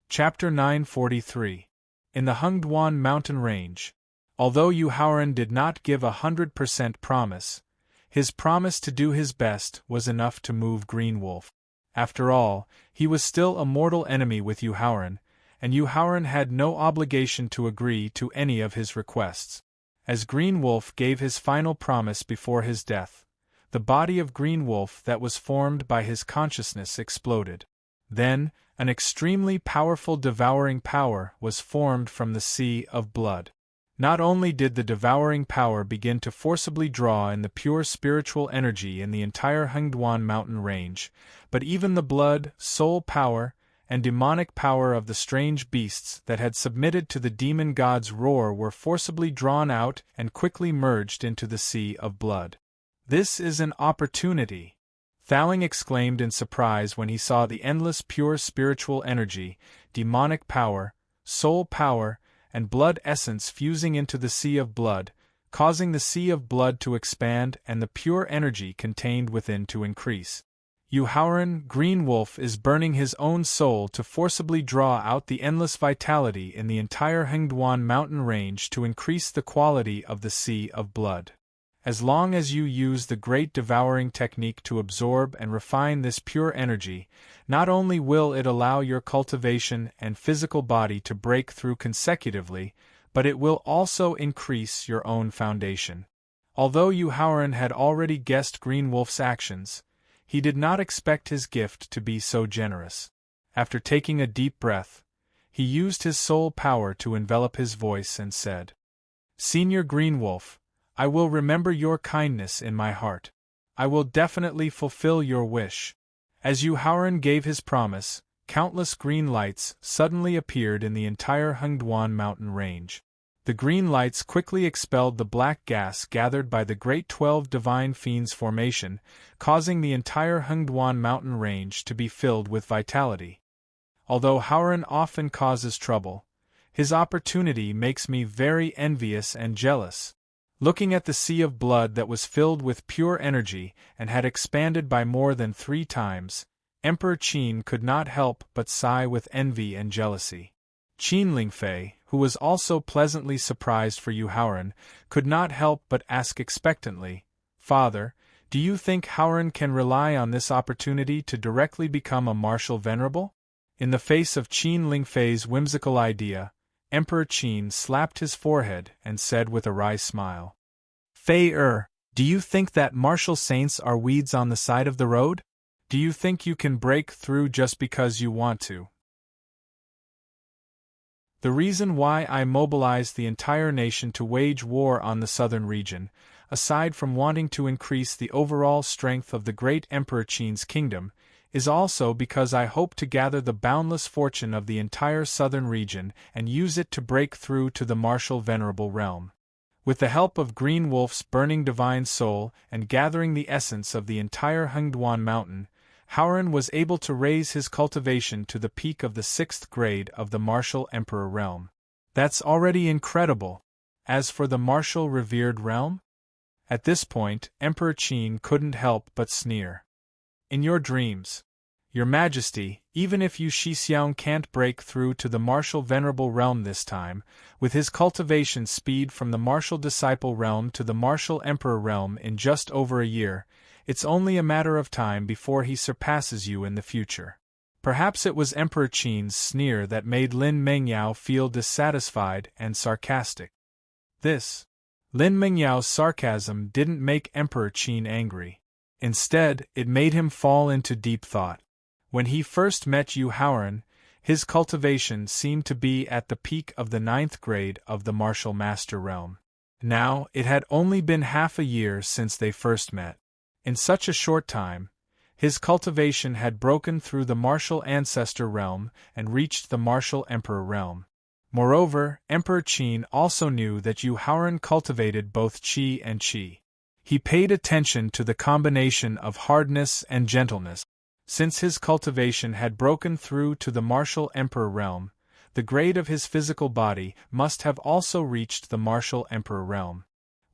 Chapter 943. In the Hengduan mountain range. Although Yu Haoran did not give 100% promise, his promise to do his best was enough to move Green Wolf. After all, he was still a mortal enemy with Yu Haoran, and Yu Haoran had no obligation to agree to any of his requests. As Green Wolf gave his final promise before his death, the body of Green Wolf that was formed by his consciousness exploded. Then, an extremely powerful devouring power was formed from the sea of blood. Not only did the devouring power begin to forcibly draw in the pure spiritual energy in the entire Hengduan mountain range, but even the blood, soul power, and demonic power of the strange beasts that had submitted to the demon god's roar were forcibly drawn out and quickly merged into the sea of blood. "This is an opportunity," Thaling exclaimed in surprise when he saw the endless pure spiritual energy, demonic power, soul power, and blood essence fusing into the sea of blood, causing the sea of blood to expand and the pure energy contained within to increase. Yu Haoran, Green Wolf, is burning his own soul to forcibly draw out the endless vitality in the entire Hengduan mountain range to increase the quality of the sea of blood. As long as you use the great devouring technique to absorb and refine this pure energy, not only will it allow your cultivation and physical body to break through consecutively, but it will also increase your own foundation. Although Yu Haoran had already guessed Green Wolf's actions, he did not expect his gift to be so generous. After taking a deep breath, he used his soul power to envelop his voice and said, "Senior Green Wolf, I will remember your kindness in my heart. I will definitely fulfill your wish." As Yu Haoran gave his promise, countless green lights suddenly appeared in the entire Hengduan mountain range. The green lights quickly expelled the black gas gathered by the Great 12 Divine Fiends formation, causing the entire Hengduan mountain range to be filled with vitality. Although Haoran often causes trouble, his opportunity makes me very envious and jealous. Looking at the sea of blood that was filled with pure energy and had expanded by more than 3 times, Emperor Qin could not help but sigh with envy and jealousy. Qin Lingfei, who was also pleasantly surprised for Yu Haoran, could not help but ask expectantly, "Father, do you think Haoran can rely on this opportunity to directly become a martial venerable?" In the face of Qin Lingfei's whimsical idea, Emperor Qin slapped his forehead and said with a wry smile, "Fei do you think that martial saints are weeds on the side of the road? Do you think you can break through just because you want to?" The reason why I mobilized the entire nation to wage war on the southern region, aside from wanting to increase the overall strength of the great Emperor Qin's kingdom, is also because I hope to gather the boundless fortune of the entire southern region and use it to break through to the martial venerable realm. With the help of Green Wolf's burning divine soul and gathering the essence of the entire Hengduan mountain, Haoran was able to raise his cultivation to the peak of the 6th grade of the martial emperor realm. That's already incredible. As for the martial revered realm? At this point, Emperor Qin couldn't help but sneer. "In your dreams, Your Majesty, even if Yu Shixiang can't break through to the martial venerable realm this time, with his cultivation speed from the martial disciple realm to the martial emperor realm in just over a year, it's only a matter of time before he surpasses you in the future." Perhaps it was Emperor Qin's sneer that made Lin Mengyao feel dissatisfied and sarcastic. This Lin Mengyao's sarcasm didn't make Emperor Qin angry. Instead, it made him fall into deep thought. When he first met Yu Haoran, his cultivation seemed to be at the peak of the 9th grade of the martial master realm. Now, it had only been half a year since they first met. In such a short time, his cultivation had broken through the martial ancestor realm and reached the martial emperor realm. Moreover, Emperor Qin also knew that Yu Haoran cultivated both qi and qi. He paid attention to the combination of hardness and gentleness. Since his cultivation had broken through to the martial emperor realm, the grade of his physical body must have also reached the martial emperor realm.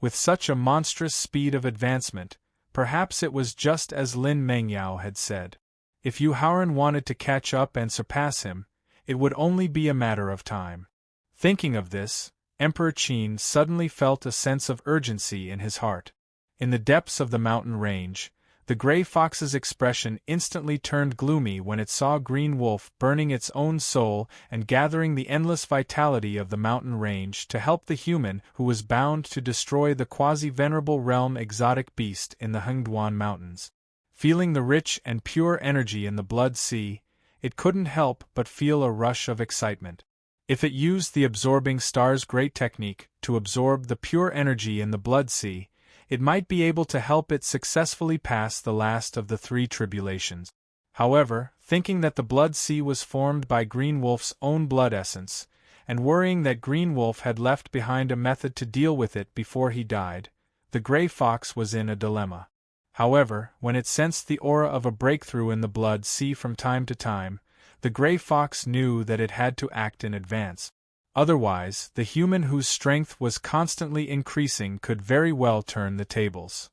With such a monstrous speed of advancement, perhaps it was just as Lin Mengyao had said. If Yu Haoran wanted to catch up and surpass him, it would only be a matter of time. Thinking of this, Emperor Qin suddenly felt a sense of urgency in his heart. In the depths of the mountain range, the gray fox's expression instantly turned gloomy when it saw Green Wolf burning its own soul and gathering the endless vitality of the mountain range to help the human who was bound to destroy the quasi-venerable realm exotic beast in the Hengduan Mountains. Feeling the rich and pure energy in the Blood Sea, it couldn't help but feel a rush of excitement. If it used the Absorbing Star's great technique to absorb the pure energy in the Blood Sea, it might be able to help it successfully pass the last of the three tribulations. However, thinking that the Blood Sea was formed by Green Wolf's own blood essence, and worrying that Green Wolf had left behind a method to deal with it before he died, the gray fox was in a dilemma. However, when it sensed the aura of a breakthrough in the Blood Sea from time to time, the gray fox knew that it had to act in advance. Otherwise, the human whose strength was constantly increasing could very well turn the tables.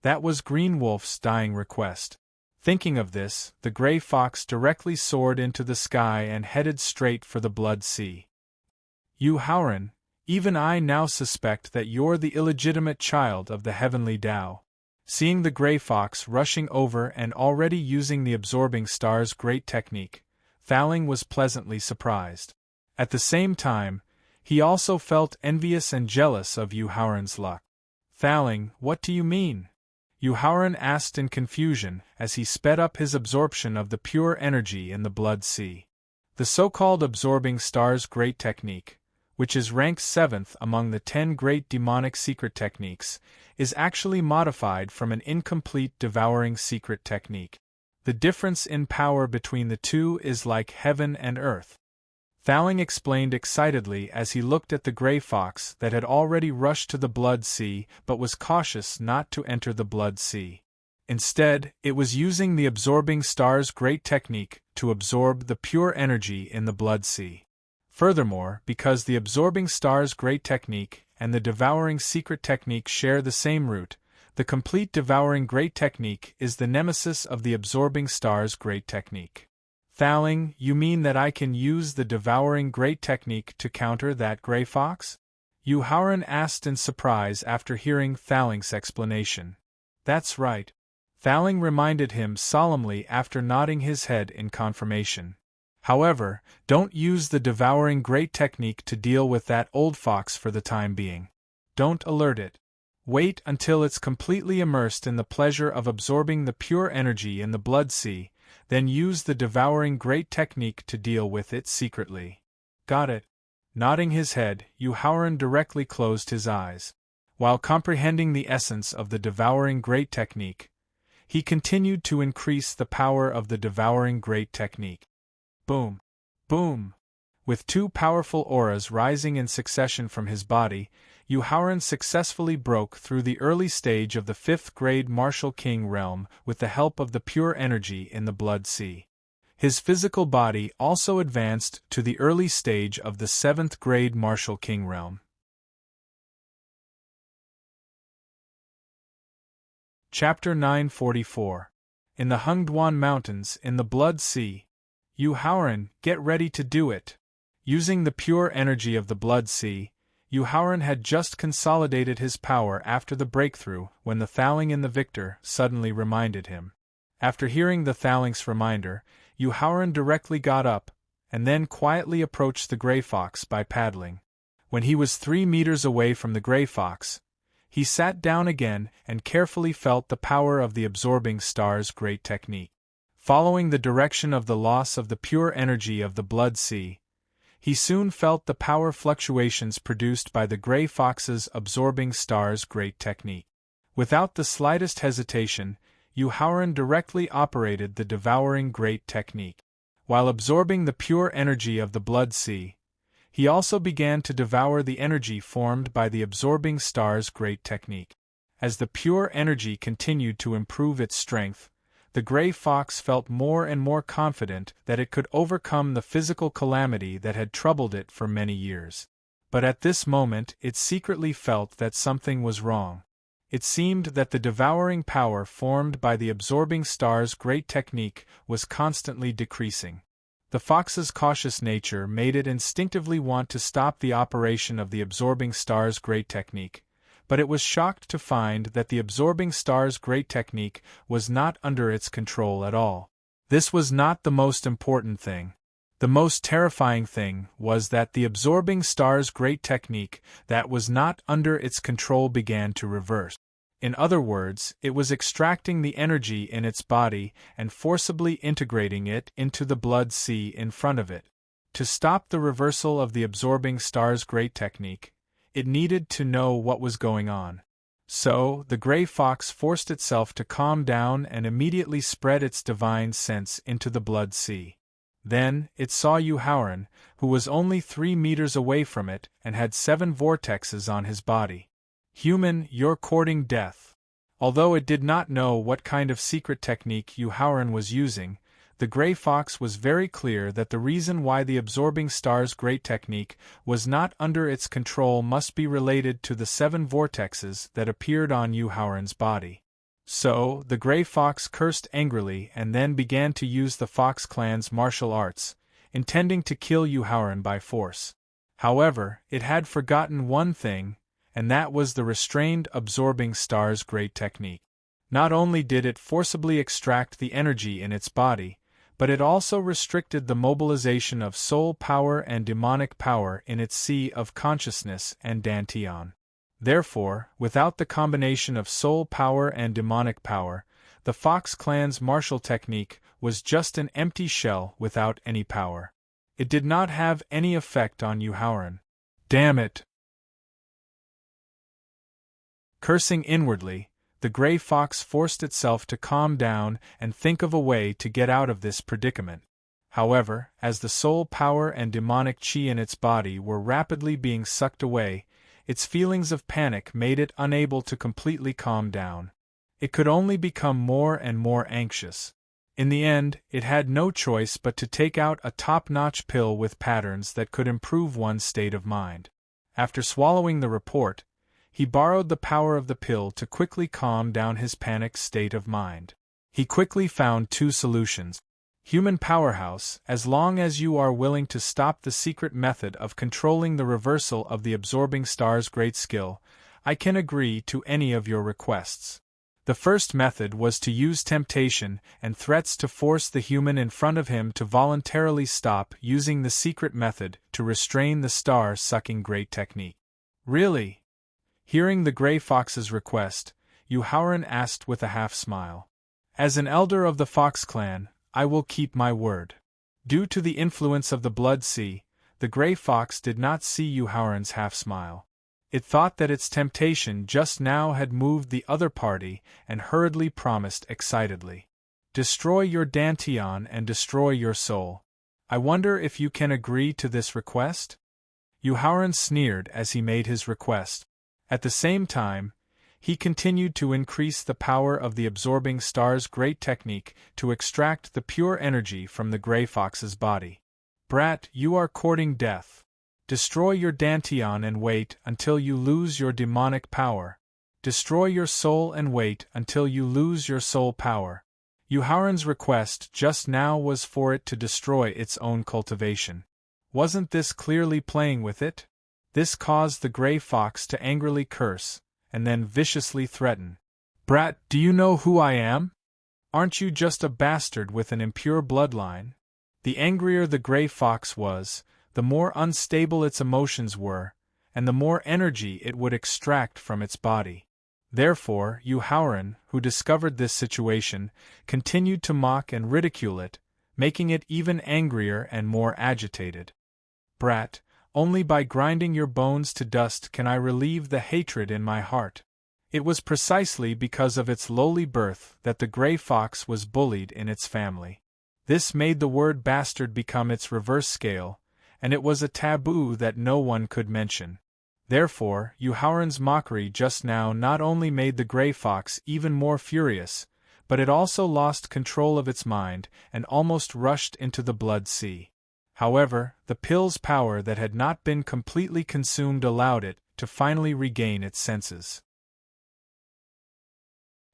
That was Green Wolf's dying request. Thinking of this, the gray fox directly soared into the sky and headed straight for the Blood Sea. Yu Haoran, even I now suspect that you're the illegitimate child of the heavenly Tao. Seeing the gray fox rushing over and already using the Absorbing Star's great technique, Thaling was pleasantly surprised. At the same time, he also felt envious and jealous of Yu Haoran's luck. Thaling, what do you mean? Yu Haoran asked in confusion as he sped up his absorption of the pure energy in the Blood Sea. The so-called Absorbing Star's great technique, which is ranked 7th among the 10 great demonic secret techniques, is actually modified from an incomplete devouring secret technique. The difference in power between the two is like heaven and earth. Thaling explained excitedly as he looked at the gray fox that had already rushed to the Blood Sea but was cautious not to enter the Blood Sea. Instead, it was using the Absorbing Star's great technique to absorb the pure energy in the Blood Sea. Furthermore, because the Absorbing Star's great technique and the Devouring Secret technique share the same root, the complete Devouring Great technique is the nemesis of the Absorbing Star's great technique. Thaling, you mean that I can use the Devouring Great technique to counter that gray fox? Yu Haoran asked in surprise after hearing Thaling's explanation. That's right. Thaling reminded him solemnly after nodding his head in confirmation. However, don't use the Devouring Great technique to deal with that old fox for the time being. Don't alert it. Wait until it's completely immersed in the pleasure of absorbing the pure energy in the Blood Sea, then use the Devouring Great technique to deal with it secretly. Got it. Nodding his head, Yu Haoran directly closed his eyes. While comprehending the essence of the Devouring Great technique, he continued to increase the power of the Devouring Great technique. Boom! Boom! With two powerful auras rising in succession from his body, Yu Haoran successfully broke through the early stage of the 5th grade Martial King realm with the help of the pure energy in the Blood Sea. His physical body also advanced to the early stage of the 7th grade Martial King realm. Chapter 944. In the Hengduan Mountains in the Blood Sea. Yu Haoran, get ready to do it. Using the pure energy of the Blood Sea, Yu Haoran had just consolidated his power after the breakthrough when the Thaling in the victor suddenly reminded him. After hearing the Thaling's reminder, Yu Haoran directly got up, and then quietly approached the gray fox by paddling. When he was 3 meters away from the gray fox, he sat down again and carefully felt the power of the Absorbing Star's great technique. Following the direction of the loss of the pure energy of the Blood Sea, he soon felt the power fluctuations produced by the gray fox's Absorbing Star's great technique. Without the slightest hesitation, Yu Haoran directly operated the Devouring Great technique. While absorbing the pure energy of the Blood Sea, he also began to devour the energy formed by the Absorbing Star's great technique. As the pure energy continued to improve its strength, the gray fox felt more and more confident that it could overcome the physical calamity that had troubled it for many years. But at this moment it secretly felt that something was wrong. It seemed that the devouring power formed by the absorbing star's great technique was constantly decreasing. The fox's cautious nature made it instinctively want to stop the operation of the absorbing star's great technique, but it was shocked to find that the absorbing star's great technique was not under its control at all. This was not the most important thing. The most terrifying thing was that the absorbing star's great technique that was not under its control began to reverse. In other words, it was extracting the energy in its body and forcibly integrating it into the blood sea in front of it. To stop the reversal of the absorbing star's great technique, it needed to know what was going on. So, the gray fox forced itself to calm down and immediately spread its divine sense into the blood sea. Then, it saw Yuhauran, who was only 3 meters away from it and had 7 vortexes on his body. Human, you're courting death. Although it did not know what kind of secret technique Yuhauran was using, the gray fox was very clear that the reason why the absorbing star's great technique was not under its control must be related to the 7 vortexes that appeared on Yuhauran's body. So, the gray fox cursed angrily and then began to use the fox clan's martial arts, intending to kill Yuhauran by force. However, it had forgotten one thing, and that was the restrained absorbing star's great technique. Not only did it forcibly extract the energy in its body, but it also restricted the mobilization of soul power and demonic power in its sea of consciousness and dantian. Therefore, without the combination of soul power and demonic power, the Fox clan's martial technique was just an empty shell without any power. It did not have any effect on Yuhauran. Damn it! Cursing inwardly, the gray fox forced itself to calm down and think of a way to get out of this predicament. However, as the soul power and demonic chi in its body were rapidly being sucked away, its feelings of panic made it unable to completely calm down. It could only become more and more anxious. In the end, it had no choice but to take out a top-notch pill with patterns that could improve one's state of mind. After swallowing the report, he borrowed the power of the pill to quickly calm down his panicked state of mind. He quickly found 2 solutions. Human powerhouse, as long as you are willing to stop the secret method of controlling the reversal of the absorbing star's great skill, I can agree to any of your requests. The first method was to use temptation and threats to force the human in front of him to voluntarily stop using the secret method to restrain the star-sucking great technique. Really? Hearing the gray fox's request, Yuhauran asked with a half-smile. As an elder of the Fox clan, I will keep my word. Due to the influence of the blood sea, the gray fox did not see Yuhauran's half-smile. It thought that its temptation just now had moved the other party and hurriedly promised excitedly. Destroy your dantian and destroy your soul. I wonder if you can agree to this request? Yuhauran sneered as he made his request. At the same time, he continued to increase the power of the absorbing star's great technique to extract the pure energy from the gray fox's body. Brat, you are courting death. Destroy your dantian and wait until you lose your demonic power. Destroy your soul and wait until you lose your soul power. Yuhauran's request just now was for it to destroy its own cultivation. Wasn't this clearly playing with it? This caused the gray fox to angrily curse, and then viciously threaten. Brat, do you know who I am? Aren't you just a bastard with an impure bloodline? The angrier the gray fox was, the more unstable its emotions were, and the more energy it would extract from its body. Therefore, Yuhauran, who discovered this situation, continued to mock and ridicule it, making it even angrier and more agitated. Brat, only by grinding your bones to dust can I relieve the hatred in my heart. It was precisely because of its lowly birth that the gray fox was bullied in its family. This made the word bastard become its reverse scale, and it was a taboo that no one could mention. Therefore, Yuhauran's mockery just now not only made the gray fox even more furious, but it also lost control of its mind and almost rushed into the blood sea. However, the pill's power that had not been completely consumed allowed it to finally regain its senses.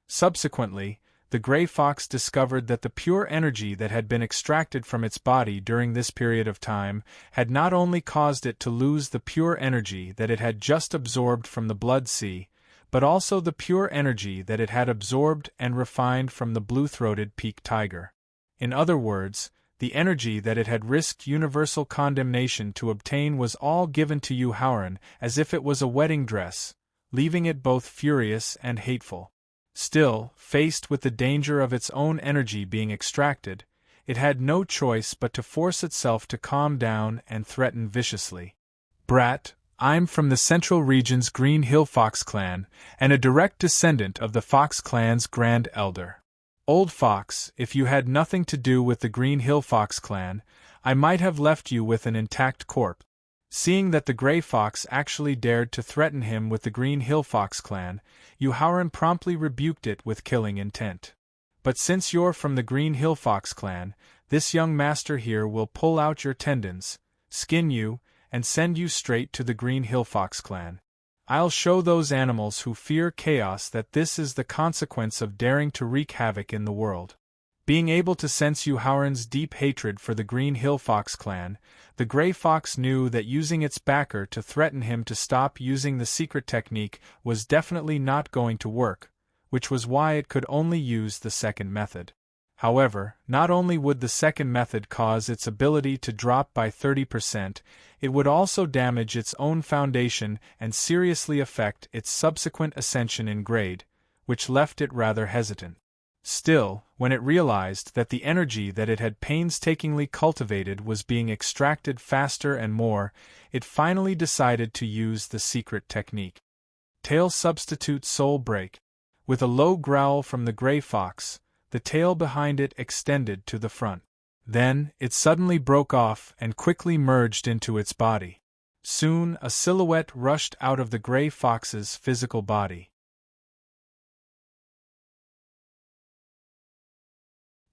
Subsequently, the gray fox discovered that the pure energy that had been extracted from its body during this period of time had not only caused it to lose the pure energy that it had just absorbed from the blood sea, but also the pure energy that it had absorbed and refined from the blue-throated peak tiger. In other words, the energy that it had risked universal condemnation to obtain was all given to Yuhauran as if it was a wedding dress, leaving it both furious and hateful. Still, faced with the danger of its own energy being extracted, it had no choice but to force itself to calm down and threaten viciously. "Brat, I'm from the Central Region's Green Hill Fox clan, and a direct descendant of the Fox clan's Grand Elder. Old Fox, if you had nothing to do with the Green Hill Fox clan, I might have left you with an intact corpse." Seeing that the Gray Fox actually dared to threaten him with the Green Hill Fox clan, Yuhauran promptly rebuked it with killing intent. "But since you're from the Green Hill Fox clan, this young master here will pull out your tendons, skin you, and send you straight to the Green Hill Fox clan. I'll show those animals who fear chaos that this is the consequence of daring to wreak havoc in the world." Being able to sense Yuhauran's deep hatred for the Green Hill Fox clan, the Gray Fox knew that using its backer to threaten him to stop using the secret technique was definitely not going to work, which was why it could only use the second method. However, not only would the second method cause its ability to drop by 30%, it would also damage its own foundation and seriously affect its subsequent ascension in grade, which left it rather hesitant. Still, when it realized that the energy that it had painstakingly cultivated was being extracted faster and more, it finally decided to use the secret technique. Tail substitute soul break. With a low growl from the Gray Fox, the tail behind it extended to the front. Then, it suddenly broke off and quickly merged into its body. Soon, a silhouette rushed out of the Gray Fox's physical body.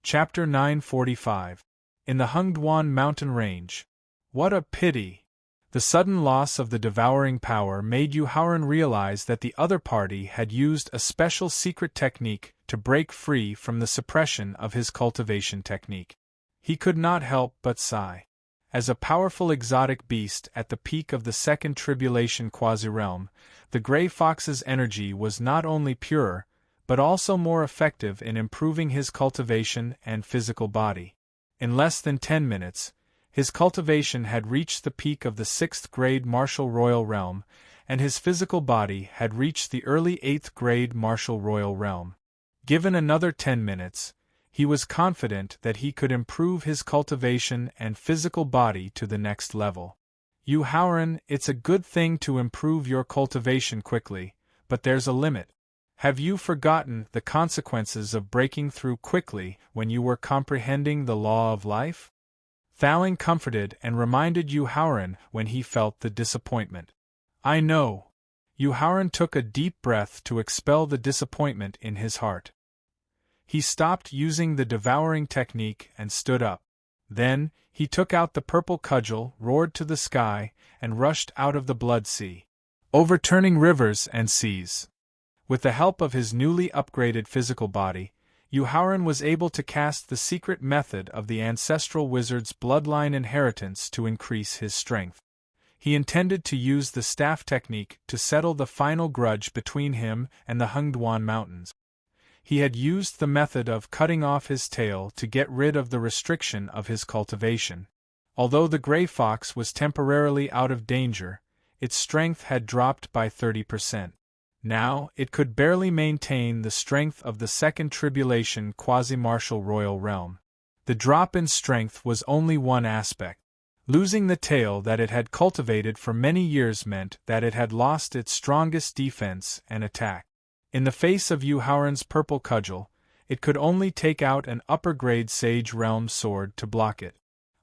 Chapter 945. In the Hungduan Mountain Range. What a pity! The sudden loss of the devouring power made Yuhauran realize that the other party had used a special secret technique to break free from the suppression of his cultivation technique. He could not help but sigh. As a powerful exotic beast at the peak of the second tribulation quasi-realm, the Gray Fox's energy was not only purer, but also more effective in improving his cultivation and physical body. In less than 10 minutes, his cultivation had reached the peak of the 6th grade martial royal realm, and his physical body had reached the early 8th grade martial royal realm. Given another 10 minutes, he was confident that he could improve his cultivation and physical body to the next level. Yuhauran, it's a good thing to improve your cultivation quickly, but there's a limit. Have you forgotten the consequences of breaking through quickly when you were comprehending the law of life? Thaling comforted and reminded Yuhauran when he felt the disappointment. I know. Yuhauran took a deep breath to expel the disappointment in his heart. He stopped using the devouring technique and stood up. Then, he took out the purple cudgel, roared to the sky, and rushed out of the blood sea, overturning rivers and seas. With the help of his newly upgraded physical body, Yuhauran was able to cast the secret method of the ancestral wizard's bloodline inheritance to increase his strength. He intended to use the staff technique to settle the final grudge between him and the Hungduan Mountains. He had used the method of cutting off his tail to get rid of the restriction of his cultivation. Although the Gray Fox was temporarily out of danger, its strength had dropped by 30%. Now, it could barely maintain the strength of the second tribulation quasi-martial royal realm. The drop in strength was only one aspect. Losing the tail that it had cultivated for many years meant that it had lost its strongest defense and attack. In the face of Yuhauran's purple cudgel, it could only take out an upper-grade Sage Realm sword to block it.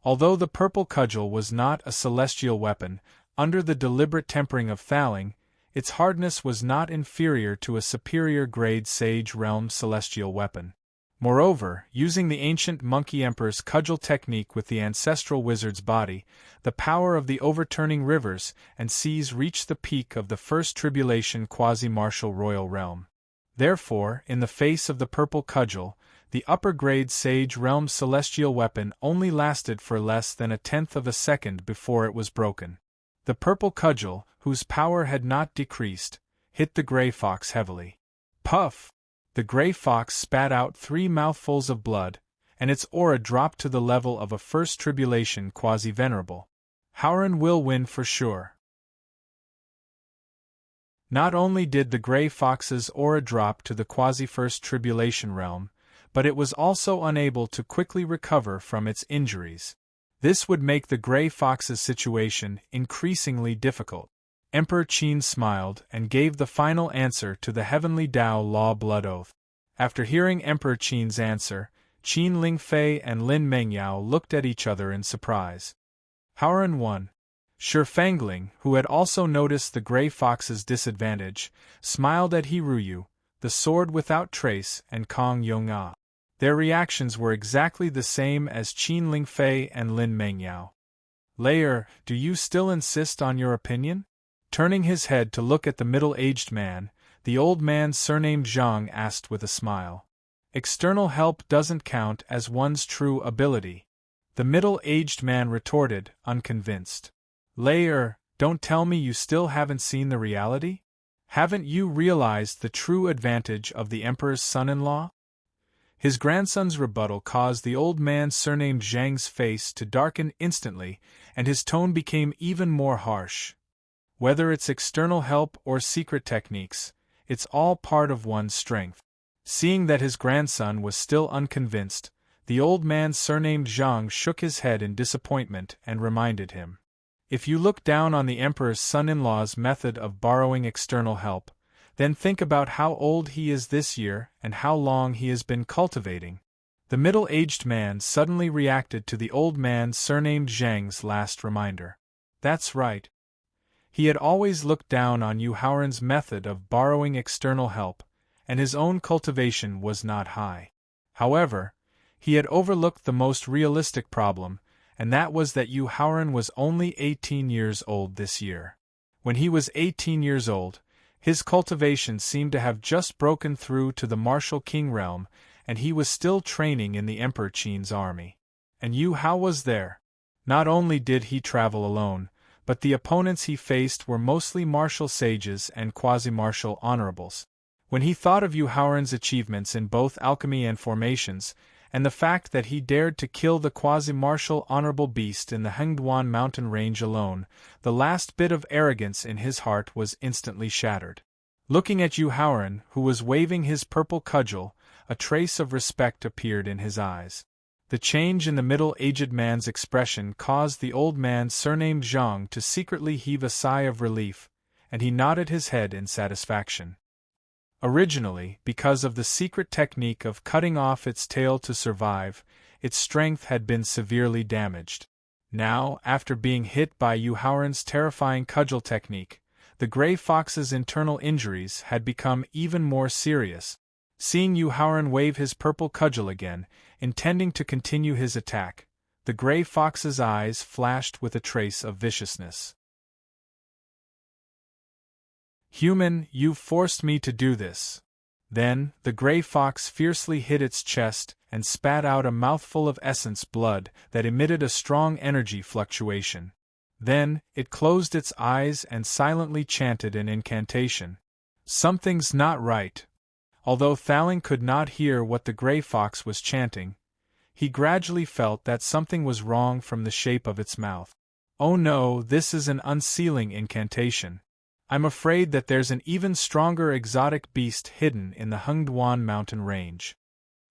Although the purple cudgel was not a celestial weapon, under the deliberate tempering of Thaling, its hardness was not inferior to a superior-grade Sage Realm celestial weapon. Moreover, using the ancient monkey emperor's cudgel technique with the ancestral wizard's body, the power of the overturning rivers and seas reached the peak of the first tribulation quasi-martial royal realm. Therefore, in the face of the purple cudgel, the upper-grade Sage Realm's celestial weapon only lasted for less than a tenth of a second before it was broken. The purple cudgel, whose power had not decreased, hit the gray fox heavily. Puff! The gray fox spat out 3 mouthfuls of blood, and its aura dropped to the level of a first tribulation quasi-venerable. Howren will win for sure. Not only did the gray fox's aura drop to the quasi-first tribulation realm, but it was also unable to quickly recover from its injuries. This would make the gray fox's situation increasingly difficult. Emperor Qin smiled and gave the final answer to the Heavenly Tao Law Blood Oath. After hearing Emperor Qin's answer, Qin Lingfei and Lin Mengyao looked at each other in surprise. Howren won. Shi Fangling, who had also noticed the gray fox's disadvantage, smiled at He Ruyu, the sword without trace, and Kong Yong'a. Their reactions were exactly the same as Qin Lingfei and Lin Mengyao. Layer, do you still insist on your opinion? Turning his head to look at the middle-aged man, the old man surnamed Zhang asked with a smile. External help doesn't count as one's true ability. The middle-aged man retorted, unconvinced. Layer, don't tell me you still haven't seen the reality? Haven't you realized the true advantage of the Emperor's son-in-law? His grandson's rebuttal caused the old man surnamed Zhang's face to darken instantly, and his tone became even more harsh. Whether it's external help or secret techniques, it's all part of one's strength. Seeing that his grandson was still unconvinced, the old man surnamed Zhang shook his head in disappointment and reminded him. If you look down on the Emperor's son-in-law's method of borrowing external help, then think about how old he is this year and how long he has been cultivating. The middle-aged man suddenly reacted to the old man surnamed Zhang's last reminder. That's right. He had always looked down on Yu Haoren's method of borrowing external help, and his own cultivation was not high. However, he had overlooked the most realistic problem, and that was that Yu Haoren was only 18 years old this year. When he was 18 years old, his cultivation seemed to have just broken through to the martial king realm, and he was still training in the Emperor Qin's army. And Yu Hao was there. Not only did he travel alone, but the opponents he faced were mostly martial sages and quasi-martial honorables. When he thought of Yu Haoren's achievements in both alchemy and formations, and the fact that he dared to kill the quasi-martial honorable beast in the Hengduan mountain range alone, the last bit of arrogance in his heart was instantly shattered. Looking at Yu Haoren, who was waving his purple cudgel, a trace of respect appeared in his eyes. The change in the middle-aged man's expression caused the old man surnamed Zhang to secretly heave a sigh of relief, and he nodded his head in satisfaction. Originally, because of the secret technique of cutting off its tail to survive, its strength had been severely damaged. Now, after being hit by Yu Haoren's terrifying cudgel technique, the gray fox's internal injuries had become even more serious. Seeing Yu Haoren wave his purple cudgel again, intending to continue his attack, the gray fox's eyes flashed with a trace of viciousness. Human, you forced me to do this. Then, the gray fox fiercely hit its chest and spat out a mouthful of essence blood that emitted a strong energy fluctuation. Then, it closed its eyes and silently chanted an incantation. Something's not right. Although Thaling could not hear what the gray fox was chanting, he gradually felt that something was wrong from the shape of its mouth. Oh no, this is an unsealing incantation. I'm afraid that there's an even stronger exotic beast hidden in the Hengduan mountain range.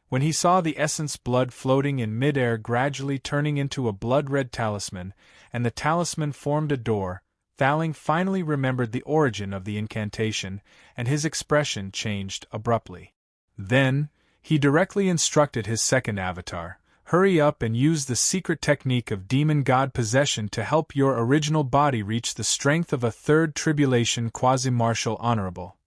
When he saw the essence blood floating in midair gradually turning into a blood-red talisman, and the talisman formed a door, Thaling finally remembered the origin of the incantation, and his expression changed abruptly. Then, he directly instructed his second avatar, "Hurry up and use the secret technique of demon god possession to help your original body reach the strength of a third tribulation quasi-martial honorable."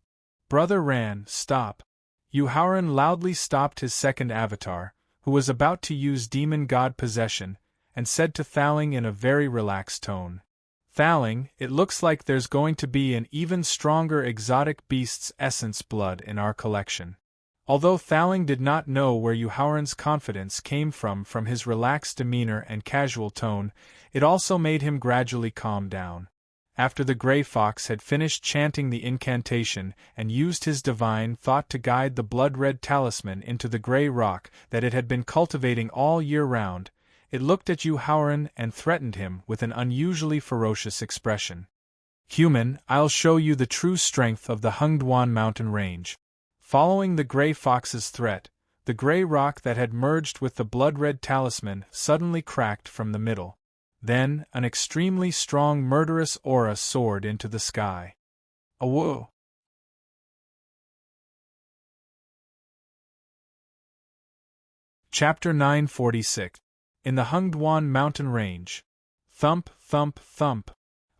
Brother Ran, stop. Yu Haoran loudly stopped his second avatar, who was about to use demon god possession, and said to Thaling in a very relaxed tone, "Thaling, it looks like there's going to be an even stronger exotic beast's essence blood in our collection." Although Thaling did not know where Yu Haoran's confidence came from his relaxed demeanor and casual tone, it also made him gradually calm down. After the gray fox had finished chanting the incantation and used his divine thought to guide the blood-red talisman into the gray rock that it had been cultivating all year round, it looked at Yu Haoran and threatened him with an unusually ferocious expression. "Human, I'll show you the true strength of the Hengduan mountain range." Following the gray fox's threat, the gray rock that had merged with the blood-red talisman suddenly cracked from the middle. Then, an extremely strong murderous aura soared into the sky. Awoo! Chapter 946. In the Hengduan mountain range. Thump, thump, thump.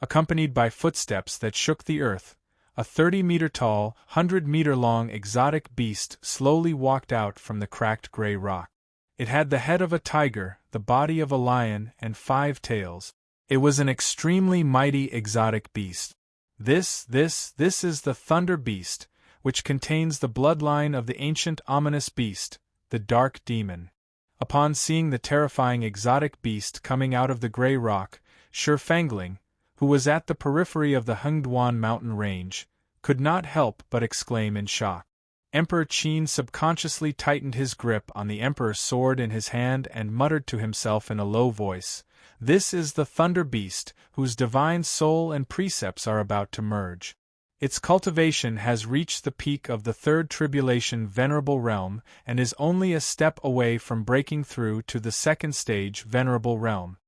Accompanied by footsteps that shook the earth, a 30-meter-tall, 100-meter-long exotic beast slowly walked out from the cracked gray rock. It had the head of a tiger, the body of a lion, and 5 tails. It was an extremely mighty exotic beast. This is the Thunder Beast, which contains the bloodline of the ancient ominous beast, the Dark Demon. Upon seeing the terrifying exotic beast coming out of the gray rock, Fangling, who was at the periphery of the Hengduan mountain range, could not help but exclaim in shock. Emperor Qin subconsciously tightened his grip on the Emperor's sword in his hand and muttered to himself in a low voice, "This is the Thunder Beast, whose divine soul and precepts are about to merge. Its cultivation has reached the peak of the Third Tribulation Venerable Realm and is only a step away from breaking through to the Second Stage Venerable Realm."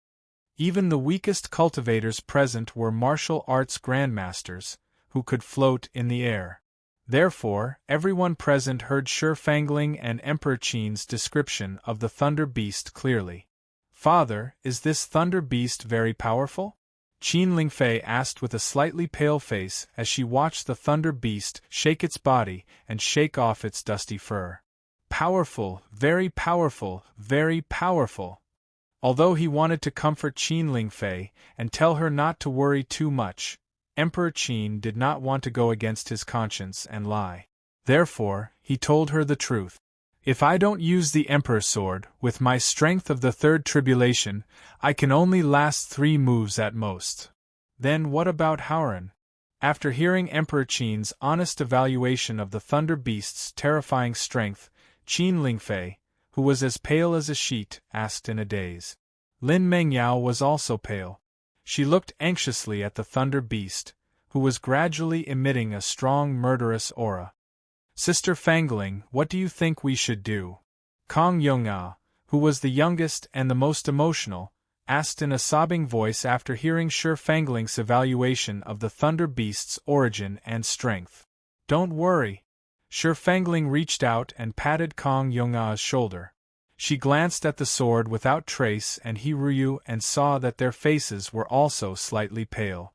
Even the weakest cultivators present were martial arts grandmasters, who could float in the air. Therefore, everyone present heard Fangling and Emperor Qin's description of the Thunder Beast clearly. "Father, is this Thunder Beast very powerful?" Qin Lingfei asked with a slightly pale face as she watched the Thunder Beast shake its body and shake off its dusty fur. "Powerful, very powerful, very powerful." Although he wanted to comfort Qin Lingfei and tell her not to worry too much, Emperor Qin did not want to go against his conscience and lie. Therefore, he told her the truth. "If I don't use the Emperor Sword, with my strength of the Third Tribulation, I can only last 3 moves at most." "Then what about Haoran?" After hearing Emperor Qin's honest evaluation of the Thunder Beast's terrifying strength, Qin Lingfei, who was as pale as a sheet, asked in a daze. Lin Mengyao was also pale. She looked anxiously at the Thunder Beast, who was gradually emitting a strong murderous aura. "Sister Fangling, what do you think we should do?" Kong Yong'a, who was the youngest and the most emotional, asked in a sobbing voice after hearing Fangling's evaluation of the Thunder Beast's origin and strength. "Don't worry." Fangling reached out and patted Kong Yong'a's shoulder. She glanced at the sword without trace and He Ruyu and saw that their faces were also slightly pale.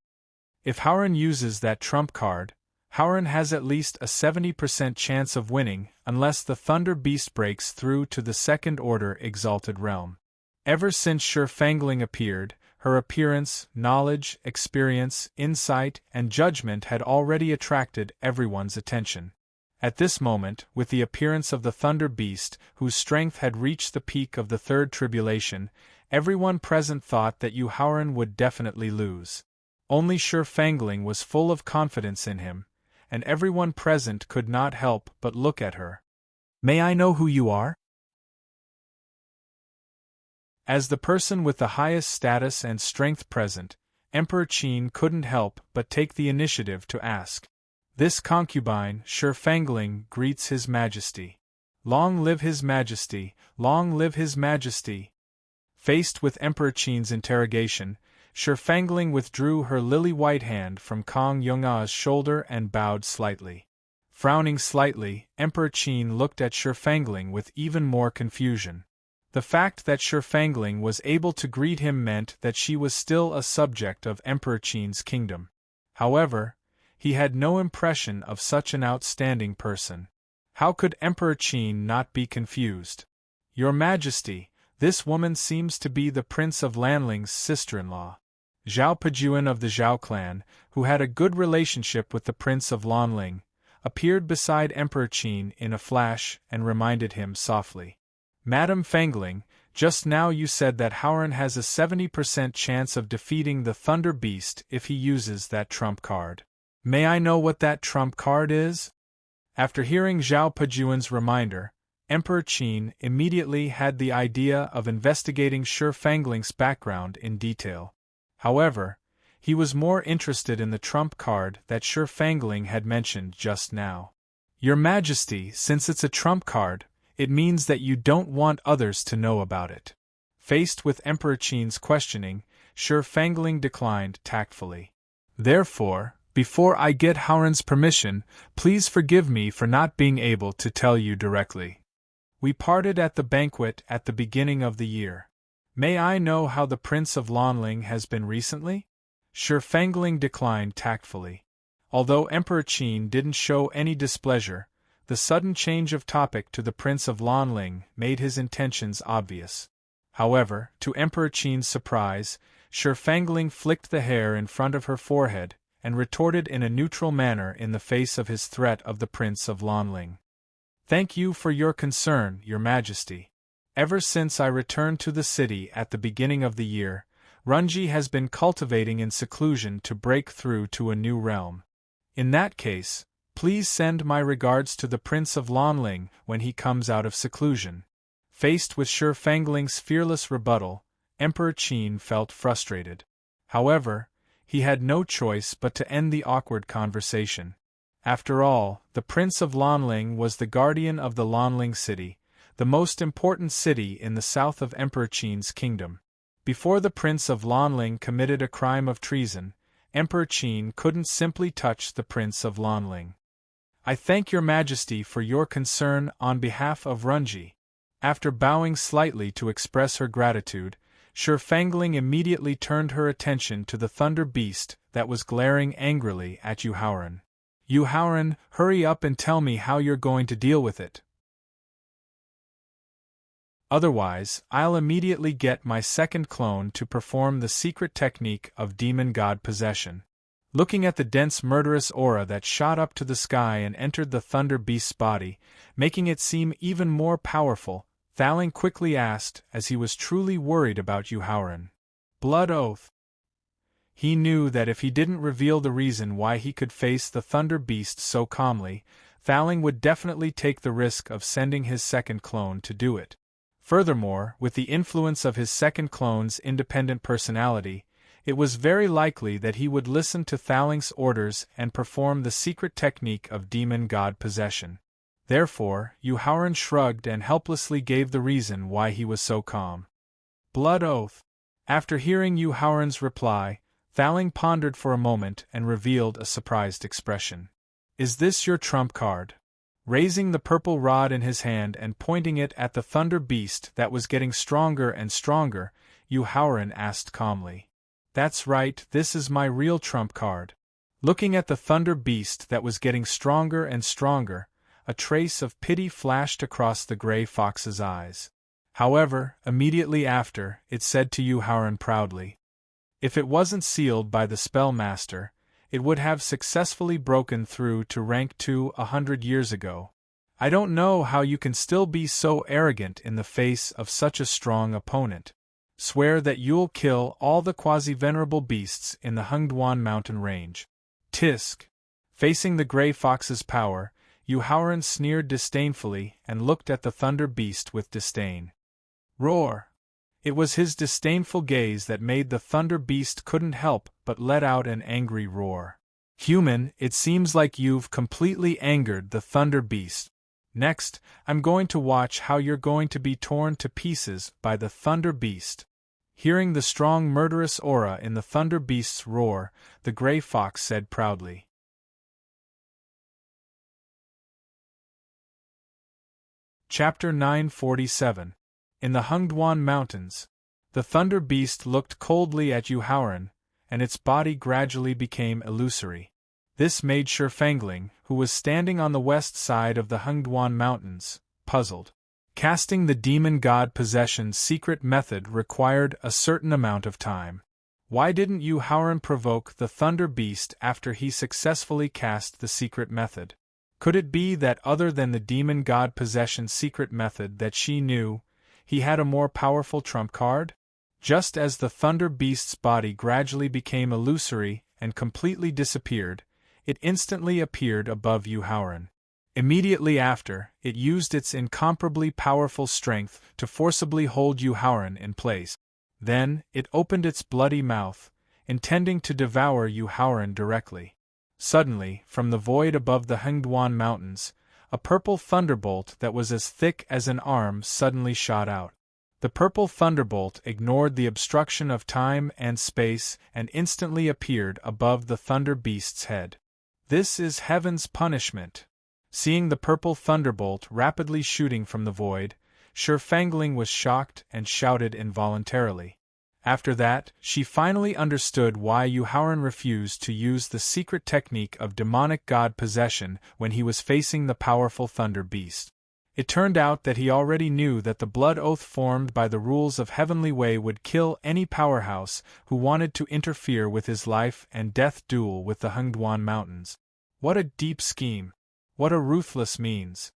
If Haoran uses that trump card, Haoran has at least a 70% chance of winning unless the Thunder Beast breaks through to the Second Order Exalted Realm. Ever since Fangling appeared, her appearance, knowledge, experience, insight, and judgment had already attracted everyone's attention. At this moment, with the appearance of the Thunder Beast, whose strength had reached the peak of the Third Tribulation, everyone present thought that Yu Haoran would definitely lose. Only Fangling was full of confidence in him, and everyone present could not help but look at her. "May I know who you are?" As the person with the highest status and strength present, Emperor Qin couldn't help but take the initiative to ask. "This concubine, Fangling, greets His Majesty. Long live His Majesty, long live His Majesty." Faced with Emperor Qin's interrogation, Fangling withdrew her lily-white hand from Kong Yong'a's shoulder and bowed slightly. Frowning slightly, Emperor Qin looked at Fangling with even more confusion. The fact that Fangling was able to greet him meant that she was still a subject of Emperor Qin's kingdom. However, he had no impression of such an outstanding person. How could Emperor Qin not be confused? Your Majesty, this woman seems to be the Prince of Lanling's sister-in-law. Zhao Pejuan of the Zhao clan, who had a good relationship with the Prince of Lanling, appeared beside Emperor Qin in a flash and reminded him softly. Madam Fangling, just now you said that Howren has a 70% chance of defeating the Thunder Beast if he uses that trump card. May I know what that trump card is? After hearing Zhao Pejuan's reminder, Emperor Qin immediately had the idea of investigating Shi Fangling's background in detail. However, he was more interested in the trump card that Shi Fangling had mentioned just now. Your Majesty, since it's a trump card, it means that you don't want others to know about it. Faced with Emperor Qin's questioning, Shi Fangling declined tactfully. Therefore, before I get Howren's permission, please forgive me for not being able to tell you directly. We parted at the banquet at the beginning of the year. May I know how the Prince of Lanling has been recently? Shi Fangling declined tactfully. Although Emperor Qin didn't show any displeasure, the sudden change of topic to the Prince of Lanling made his intentions obvious. However, to Emperor Qin's surprise, Shi Fangling flicked the hair in front of her forehead and retorted in a neutral manner in the face of his threat of the Prince of Lanling. Thank you for your concern, Your Majesty. Ever since I returned to the city at the beginning of the year, Runji has been cultivating in seclusion to break through to a new realm. In that case, please send my regards to the Prince of Lanling when he comes out of seclusion. Faced with Shi Fangling's fearless rebuttal, Emperor Qin felt frustrated. However, he had no choice but to end the awkward conversation. After all, the Prince of Lanling was the guardian of the Lanling city, the most important city in the south of Emperor Qin's kingdom. Before the Prince of Lanling committed a crime of treason, Emperor Qin couldn't simply touch the Prince of Lanling. I thank Your Majesty for your concern on behalf of Runji. After bowing slightly to express her gratitude, Shi Fangling immediately turned her attention to the Thunder Beast that was glaring angrily at Yu Howren. Yu Howren, hurry up and tell me how you're going to deal with it. Otherwise, I'll immediately get my second clone to perform the secret technique of demon god possession. Looking at the dense murderous aura that shot up to the sky and entered the Thunder Beast's body, making it seem even more powerful, Thaling quickly asked, as he was truly worried about Yu Howren. Blood oath. He knew that if he didn't reveal the reason why he could face the Thunder Beast so calmly, Thaling would definitely take the risk of sending his second clone to do it. Furthermore, with the influence of his second clone's independent personality, it was very likely that he would listen to Thaling's orders and perform the secret technique of demon god possession. Therefore, Yu Howren shrugged and helplessly gave the reason why he was so calm. Blood oath. After hearing Yu Howren's reply, Thaling pondered for a moment and revealed a surprised expression. Is this your trump card? Raising the purple rod in his hand and pointing it at the Thunder Beast that was getting stronger and stronger, Yu Howren asked calmly. That's right, this is my real trump card. Looking at the Thunder Beast that was getting stronger and stronger, a trace of pity flashed across the gray fox's eyes. However, immediately after, it said to Yu Howren proudly, if it wasn't sealed by the Spellmaster, it would have successfully broken through to rank 2 100 years ago. I don't know how you can still be so arrogant in the face of such a strong opponent. Swear that you'll kill all the quasi-venerable beasts in the Hengduan mountain range. Tisk. Facing the gray fox's power, Yu Howren sneered disdainfully and looked at the Thunder Beast with disdain. Roar! It was his disdainful gaze that made the Thunder Beast couldn't help but let out an angry roar. Human, it seems like you've completely angered the Thunder Beast. Next, I'm going to watch how you're going to be torn to pieces by the Thunder Beast. Hearing the strong murderous aura in the Thunder Beast's roar, the gray fox said proudly. Chapter 947. In the Hengduan Mountains. The Thunder Beast looked coldly at Yu Howren, and its body gradually became illusory. This made Shurfangling, who was standing on the west side of the Hengduan Mountains, puzzled. Casting the demon god possession's secret method required a certain amount of time. Why didn't Yu Haoran provoke the Thunder Beast after he successfully cast the secret method? Could it be that other than the demon god possession's secret method that she knew, he had a more powerful trump card? Just as the Thunder Beast's body gradually became illusory and completely disappeared, it instantly appeared above Yu Haoran. Immediately after, it used its incomparably powerful strength to forcibly hold Yu Haoran in place. Then, it opened its bloody mouth, intending to devour Yu Haoran directly. Suddenly, from the void above the Hengduan Mountains, a purple thunderbolt that was as thick as an arm suddenly shot out. The purple thunderbolt ignored the obstruction of time and space and instantly appeared above the Thunder Beast's head. This is heaven's punishment. Seeing the purple thunderbolt rapidly shooting from the void, Shurfangling was shocked and shouted involuntarily. After that, she finally understood why Yu Haoran refused to use the secret technique of demonic god possession when he was facing the powerful Thunder Beast. It turned out that he already knew that the blood oath formed by the rules of Heavenly Way would kill any powerhouse who wanted to interfere with his life and death duel with the Hengduan Mountains. What a deep scheme! What a ruthless means!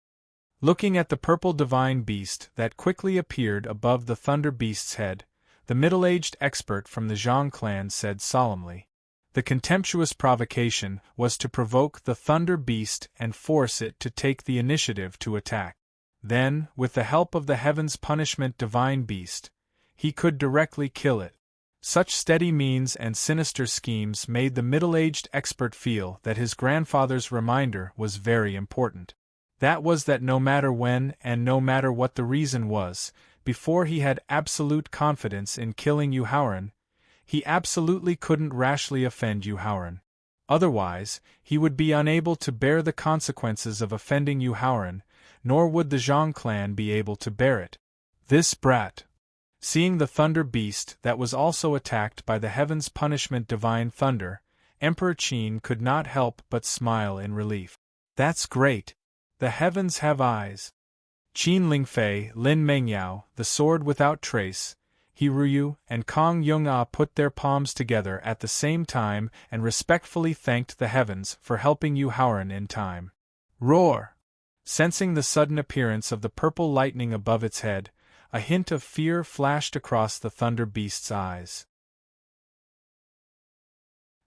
Looking at the purple divine beast that quickly appeared above the Thunder Beast's head, the middle-aged expert from the Zhang clan said solemnly. The contemptuous provocation was to provoke the Thunder Beast and force it to take the initiative to attack. Then, with the help of the Heaven's Punishment Divine Beast, he could directly kill it. Such steady means and sinister schemes made the middle-aged expert feel that his grandfather's reminder was very important. That was that no matter when and no matter what the reason was, before he had absolute confidence in killing Yu Haoran, he absolutely couldn't rashly offend Yu Haoran. Otherwise, he would be unable to bear the consequences of offending Yu Haoran, nor would the Zhang clan be able to bear it. This brat. Seeing the Thunder Beast that was also attacked by the Heaven's Punishment Divine Thunder, Emperor Qin could not help but smile in relief. That's great. The heavens have eyes. Qin Lingfei, Lin Mengyao, the Sword Without Trace, He Ruyu, and Kong Yong-ah put their palms together at the same time and respectfully thanked the heavens for helping Yu Haoran in time. Roar! Sensing the sudden appearance of the purple lightning above its head, a hint of fear flashed across the Thunder Beast's eyes.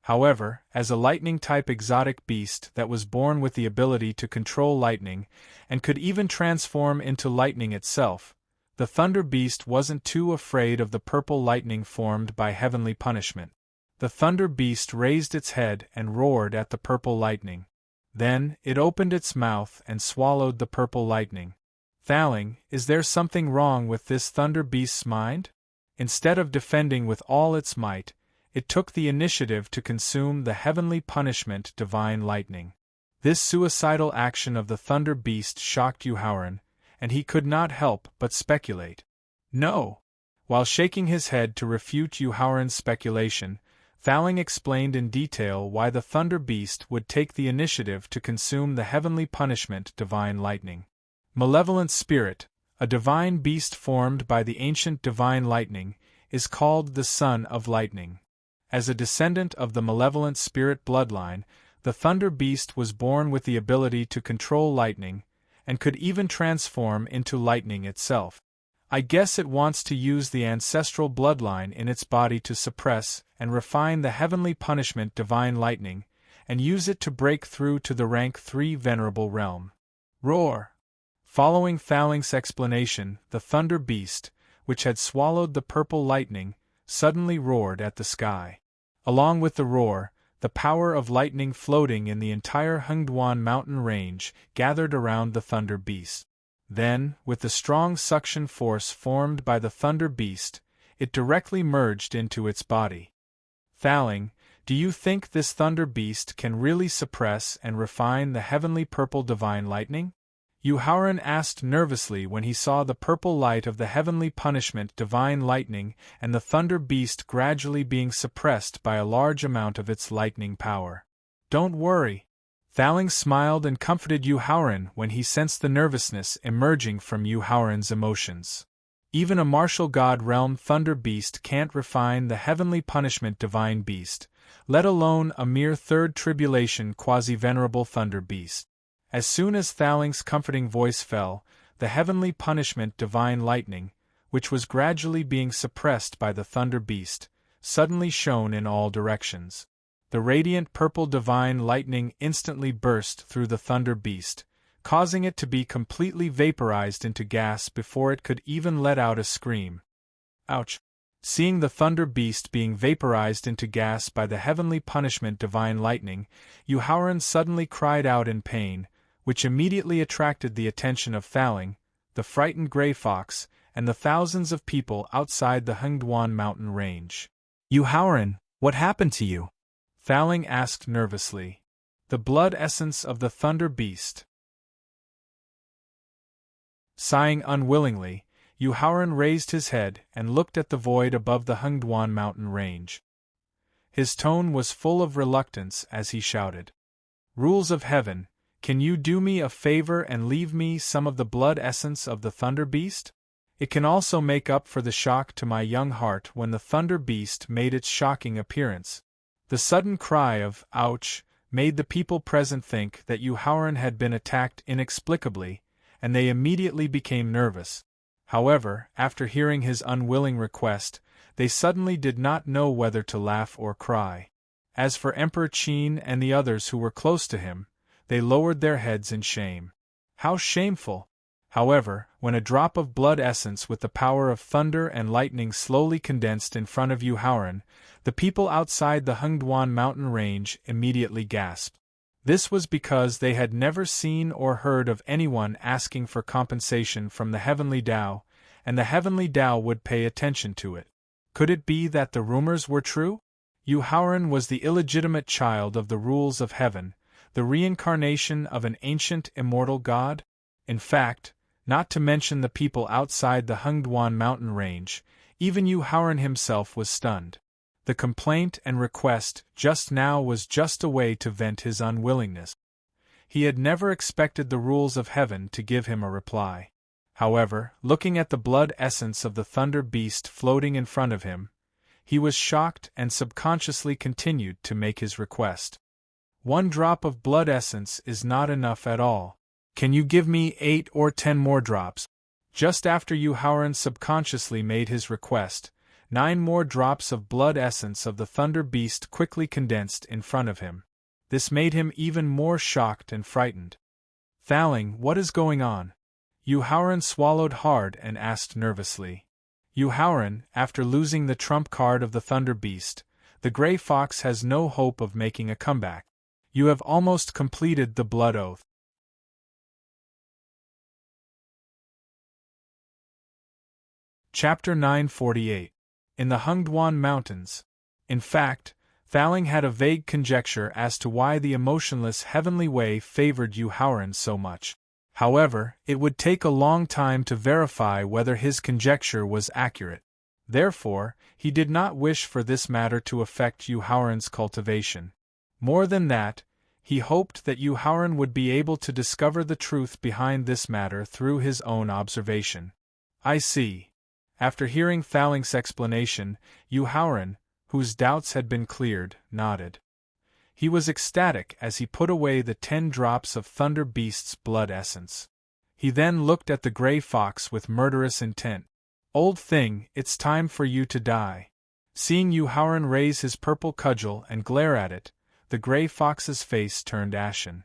However, as a lightning-type exotic beast that was born with the ability to control lightning, and could even transform into lightning itself, the Thunder Beast wasn't too afraid of the purple lightning formed by heavenly punishment. The Thunder Beast raised its head and roared at the purple lightning. Then, it opened its mouth and swallowed the purple lightning. Thaling, is there something wrong with this Thunder Beast's mind? Instead of defending with all its might, it took the initiative to consume the heavenly punishment divine lightning. This suicidal action of the Thunder Beast shocked Yu Haoran, and he could not help but speculate. No! While shaking his head to refute Yu Haoran's speculation, Thaling explained in detail why the Thunder Beast would take the initiative to consume the heavenly punishment divine lightning. Malevolent Spirit, a divine beast formed by the ancient divine lightning, is called the Son of Lightning. As a descendant of the Malevolent Spirit bloodline, the Thunder Beast was born with the ability to control lightning, and could even transform into lightning itself. I guess it wants to use the ancestral bloodline in its body to suppress and refine the heavenly punishment divine lightning, and use it to break through to the rank 3 venerable realm. Roar! Following Thaling's explanation, the Thunder Beast, which had swallowed the purple lightning, suddenly roared at the sky. Along with the roar, the power of lightning floating in the entire Hengduan mountain range gathered around the Thunder Beast. Then, with the strong suction force formed by the Thunder Beast, it directly merged into its body. Thaling, do you think this Thunder Beast can really suppress and refine the heavenly purple divine lightning? Yu Haoran asked nervously when he saw the purple light of the heavenly punishment divine lightning and the Thunder Beast gradually being suppressed by a large amount of its lightning power. Don't worry. Thaling smiled and comforted Yuhauran when he sensed the nervousness emerging from Yuhauran's emotions. Even a martial god realm thunder beast can't refine the heavenly punishment divine beast, let alone a mere third tribulation quasi-venerable thunder beast. As soon as Thaling's comforting voice fell, the heavenly punishment divine lightning, which was gradually being suppressed by the thunder beast, suddenly shone in all directions. The radiant purple divine lightning instantly burst through the thunder beast, causing it to be completely vaporized into gas before it could even let out a scream. Ouch! Seeing the thunder beast being vaporized into gas by the heavenly punishment divine lightning, Yuhauran suddenly cried out in pain, which immediately attracted the attention of Thaling, the frightened gray fox, and the thousands of people outside the Hengduan mountain range. Yuhauran, what happened to you? Thaling asked nervously. The blood essence of the thunder beast. Sighing unwillingly, Yuhauran raised his head and looked at the void above the Hengduan mountain range. His tone was full of reluctance as he shouted. Rules of heaven, can you do me a favor and leave me some of the blood essence of the thunder beast? It can also make up for the shock to my young heart when the thunder beast made its shocking appearance. The sudden cry of "ouch" made the people present think that Yuhauran had been attacked inexplicably, and they immediately became nervous. However, after hearing his unwilling request, they suddenly did not know whether to laugh or cry. As for Emperor Qin and the others who were close to him, they lowered their heads in shame. How shameful! However, when a drop of blood essence with the power of thunder and lightning slowly condensed in front of Yuhauran, the people outside the Hengduan mountain range immediately gasped. This was because they had never seen or heard of anyone asking for compensation from the heavenly Tao, and the heavenly Tao would pay attention to it. Could it be that the rumors were true? Yuhauran was the illegitimate child of the rules of heaven, the reincarnation of an ancient immortal god? In fact, not to mention the people outside the Hengduan mountain range, even Yuhauran himself was stunned. The complaint and request just now was just a way to vent his unwillingness. He had never expected the rules of heaven to give him a reply. However, looking at the blood essence of the thunder beast floating in front of him, he was shocked and subconsciously continued to make his request. One drop of blood essence is not enough at all. Can you give me 8 or 10 more drops? Just after Yuhauran subconsciously made his request, 9 more drops of blood essence of the thunder beast quickly condensed in front of him. This made him even more shocked and frightened. Thaling, what is going on? Yuhauran swallowed hard and asked nervously. Yuhauran, after losing the trump card of the thunder beast, the gray fox has no hope of making a comeback. You have almost completed the blood oath. Chapter 948. In the Hengduan Mountains. In fact, Thaling had a vague conjecture as to why the emotionless heavenly way favored Yuhauran so much. However, it would take a long time to verify whether his conjecture was accurate. Therefore, he did not wish for this matter to affect Yuhauran's cultivation. More than that, he hoped that Yuhauran would be able to discover the truth behind this matter through his own observation. I see. After hearing Thaling's explanation, Yuhauran, whose doubts had been cleared, nodded. He was ecstatic as he put away the 10 drops of Thunder Beast's blood essence. He then looked at the gray fox with murderous intent. Old thing, it's time for you to die. Seeing Yuhauran raise his purple cudgel and glare at it, the gray fox's face turned ashen.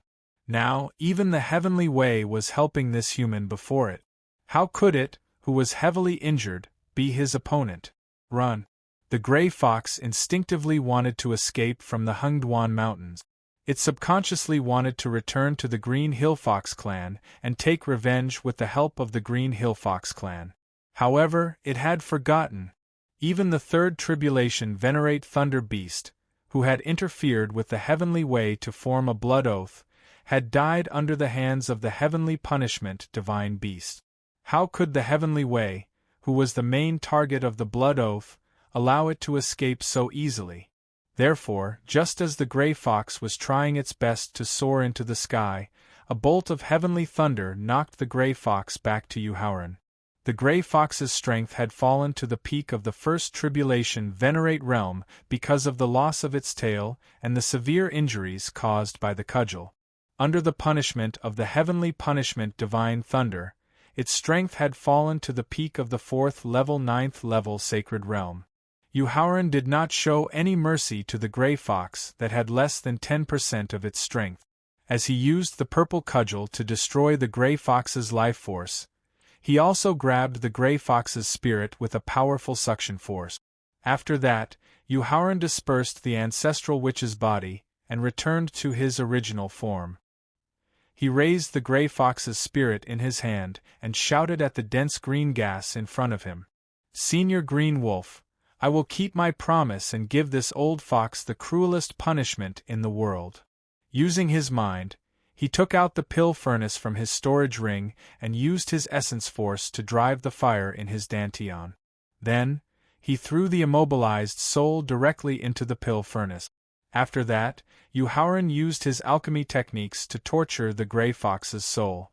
Now, even the heavenly way was helping this human before it. How could it, who was heavily injured, be his opponent? Run! The gray fox instinctively wanted to escape from the Hengduan Mountains. It subconsciously wanted to return to the Green Hill Fox clan and take revenge with the help of the Green Hill Fox clan. However, it had forgotten. Even the third tribulation venerate Thunder Beast, who had interfered with the heavenly way to form a blood oath, had died under the hands of the heavenly punishment divine beast. How could the heavenly way, who was the main target of the blood oath, allow it to escape so easily? Therefore, just as the gray fox was trying its best to soar into the sky, a bolt of heavenly thunder knocked the gray fox back to Yuhauran. The gray fox's strength had fallen to the peak of the first tribulation venerate realm because of the loss of its tail and the severe injuries caused by the cudgel. Under the punishment of the heavenly punishment divine thunder, its strength had fallen to the peak of the 4th level 9th level sacred realm. Yuhauran did not show any mercy to the gray fox that had less than 10% of its strength. As he used the purple cudgel to destroy the gray fox's life force, he also grabbed the gray fox's spirit with a powerful suction force. After that, Yuhauran dispersed the ancestral witch's body and returned to his original form. He raised the gray fox's spirit in his hand and shouted at the dense green gas in front of him. "Senior Green Wolf, I will keep my promise and give this old fox the cruelest punishment in the world." Using his mind, he took out the pill furnace from his storage ring and used his essence force to drive the fire in his dantian. Then, he threw the immobilized soul directly into the pill furnace. After that, Yuhauran used his alchemy techniques to torture the gray fox's soul.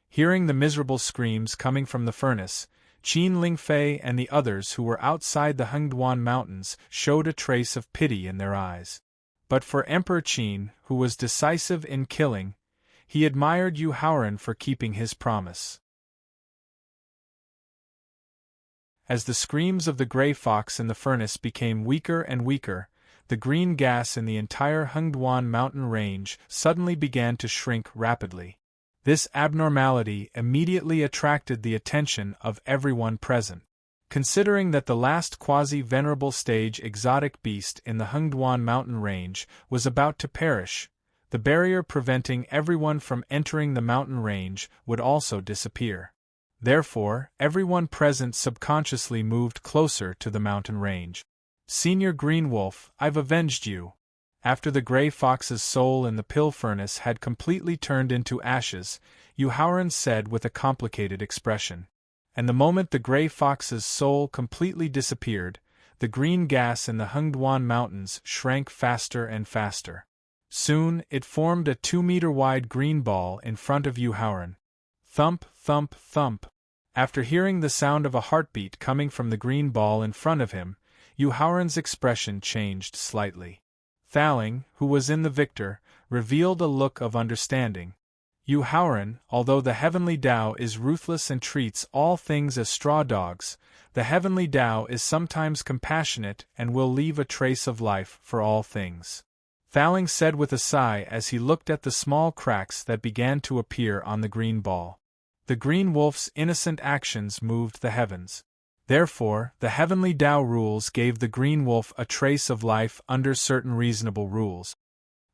Hearing the miserable screams coming from the furnace, Qin Lingfei and the others who were outside the Hengduan Mountains showed a trace of pity in their eyes. But for Emperor Qin, who was decisive in killing, he admired Yuhauran for keeping his promise. As the screams of the gray fox in the furnace became weaker and weaker, the green gas in the entire Hengduan mountain range suddenly began to shrink rapidly. This abnormality immediately attracted the attention of everyone present. Considering that the last quasi-venerable stage exotic beast in the Hengduan mountain range was about to perish, the barrier preventing everyone from entering the mountain range would also disappear. Therefore, everyone present subconsciously moved closer to the mountain range. "Senior Green Wolf, I've avenged you." After the gray fox's soul in the pill furnace had completely turned into ashes, Yuhauran said with a complicated expression. And the moment the gray fox's soul completely disappeared, the green gas in the Hengduan Mountains shrank faster and faster. Soon, it formed a 2-meter-wide green ball in front of Yuhauran. Thump, thump, thump. After hearing the sound of a heartbeat coming from the green ball in front of him, Yuhauran's expression changed slightly. Thaling, who was in the victor, revealed a look of understanding. Yuhauran, although the heavenly Tao is ruthless and treats all things as straw dogs, the heavenly Tao is sometimes compassionate and will leave a trace of life for all things. Thaling said with a sigh as he looked at the small cracks that began to appear on the green ball. The green wolf's innocent actions moved the heavens. Therefore, the heavenly Tao rules gave the green wolf a trace of life under certain reasonable rules.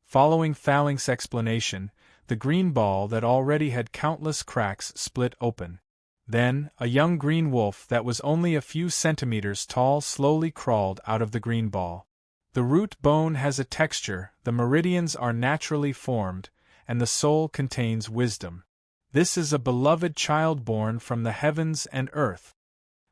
Following Thaling's explanation, the green ball that already had countless cracks split open. Then, a young green wolf that was only a few centimeters tall slowly crawled out of the green ball. The root bone has a texture, the meridians are naturally formed, and the soul contains wisdom. This is a beloved child born from the heavens and earth.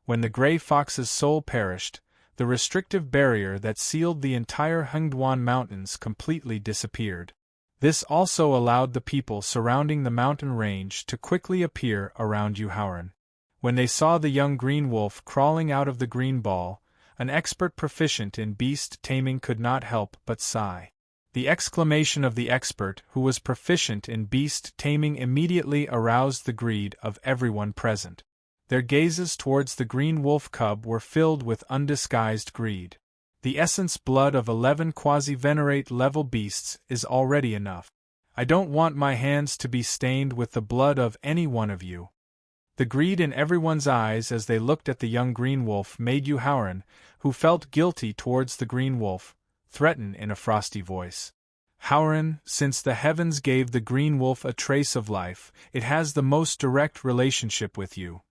When the gray fox's soul perished, the restrictive barrier that sealed the entire Hengduan Mountains completely disappeared. This also allowed the people surrounding the mountain range to quickly appear around Yuhauran. When they saw the young green wolf crawling out of the green ball, an expert proficient in beast taming could not help but sigh. The exclamation of the expert who was proficient in beast taming immediately aroused the greed of everyone present. Their gazes towards the green wolf cub were filled with undisguised greed. The essence blood of 11 quasi-venerate level beasts is already enough. I don't want my hands to be stained with the blood of any one of you. The greed in everyone's eyes as they looked at the young green wolf made Yuhauran, who felt guilty towards the green wolf, threaten in a frosty voice. "Hauran, since the heavens gave the green wolf a trace of life, it has the most direct relationship with you."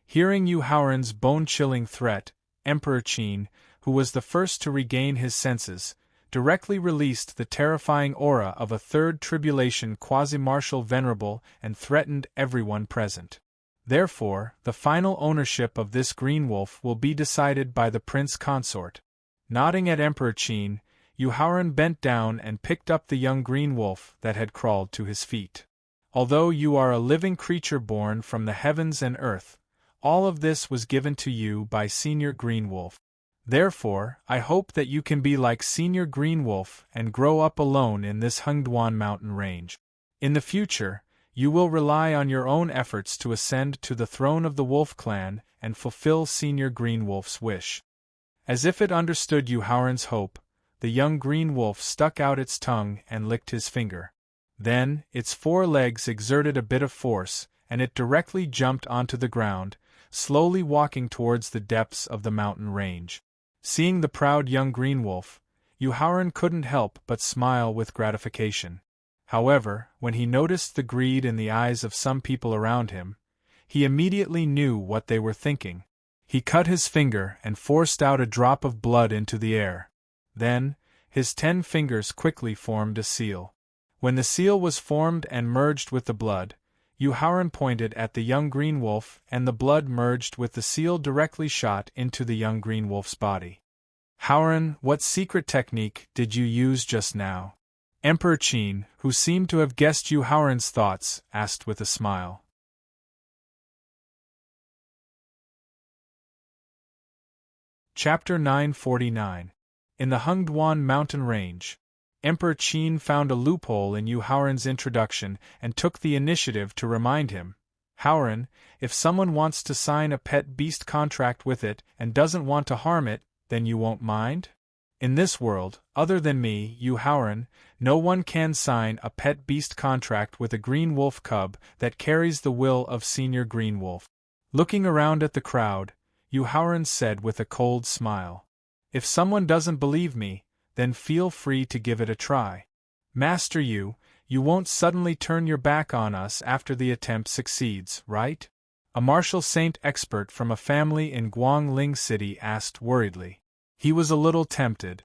Hearing Yuhauran's bone-chilling threat, Emperor Qin, who was the first to regain his senses, directly released the terrifying aura of a third tribulation quasi-martial venerable and threatened everyone present. Therefore, the final ownership of this green wolf will be decided by the prince consort. Nodding at Emperor Qin, Yuhaoran bent down and picked up the young green wolf that had crawled to his feet. Although you are a living creature born from the heavens and earth, all of this was given to you by Senior Green Wolf. Therefore, I hope that you can be like Senior Green Wolf and grow up alone in this Hengduan mountain range. In the future, you will rely on your own efforts to ascend to the throne of the Wolf clan and fulfill Senior Green Wolf's wish. As if it understood Yuhaoran's hope, the young green wolf stuck out its tongue and licked his finger. Then, its 4 legs exerted a bit of force, and it directly jumped onto the ground, slowly walking towards the depths of the mountain range. Seeing the proud young green wolf, Yuhaoran couldn't help but smile with gratification. However, when he noticed the greed in the eyes of some people around him, he immediately knew what they were thinking. He cut his finger and forced out a drop of blood into the air. Then, his 10 fingers quickly formed a seal. When the seal was formed and merged with the blood, Yuhaoran pointed at the young green wolf and the blood merged with the seal directly shot into the young green wolf's body. Haoran, what secret technique did you use just now? Emperor Qin, who seemed to have guessed Yuhaoran's thoughts, asked with a smile. Chapter 949. In the Hengduan mountain range, Emperor Qin found a loophole in Yuhaoran's introduction and took the initiative to remind him, Haoran, if someone wants to sign a pet beast contract with it and doesn't want to harm it, then you won't mind? In this world, other than me, Yuhaoran, no one can sign a pet beast contract with a green wolf cub that carries the will of Senior Green Wolf. Looking around at the crowd, Yuhaoran said with a cold smile, if someone doesn't believe me, then feel free to give it a try. Master you won't suddenly turn your back on us after the attempt succeeds, right? A martial saint expert from a family in Guangling City asked worriedly. He was a little tempted.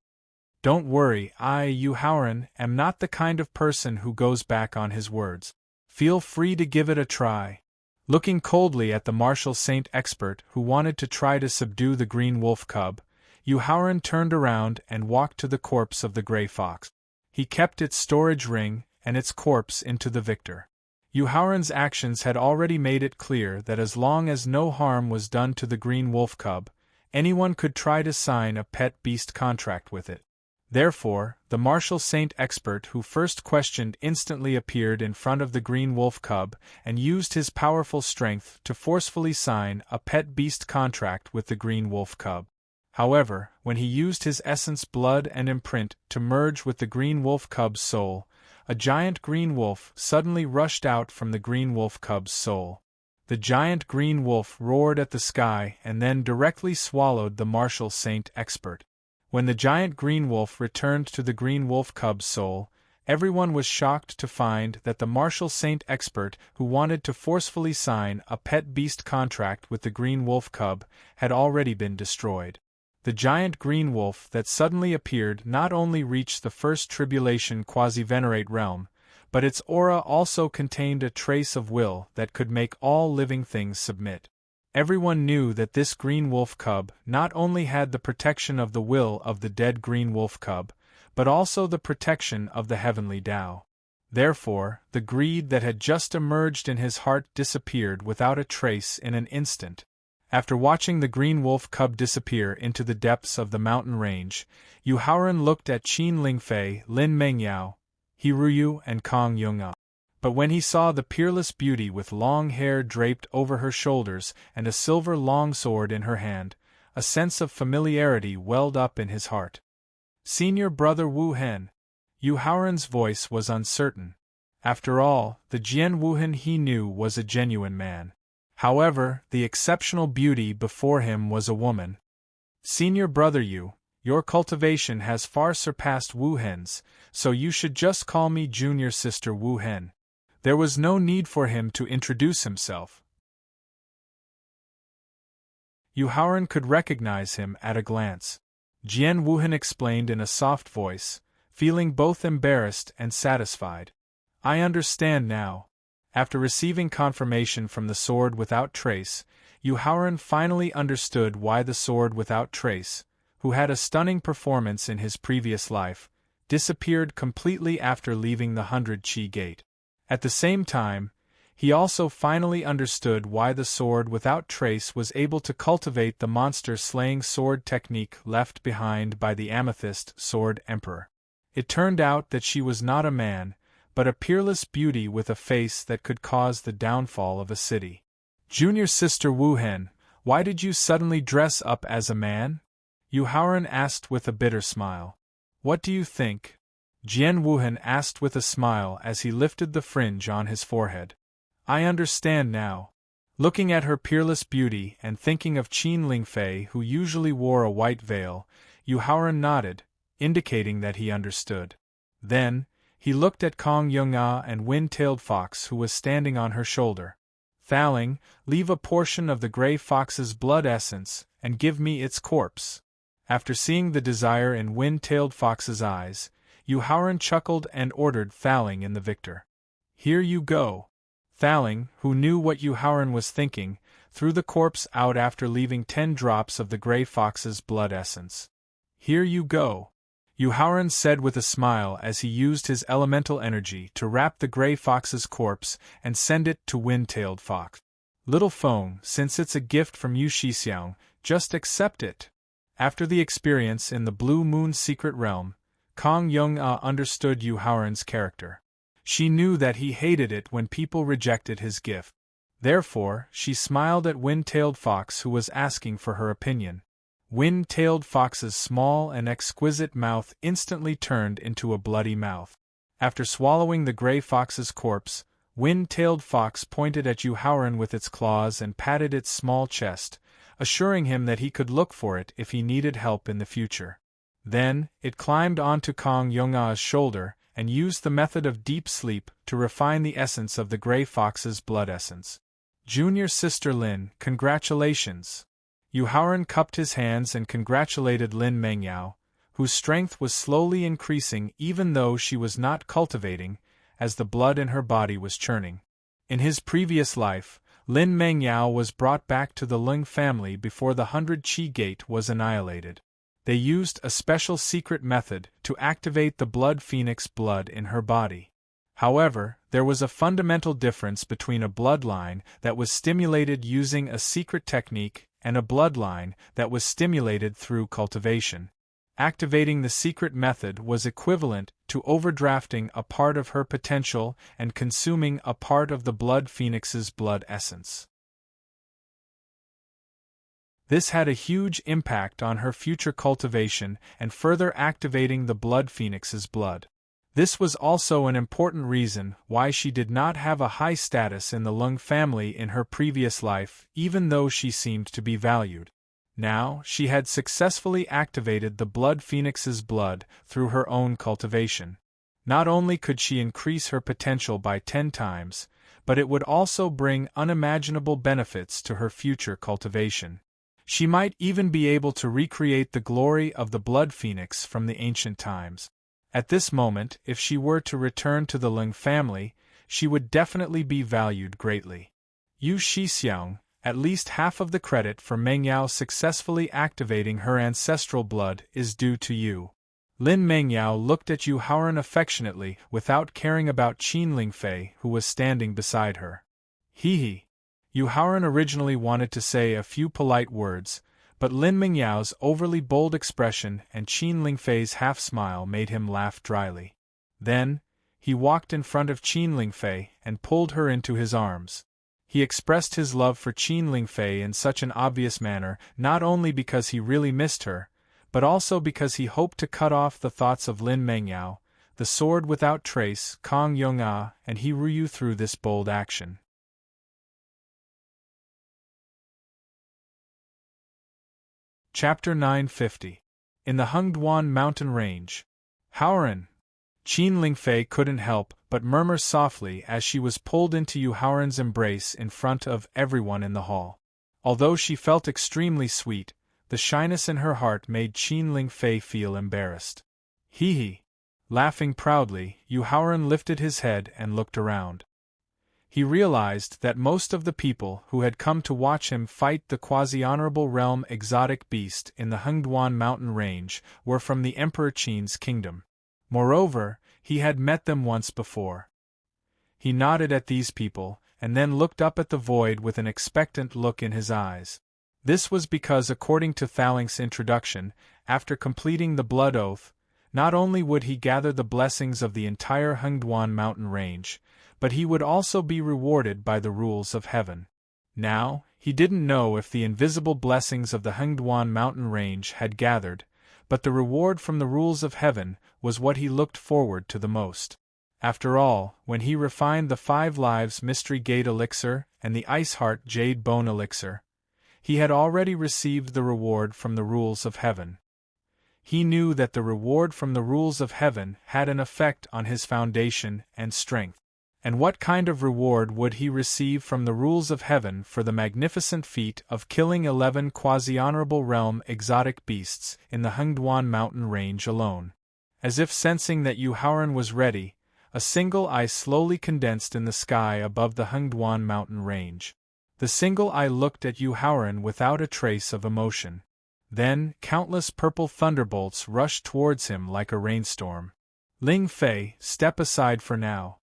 Don't worry, I, Yuhaoran, am not the kind of person who goes back on his words. Feel free to give it a try. Looking coldly at the martial saint expert who wanted to try to subdue the green wolf cub, Yuhaoran turned around and walked to the corpse of the gray fox. He kept its storage ring and its corpse into the victor. Yuhaoran's actions had already made it clear that as long as no harm was done to the green wolf cub, anyone could try to sign a pet beast contract with it. Therefore, the martial saint expert who first questioned instantly appeared in front of the green wolf cub and used his powerful strength to forcefully sign a pet beast contract with the green wolf cub. However, when he used his essence blood and imprint to merge with the green wolf cub's soul, a giant green wolf suddenly rushed out from the green wolf cub's soul. The giant green wolf roared at the sky and then directly swallowed the martial saint expert. When the giant green wolf returned to the green wolf cub's soul, everyone was shocked to find that the martial saint expert who wanted to forcefully sign a pet beast contract with the green wolf cub had already been destroyed. The giant green wolf that suddenly appeared not only reached the first tribulation quasi-venerate realm, but its aura also contained a trace of will that could make all living things submit. Everyone knew that this green wolf cub not only had the protection of the will of the dead green wolf cub, but also the protection of the heavenly Tao. Therefore, the greed that had just emerged in his heart disappeared without a trace in an instant. After watching the green wolf cub disappear into the depths of the mountain range, Yuhaoran looked at Qin Lingfei, Lin Mengyao, He Ruyu and Kong Yunga. But when he saw the peerless beauty with long hair draped over her shoulders and a silver longsword in her hand, a sense of familiarity welled up in his heart. Senior brother Wu Hen. Yuhaoran's voice was uncertain. After all, the Jian Wu Hen he knew was a genuine man. However, the exceptional beauty before him was a woman. Senior brother your cultivation has far surpassed Wu Hen's, so you should just call me junior sister Wu Hen. There was no need for him to introduce himself. Yuhaoran could recognize him at a glance. Jian Wu Hen explained in a soft voice, feeling both embarrassed and satisfied. I understand now. After receiving confirmation from the sword without trace, Yu Haoran finally understood why the sword without trace, who had a stunning performance in his previous life, disappeared completely after leaving the 100 Qi Gate. At the same time, he also finally understood why the sword without trace was able to cultivate the monster-slaying sword technique left behind by the Amethyst Sword Emperor. It turned out that she was not a man, but a peerless beauty with a face that could cause the downfall of a city. Junior sister Wu Hen, why did you suddenly dress up as a man? Yu Haoran asked with a bitter smile. What do you think? Jian Wuhan asked with a smile as he lifted the fringe on his forehead. I understand now. Looking at her peerless beauty and thinking of Qin Lingfei, who usually wore a white veil, Yu Haoran nodded, indicating that he understood. Then, he looked at Kong Yong-ah and Wind-tailed Fox, who was standing on her shoulder. Thaling, leave a portion of the gray fox's blood essence, and give me its corpse. After seeing the desire in Wind-tailed Fox's eyes, Yu Haoran chuckled and ordered Thaling in the victor. Here you go. Thaling, who knew what Yu Haoran was thinking, threw the corpse out after leaving 10 drops of the gray fox's blood essence. Here you go. Yu Haoran said with a smile as he used his elemental energy to wrap the gray fox's corpse and send it to Wind-tailed Fox. Little Feng, since it's a gift from Yu Shixiang, just accept it. After the experience in the Blue Moon's secret realm, Kong Yong-ah understood Yu Haoran's character. She knew that he hated it when people rejected his gift. Therefore, she smiled at Wind-tailed Fox, who was asking for her opinion. Wind-tailed Fox's small and exquisite mouth instantly turned into a bloody mouth. After swallowing the gray fox's corpse, Wind-tailed Fox pointed at Yu Haoran with its claws and patted its small chest, assuring him that he could look for it if he needed help in the future. Then, it climbed onto Kong Yong-ah's shoulder and used the method of deep sleep to refine the essence of the gray fox's blood essence. Junior sister Lin, congratulations! Yu Haoran cupped his hands and congratulated Lin Mengyao, whose strength was slowly increasing even though she was not cultivating, as the blood in her body was churning. In his previous life, Lin Mengyao was brought back to the Lung family before the 100 Qi Gate was annihilated. They used a special secret method to activate the blood phoenix blood in her body. However, there was a fundamental difference between a bloodline that was stimulated using a secret technique and a bloodline that was stimulated through cultivation. Activating the secret method was equivalent to overdrafting a part of her potential and consuming a part of the blood phoenix's blood essence. This had a huge impact on her future cultivation and further activating the blood phoenix's blood. This was also an important reason why she did not have a high status in the Lung family in her previous life, even though she seemed to be valued. Now, she had successfully activated the blood phoenix's blood through her own cultivation. Not only could she increase her potential by 10 times, but it would also bring unimaginable benefits to her future cultivation. She might even be able to recreate the glory of the blood phoenix from the ancient times. At this moment, if she were to return to the Lung family, she would definitely be valued greatly. Yu Shixiang, at least half of the credit for Mengyao successfully activating her ancestral blood is due to you. Lin Mengyao looked at Yu Haoran affectionately without caring about Qin Lingfei, who was standing beside her. Hee. Yu Haoran originally wanted to say a few polite words, but Lin Mengyao's overly bold expression and Qin Lingfei's half-smile made him laugh dryly. Then, he walked in front of Qin Lingfei and pulled her into his arms. He expressed his love for Qin Lingfei in such an obvious manner not only because he really missed her, but also because he hoped to cut off the thoughts of Lin Mengyao, the sword without trace, Kong Yong-ah, and He Ruyu through this bold action. Chapter 950. In the Hengduan mountain range. Haoran! Qin Lingfei couldn't help but murmur softly as she was pulled into Yu Haoran's embrace in front of everyone in the hall. Although she felt extremely sweet, the shyness in her heart made Qin Lingfei feel embarrassed. Hee. Laughing proudly, Yu Haoran lifted his head and looked around. He realized that most of the people who had come to watch him fight the quasi-honorable realm exotic beast in the Hengduan mountain range were from the Emperor Qin's kingdom. Moreover, he had met them once before. He nodded at these people, and then looked up at the void with an expectant look in his eyes. This was because, according to Thalink's introduction, after completing the blood oath, not only would he gather the blessings of the entire Hengduan mountain range, but he would also be rewarded by the rules of heaven. Now, he didn't know if the invisible blessings of the Hengduan mountain range had gathered, but the reward from the rules of heaven was what he looked forward to the most. After all, when he refined the 5 Lives Mystery Gate Elixir and the Iceheart Jade Bone Elixir, he had already received the reward from the rules of heaven. He knew that the reward from the rules of heaven had an effect on his foundation and strength. And what kind of reward would he receive from the rules of heaven for the magnificent feat of killing 11 quasi-honorable realm exotic beasts in the Hengduan mountain range alone? As if sensing that Yu Haoran was ready, a single eye slowly condensed in the sky above the Hengduan mountain range. The single eye looked at Yu Haoran without a trace of emotion. Then, countless purple thunderbolts rushed towards him like a rainstorm. Ling Fei, step aside for now.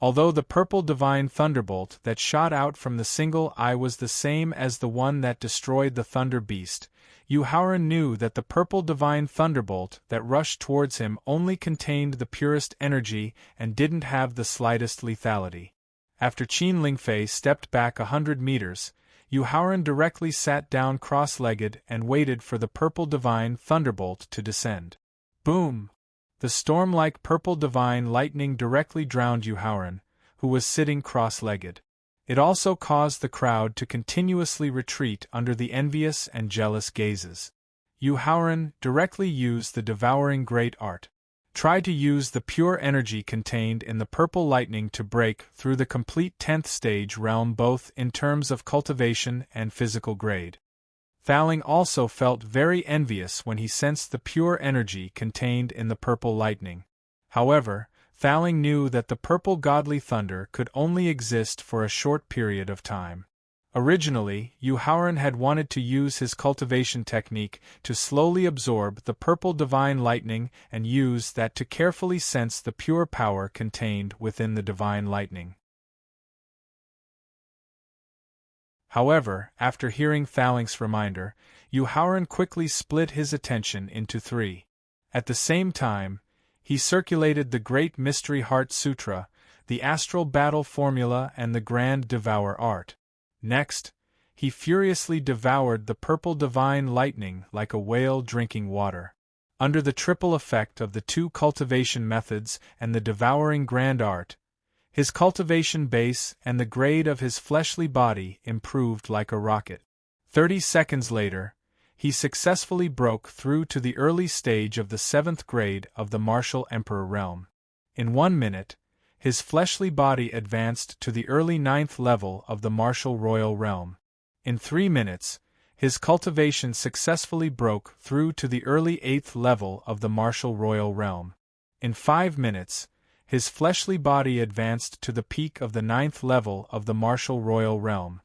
Although the purple divine thunderbolt that shot out from the single eye was the same as the one that destroyed the thunder beast, Yu Haoran knew that the purple divine thunderbolt that rushed towards him only contained the purest energy and didn't have the slightest lethality. After Qin Lingfei stepped back 100 meters, Yu Haoran directly sat down cross-legged and waited for the purple divine thunderbolt to descend. Boom! The storm-like purple divine lightning directly drowned Yu Haoran, who was sitting cross-legged. It also caused the crowd to continuously retreat under the envious and jealous gazes. Yu Haoran directly used the devouring great art. Try to use the pure energy contained in the purple lightning to break through the complete 10th stage realm both in terms of cultivation and physical grade. Thaling also felt very envious when he sensed the pure energy contained in the purple lightning. However, Thaling knew that the purple godly thunder could only exist for a short period of time. Originally, Yu Haoran had wanted to use his cultivation technique to slowly absorb the purple divine lightning and use that to carefully sense the pure power contained within the divine lightning. However, after hearing Thaling's reminder, Yu Haoran quickly split his attention into 3. At the same time, he circulated the Great Mystery Heart Sutra, the Astral Battle Formula and the Grand Devour Art. Next, he furiously devoured the purple divine lightning like a whale drinking water. Under the triple effect of the 2 cultivation methods and the devouring grand art, his cultivation base and the grade of his fleshly body improved like a rocket. 30 seconds later, he successfully broke through to the early stage of the 7th grade of the Martial Emperor realm. In 1 minute, his fleshly body advanced to the early 9th level of the Martial Royal realm. In 3 minutes, his cultivation successfully broke through to the early 8th level of the Martial Royal realm. In 5 minutes, his fleshly body advanced to the peak of the 9th level of the Martial Royal realm.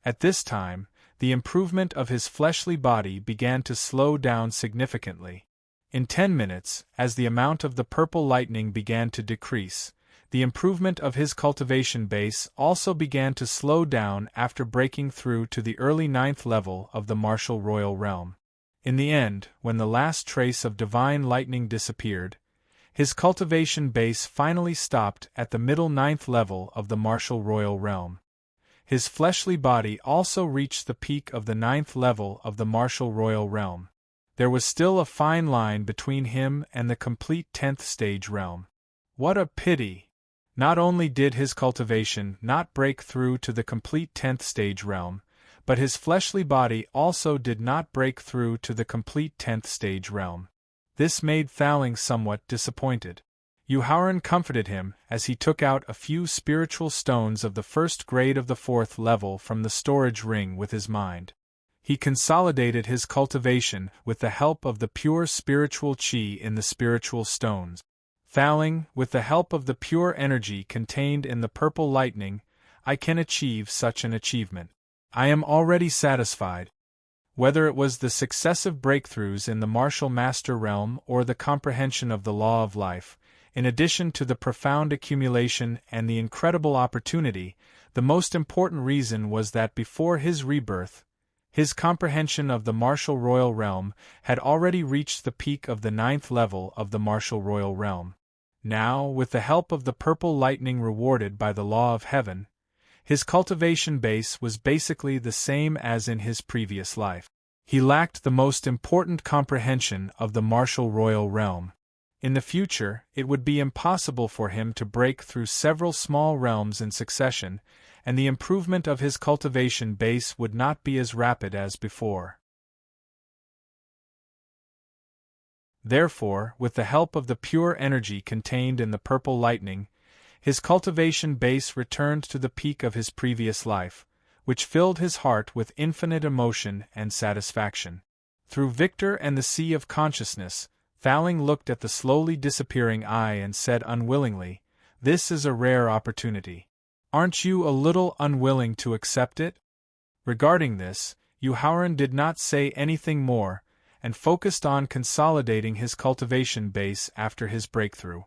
At this time, the improvement of his fleshly body began to slow down significantly. In 10 minutes, as the amount of the purple lightning began to decrease, the improvement of his cultivation base also began to slow down after breaking through to the early 9th level of the Martial Royal realm. In the end, when the last trace of divine lightning disappeared, his cultivation base finally stopped at the middle 9th level of the Martial Royal realm. His fleshly body also reached the peak of the 9th level of the Martial Royal realm. There was still a fine line between him and the complete 10th stage realm. What a pity! Not only did his cultivation not break through to the complete 10th stage realm, but his fleshly body also did not break through to the complete 10th stage realm. This made Thaling somewhat disappointed. Yu Haoran comforted him as he took out a few spiritual stones of the 1st grade of the 4th level from the storage ring with his mind. He consolidated his cultivation with the help of the pure spiritual qi in the spiritual stones. Thaling, with the help of the pure energy contained in the purple lightning, I can achieve such an achievement. I am already satisfied. Whether it was the successive breakthroughs in the martial master realm or the comprehension of the law of life, in addition to the profound accumulation and the incredible opportunity, the most important reason was that before his rebirth, his comprehension of the martial royal realm had already reached the peak of the 9th level of the martial royal realm. Now, with the help of the purple lightning rewarded by the law of heaven, his cultivation base was basically the same as in his previous life. He lacked the most important comprehension of the martial royal realm. In the future, it would be impossible for him to break through several small realms in succession, and the improvement of his cultivation base would not be as rapid as before. Therefore, with the help of the pure energy contained in the purple lightning, his cultivation base returned to the peak of his previous life, which filled his heart with infinite emotion and satisfaction. Through Victor and the Sea of Consciousness, Thowling looked at the slowly disappearing eye and said unwillingly, "This is a rare opportunity. Aren't you a little unwilling to accept it?" Regarding this, Yuhauran did not say anything more, and focused on consolidating his cultivation base after his breakthrough.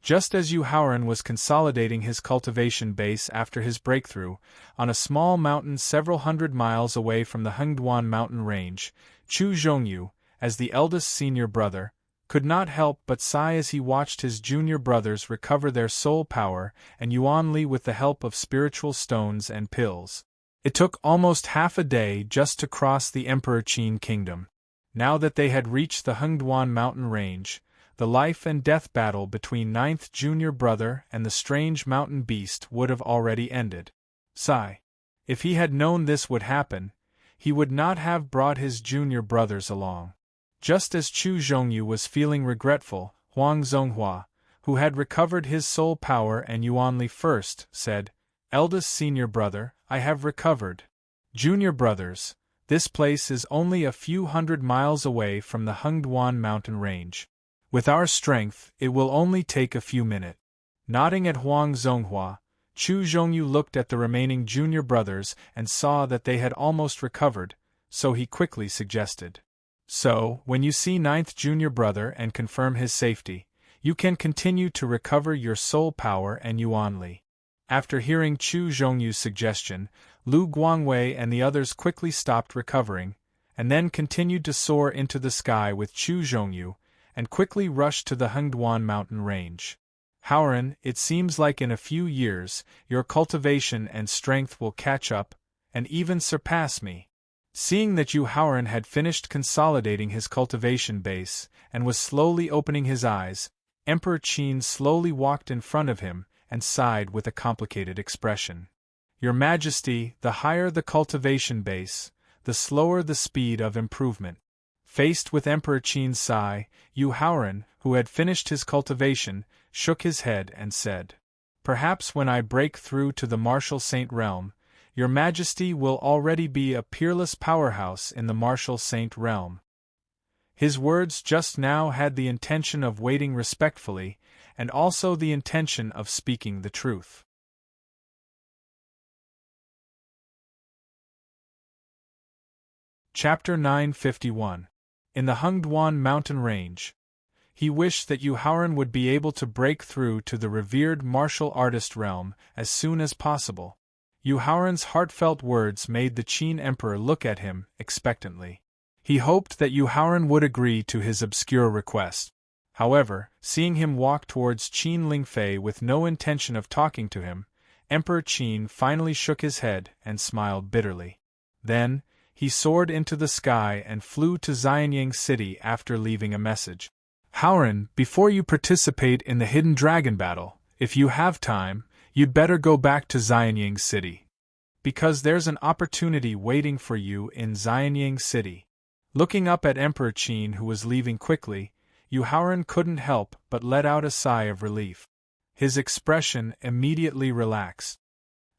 Just as Yuhauran was consolidating his cultivation base after his breakthrough, on a small mountain several hundred miles away from the Hengduan mountain range, Chu Zhongyu, as the eldest senior brother, could not help but sigh as he watched his junior brothers recover their soul power and Yuan Li with the help of spiritual stones and pills. It took almost half a day just to cross the Emperor Qin kingdom. Now that they had reached the Hengduan mountain range, the life and death battle between 9th junior brother and the strange mountain beast would have already ended. Sigh. If he had known this would happen, he would not have brought his junior brothers along. Just as Chu Zhongyu was feeling regretful, Huang Zonghua, who had recovered his soul power and Yuan Li first, said, "Eldest senior brother, I have recovered. Junior brothers, this place is only a few hundred miles away from the Hengduan mountain range. With our strength, it will only take a few minutes." Nodding at Huang Zonghua, Chu Zhongyu looked at the remaining junior brothers and saw that they had almost recovered, so he quickly suggested, "So, when you see 9th junior brother and confirm his safety, you can continue to recover your soul power and Yuan Li." After hearing Chu Zhongyu's suggestion, Lu Guangwei and the others quickly stopped recovering, and then continued to soar into the sky with Chu Zhongyu, and quickly rushed to the Hengduan mountain range. "Hauran, it seems like in a few years, your cultivation and strength will catch up, and even surpass me." Seeing that Yuhauran had finished consolidating his cultivation base, and was slowly opening his eyes, Emperor Qin slowly walked in front of him, and sighed with a complicated expression. "Your Majesty, the higher the cultivation base, the slower the speed of improvement." Faced with Emperor Qin's sigh, Yuhauran, who had finished his cultivation, shook his head and said, "Perhaps when I break through to the martial saint realm, Your Majesty will already be a peerless powerhouse in the martial saint realm." His words just now had the intention of waiting respectfully, and also the intention of speaking the truth. Chapter 951. In the Hengduan mountain range. He wished that Yuhauran would be able to break through to the revered martial artist realm as soon as possible. Yuhauran's heartfelt words made the Qin Emperor look at him expectantly. He hoped that Yuhauran would agree to his obscure request. However, seeing him walk towards Qin Lingfei with no intention of talking to him, Emperor Qin finally shook his head and smiled bitterly. Then, he soared into the sky and flew to Xianyang City after leaving a message. "Hauran, before you participate in the Hidden Dragon battle, if you have time, you'd better go back to Xianyang City. Because there's an opportunity waiting for you in Xianyang City." Looking up at Emperor Qin, who was leaving quickly, Yuhauran couldn't help but let out a sigh of relief. His expression immediately relaxed.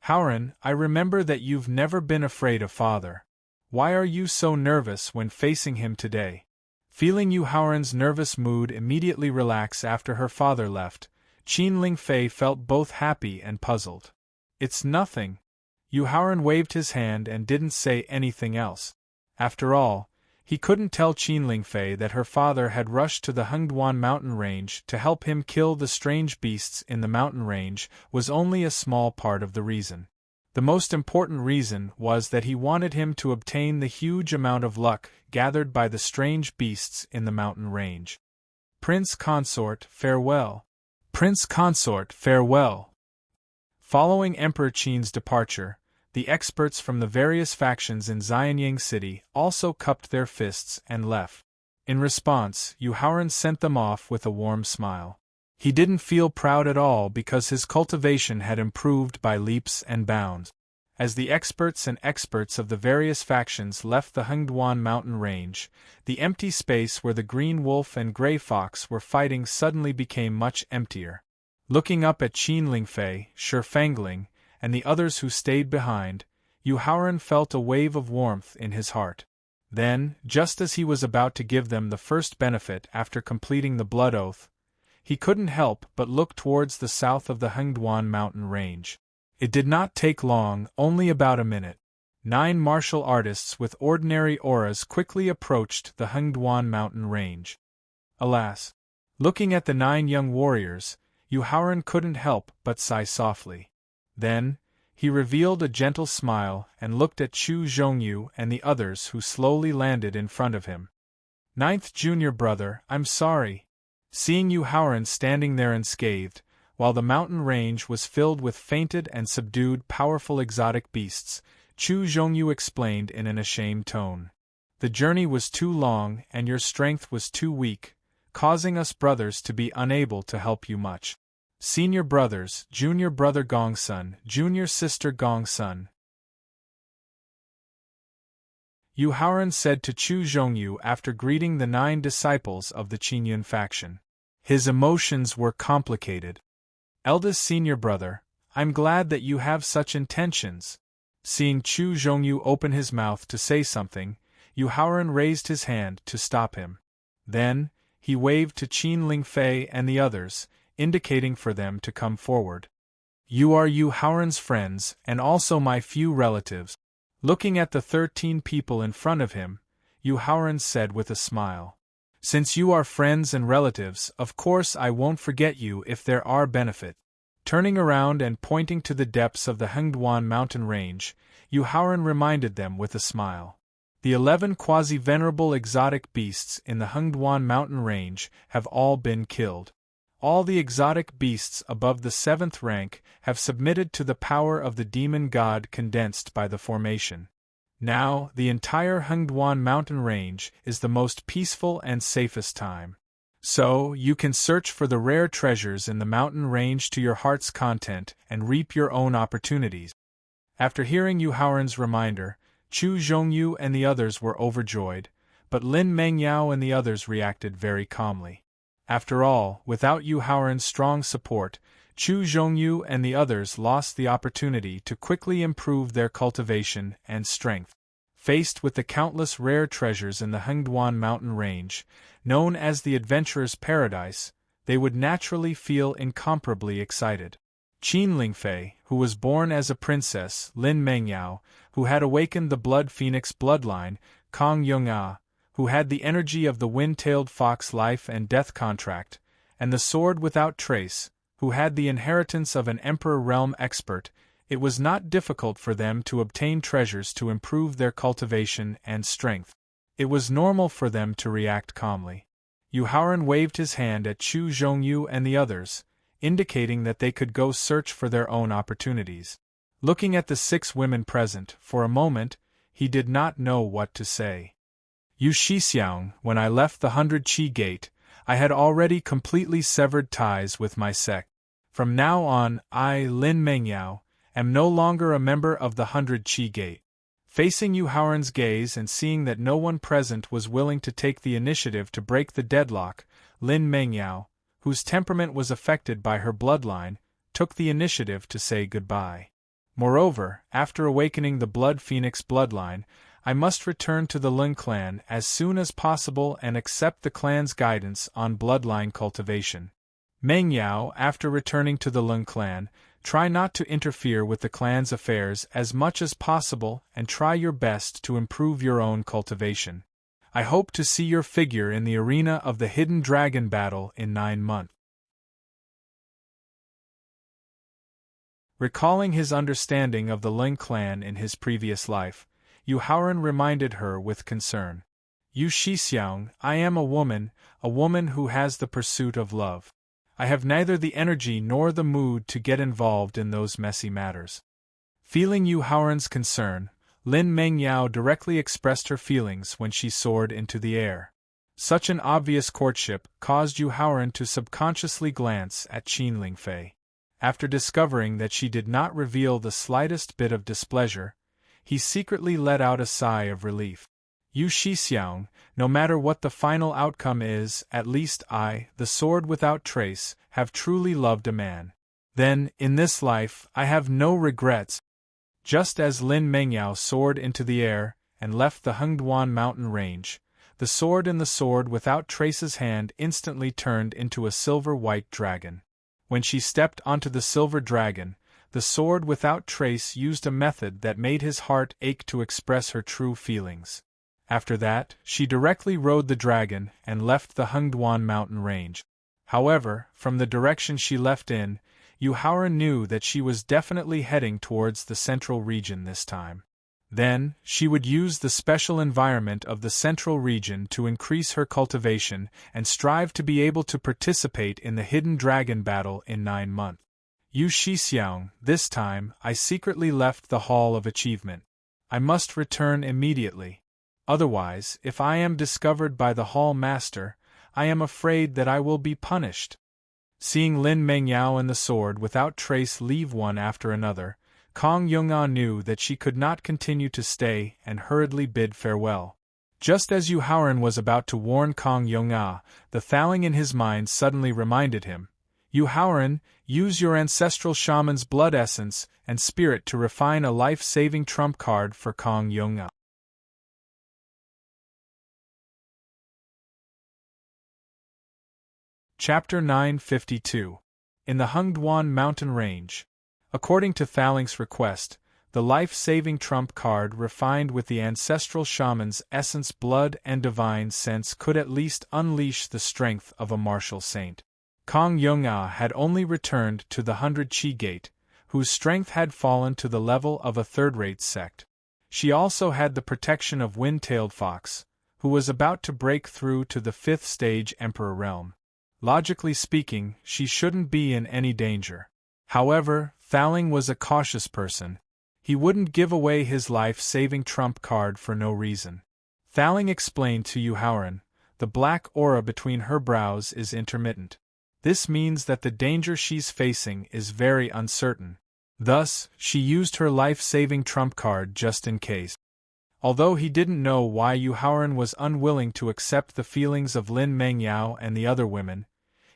"Hauran, I remember that you've never been afraid of Father. Why are you so nervous when facing him today?" Feeling Yuhauran's nervous mood immediately relax after her father left, Qin Lingfei felt both happy and puzzled. "It's nothing," Yu Haoran waved his hand and didn't say anything else. After all, he couldn't tell Qin Lingfei that her father had rushed to the Hengduan mountain range to help him kill the strange beasts in the mountain range was only a small part of the reason. The most important reason was that he wanted him to obtain the huge amount of luck gathered by the strange beasts in the mountain range. Prince Consort, farewell. Prince Consort, farewell. Following Emperor Qin's departure, the experts from the various factions in Xianyang City also cupped their fists and left. In response, Yu Haoran sent them off with a warm smile. He didn't feel proud at all because his cultivation had improved by leaps and bounds. As the experts of the various factions left the Hengduan mountain range, the empty space where the green wolf and gray fox were fighting suddenly became much emptier. Looking up at Qin Lingfei, Shi Fangling, and the others who stayed behind, Yu Haoran felt a wave of warmth in his heart. Then, just as he was about to give them the first benefit after completing the blood oath, he couldn't help but look towards the south of the Hengduan mountain range. It did not take long, only about a minute. 9 martial artists with ordinary auras quickly approached the Hengduan mountain range. Alas! Looking at the 9 young warriors, Yu Haoran couldn't help but sigh softly. Then, he revealed a gentle smile and looked at Chu Zhongyu and the others who slowly landed in front of him. "Ninth junior brother, I'm sorry." Seeing Yu Haoran standing there unscathed, while the mountain range was filled with fainted and subdued powerful exotic beasts, Chu Zhongyu explained in an ashamed tone. "The journey was too long and your strength was too weak, causing us brothers to be unable to help you much. Senior brothers, junior brother Gongsun, junior sister Gongsun," Yu Haoran said to Chu Zhongyu after greeting the 9 disciples of the Qingyun faction. His emotions were complicated. "Eldest senior brother, I'm glad that you have such intentions." Seeing Chu Zhongyu open his mouth to say something, Yu Haoran raised his hand to stop him. Then, he waved to Qin Lingfei and the others, indicating for them to come forward. "You are Yu Haoran's friends and also my few relatives." Looking at the 13 people in front of him, Yu Haoran said with a smile. "Since you are friends and relatives, of course I won't forget you if there are benefits." Turning around and pointing to the depths of the Hengduan mountain range, Yu Haoran reminded them with a smile. "The 11 quasi-venerable exotic beasts in the Hengduan mountain range have all been killed. All the exotic beasts above the 7th rank have submitted to the power of the demon god condensed by the formation. Now, the entire Hengduan mountain range is the most peaceful and safest time. So, you can search for the rare treasures in the mountain range to your heart's content and reap your own opportunities." After hearing Yu Haoran's reminder, Chu Zhongyu and the others were overjoyed, but Lin Mengyao and the others reacted very calmly. After all, without Yu Haoran's strong support, Chu Zhongyu and the others lost the opportunity to quickly improve their cultivation and strength. Faced with the countless rare treasures in the Hengduan mountain range, known as the Adventurer's Paradise, they would naturally feel incomparably excited. Qin Lingfei, who was born as a princess, Lin Mengyao, who had awakened the Blood Phoenix bloodline, Kong Yong'a, who had the energy of the wind-tailed fox life and death contract, and the Sword Without Trace, who had the inheritance of an Emperor realm expert, it was not difficult for them to obtain treasures to improve their cultivation and strength. It was normal for them to react calmly. Yu Haoran waved his hand at Chu Zhongyu and the others, indicating that they could go search for their own opportunities. Looking at the 6 women present, for a moment, he did not know what to say. "Yu Shixiang, when I left the 100 Qi Gate, I had already completely severed ties with my sect. From now on, I, Lin Mengyao, am no longer a member of the 100 Qi Gate." Facing Yu Haoran's gaze and seeing that no one present was willing to take the initiative to break the deadlock, Lin Mengyao, whose temperament was affected by her bloodline, took the initiative to say goodbye. "Moreover, after awakening the Blood Phoenix bloodline, I must return to the Lin clan as soon as possible and accept the clan's guidance on bloodline cultivation." Mengyao, after returning to the Lin clan, Try not to interfere with the clan's affairs as much as possible and try your best to improve your own cultivation. I hope to see your figure in the arena of the Hidden Dragon battle in 9 months. Recalling his understanding of the Ling clan in his previous life, Yu Haoran reminded her with concern. Yu Shixiang, I am a woman who has the pursuit of love. I have neither the energy nor the mood to get involved in those messy matters. Feeling Yu Haoran's concern, Lin Mengyao directly expressed her feelings when she soared into the air. Such an obvious courtship caused Yu Haoran to subconsciously glance at Qin Lingfei. After discovering that she did not reveal the slightest bit of displeasure, he secretly let out a sigh of relief. Yu Shixiang, no matter what the final outcome is, at least I, the sword without trace, have truly loved a man. Then, in this life, I have no regrets. Just as Lin Mengyao soared into the air and left the Hengduan mountain range, the sword in the sword without trace's hand instantly turned into a silver-white dragon. When she stepped onto the silver dragon, the sword without trace used a method that made his heart ache to express her true feelings. After that, she directly rode the dragon and left the Hengduan mountain range. However, from the direction she left in, Yu Haoran knew that she was definitely heading towards the central region this time. Then, she would use the special environment of the central region to increase her cultivation and strive to be able to participate in the Hidden Dragon battle in 9 months. Yu Shixiang, this time, I secretly left the Hall of Achievement. I must return immediately. Otherwise, if I am discovered by the Hall Master, I am afraid that I will be punished. Seeing Lin Mengyao and the sword without trace leave one after another, Kong Yong'an knew that she could not continue to stay and hurriedly bid farewell. Just as Yu Haoran was about to warn Kong Yong'an, the Thaling in his mind suddenly reminded him, Yu Haoran, use your ancestral shaman's blood essence and spirit to refine a life-saving trump card for Kong Yong'an. Chapter 952. In the Hengduan mountain range. According to Thaling's request, the life-saving trump card refined with the ancestral shaman's essence, blood and divine sense could at least unleash the strength of a martial saint. Kong Yong'an had only returned to the 100 Qi Gate, whose strength had fallen to the level of a third-rate sect. She also had the protection of Wind-tailed Fox, who was about to break through to the 5th stage Emperor realm. Logically speaking, she shouldn't be in any danger. However, Thaling was a cautious person. He wouldn't give away his life-saving trump card for no reason. Thaling explained to Yu Haoran, the black aura between her brows is intermittent. This means that the danger she's facing is very uncertain. Thus, she used her life-saving trump card just in case. Although he didn't know why Yu Haoran was unwilling to accept the feelings of Lin Mengyao and the other women,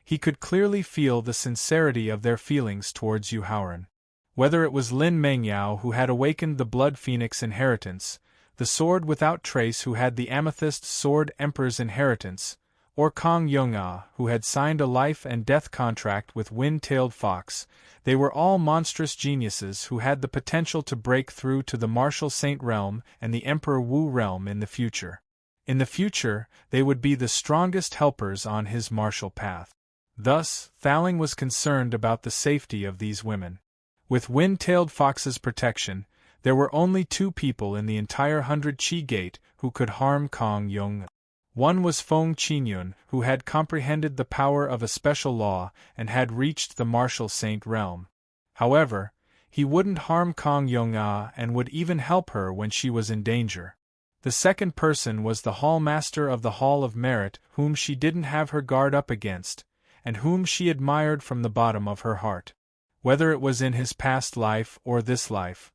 he could clearly feel the sincerity of their feelings towards Yu Haoran. Whether it was Lin Mengyao who had awakened the Blood Phoenix inheritance, the sword without trace who had the Amethyst Sword Emperor's inheritance, or Kong Yong'an who had signed a life and death contract with Wind-tailed Fox, they were all monstrous geniuses who had the potential to break through to the Martial Saint realm and the Emperor Wu realm in the future. In the future, they would be the strongest helpers on his martial path. Thus, Thaling was concerned about the safety of these women. With Wind-tailed Fox's protection, there were only 2 people in the entire 100 Qi Gate who could harm Kong Yong'an. One was Feng Qinyun, who had comprehended the power of a special law and had reached the Martial Saint realm. However, he wouldn't harm Kong Yong'an and would even help her when she was in danger. The second person was the Hall Master of the Hall of Merit, whom she didn't have her guard up against, and whom she admired from the bottom of her heart. Whether it was in his past life or this life,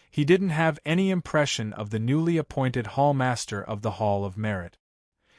he didn't have any impression of the newly appointed Hall Master of the Hall of Merit.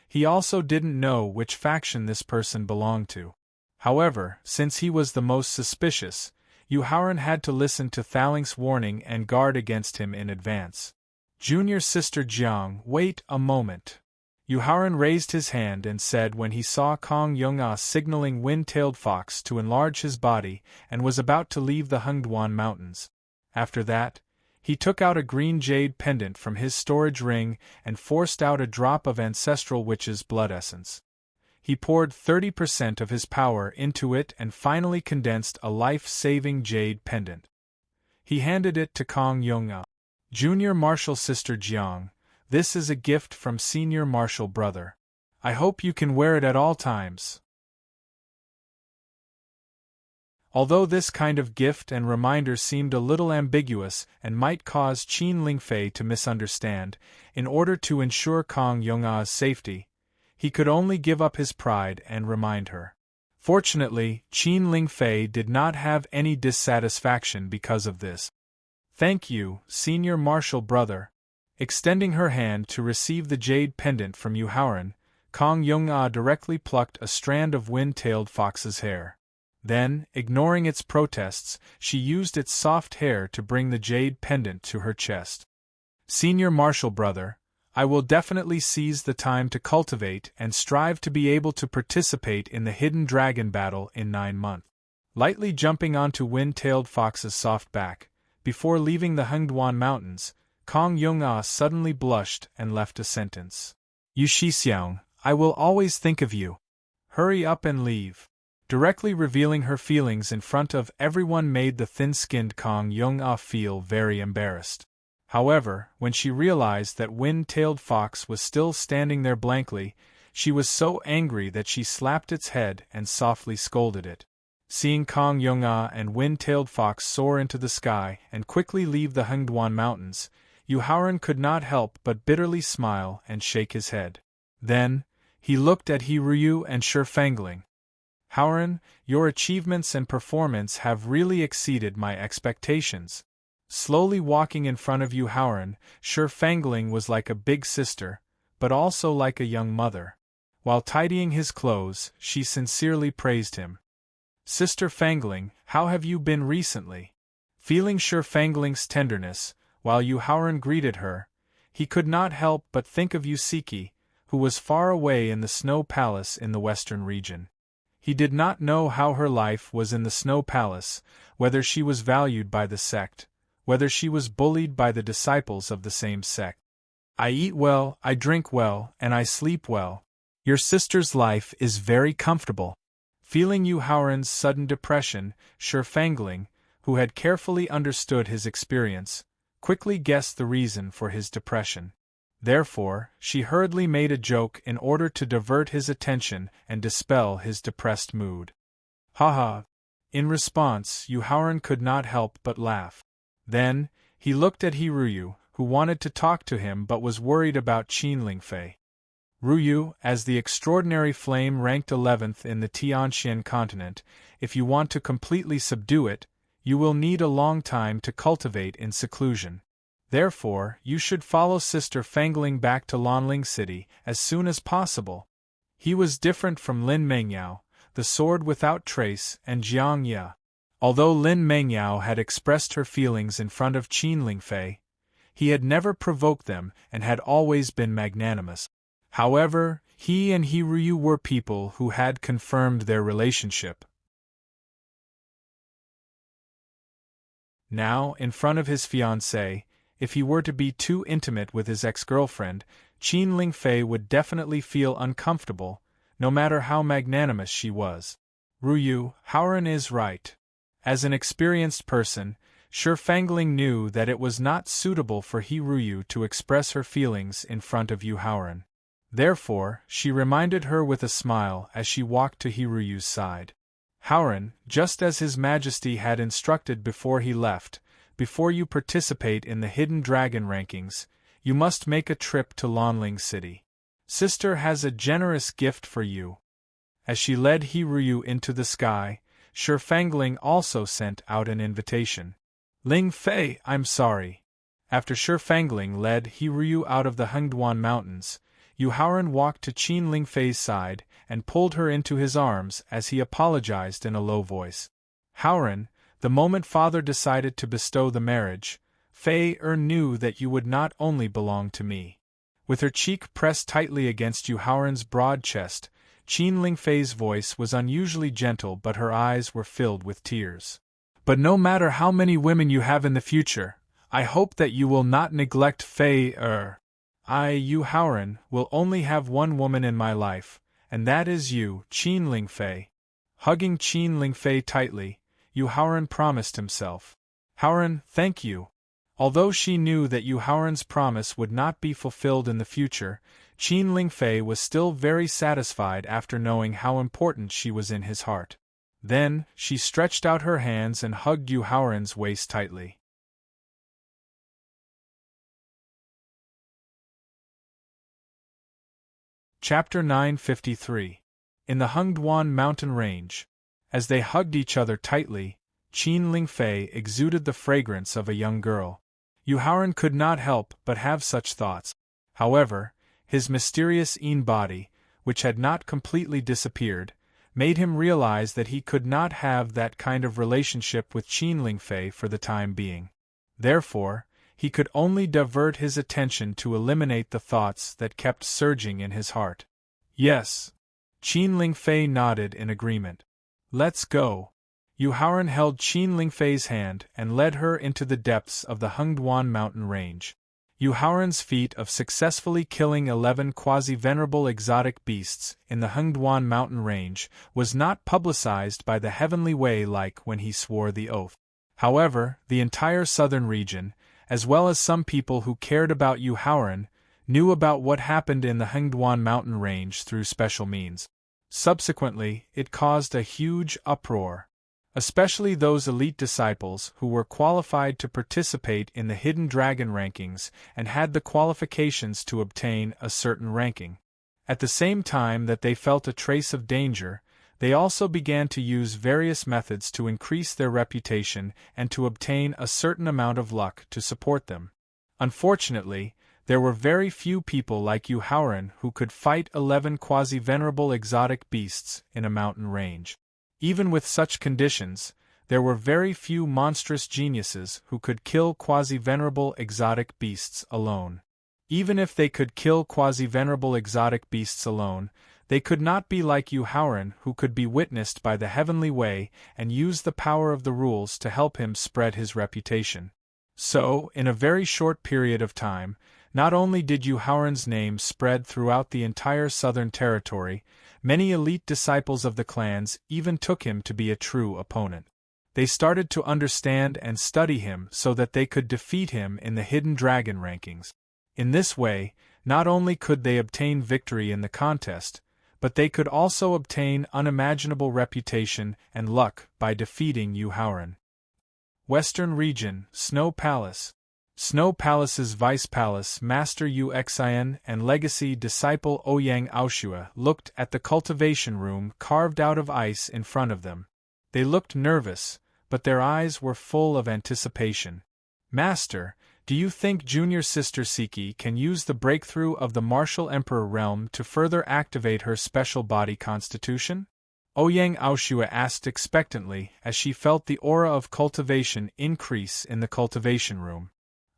He also didn't know which faction this person belonged to. However, since he was the most suspicious, Yu Haoran had to listen to Thaling's warning and guard against him in advance. Junior Sister Jiang, wait a moment. Yu Haoran raised his hand and said when he saw Kong Yong-ah signaling Wind-tailed Fox to enlarge his body and was about to leave the Hengduan Mountains. After that, he took out a green jade pendant from his storage ring and forced out a drop of ancestral witch's blood essence. He poured 30% of his power into it and finally condensed a life-saving jade pendant. He handed it to Kong Yong-ah. Junior Martial Sister Jiang, this is a gift from Senior Martial Brother. I hope you can wear it at all times. Although this kind of gift and reminder seemed a little ambiguous and might cause Qin Lingfei to misunderstand, in order to ensure Kong Yong-ah's safety, he could only give up his pride and remind her. Fortunately, Qin Lingfei did not have any dissatisfaction because of this. Thank you, Senior Martial Brother. Extending her hand to receive the jade pendant from Yu Haoran, Kong Yong-ah directly plucked a strand of Wind-tailed Fox's hair. Then, ignoring its protests, she used its soft hair to bring the jade pendant to her chest. Senior Martial Brother, I will definitely seize the time to cultivate and strive to be able to participate in the Hidden Dragon battle in 9 months. Lightly jumping onto Wind-tailed Fox's soft back, before leaving the Hengduan Mountains, Kong Yong-ah suddenly blushed and left a sentence. Yu Shixiang, I will always think of you. Hurry up and leave. Directly revealing her feelings in front of everyone made the thin-skinned Kong Yong-ah feel very embarrassed. However, when she realized that Wind-tailed Fox was still standing there blankly, she was so angry that she slapped its head and softly scolded it. Seeing Kong Yong-ah and Wind-tailed Fox soar into the sky and quickly leave the Hengduan Mountains, Yu Haoran could not help but bitterly smile and shake his head. Then, he looked at He Ruyu and Shifangling. Haoran, your achievements and performance have really exceeded my expectations. Slowly walking in front of Yu Haoran, Shifangling was like a big sister, but also like a young mother. While tidying his clothes, she sincerely praised him. Sister Fangling, how have you been recently? Feeling Shifangling's tenderness, while Yu Haoran greeted her, he could not help but think of Yusiki, who was far away in the Snow Palace in the western region. He did not know how her life was in the Snow Palace, whether she was valued by the sect, whether she was bullied by the disciples of the same sect. I eat well, I drink well, and I sleep well. Your sister's life is very comfortable. Feeling Yu Haoran's sudden depression, Shifangling, who had carefully understood his experience, quickly guessed the reason for his depression. Therefore, she hurriedly made a joke in order to divert his attention and dispel his depressed mood. Haha! In response, Yu Haoran could not help but laugh. Then, he looked at He Ruyu, who wanted to talk to him but was worried about Qin Lingfei. Ruyu, as the extraordinary flame ranked 11th in the Tianxian continent, if you want to completely subdue it, you will need a long time to cultivate in seclusion. Therefore, you should follow Sister Fangling back to Lanling City as soon as possible. He was different from Lin Mengyao, the sword without trace, and Jiang Ye. Although Lin Mengyao had expressed her feelings in front of Qin Lingfei, he had never provoked them and had always been magnanimous. However, he and He Ruyu were people who had confirmed their relationship. Now, in front of his fiancée, if he were to be too intimate with his ex-girlfriend, Qin Lingfei would definitely feel uncomfortable, no matter how magnanimous she was. Ruyu, Haoran is right. As an experienced person, Shifangling knew that it was not suitable for He Ruyu to express her feelings in front of Yu Haoran. Therefore, she reminded her with a smile as she walked to He Ruyu's side. Haoran, just as His Majesty had instructed before he left, before you participate in the Hidden Dragon rankings, you must make a trip to Lanling City. Sister has a generous gift for you. As she led He Ruyu into the sky, Shifangling also sent out an invitation. Ling Fei, I'm sorry. After Shifangling led He Ruyu out of the Hengduan Mountains, Yu Haoran walked to Qin Lingfei's side and pulled her into his arms as he apologized in a low voice. Haoran, the moment father decided to bestow the marriage, Fei knew that you would not only belong to me. With her cheek pressed tightly against Yu Haoran's broad chest, Qin Lingfei's voice was unusually gentle, but her eyes were filled with tears. But no matter how many women you have in the future, I hope that you will not neglect Fei. I, Yu Haoran, will only have one woman in my life, and that is you, Qin Lingfei. Hugging Qin Lingfei tightly, Yu Haoran promised himself. Haoran, thank you. Although she knew that Yu Haoran's promise would not be fulfilled in the future, Qin Lingfei was still very satisfied after knowing how important she was in his heart. Then, she stretched out her hands and hugged Yu Haoran's waist tightly. Chapter 953. In the Hengduan mountain range. As they hugged each other tightly, Qin Lingfei exuded the fragrance of a young girl. Yu Haoran could not help but have such thoughts. However, his mysterious Yin body, which had not completely disappeared, made him realize that he could not have that kind of relationship with Qin Lingfei for the time being. Therefore, he could only divert his attention to eliminate the thoughts that kept surging in his heart. Yes. Qin Lingfei nodded in agreement. Let's go. Yu Haoran held Qin Lingfei's hand and led her into the depths of the Hengduan mountain range. Yu Haoran's feat of successfully killing 11 quasi-venerable exotic beasts in the Hengduan mountain range was not publicized by the Heavenly Way like when he swore the oath. However, the entire southern region, as well as some people who cared about Yu Haoran, knew about what happened in the Hengduan mountain range through special means. Subsequently, it caused a huge uproar. Especially those elite disciples who were qualified to participate in the Hidden Dragon rankings and had the qualifications to obtain a certain ranking. At the same time that they felt a trace of danger, they also began to use various methods to increase their reputation and to obtain a certain amount of luck to support them. Unfortunately, there were very few people like Yu Haoran who could fight 11 quasi-venerable exotic beasts in a mountain range. Even with such conditions, there were very few monstrous geniuses who could kill quasi-venerable exotic beasts alone. Even if they could kill quasi-venerable exotic beasts alone, they could not be like Yu Haoran, who could be witnessed by the Heavenly Way and use the power of the rules to help him spread his reputation. So, in a very short period of time, not only did Yu Haoran's name spread throughout the entire southern territory, many elite disciples of the clans even took him to be a true opponent. They started to understand and study him so that they could defeat him in the Hidden Dragon rankings. In this way, not only could they obtain victory in the contest, but they could also obtain unimaginable reputation and luck by defeating Yu Haoran. Western Region, Snow Palace. Snow Palace's Vice Palace Master Yu Xian and legacy disciple Ouyang Aoshue looked at the cultivation room carved out of ice in front of them. They looked nervous, but their eyes were full of anticipation. Master, do you think junior sister Siki can use the breakthrough of the Martial Emperor realm to further activate her special body constitution? Ouyang Aoshue asked expectantly as she felt the aura of cultivation increase in the cultivation room.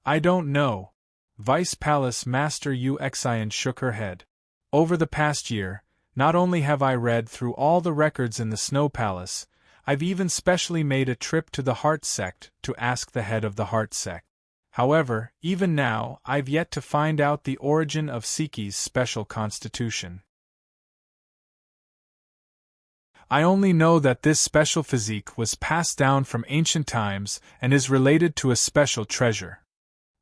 I don't know. Vice Palace Master Yu Xian shook her head. Over the past year, not only have I read through all the records in the Snow Palace, I've even specially made a trip to the Heart Sect to ask the head of the Heart Sect. However, even now, I've yet to find out the origin of Siki's special constitution. I only know that this special physique was passed down from ancient times and is related to a special treasure.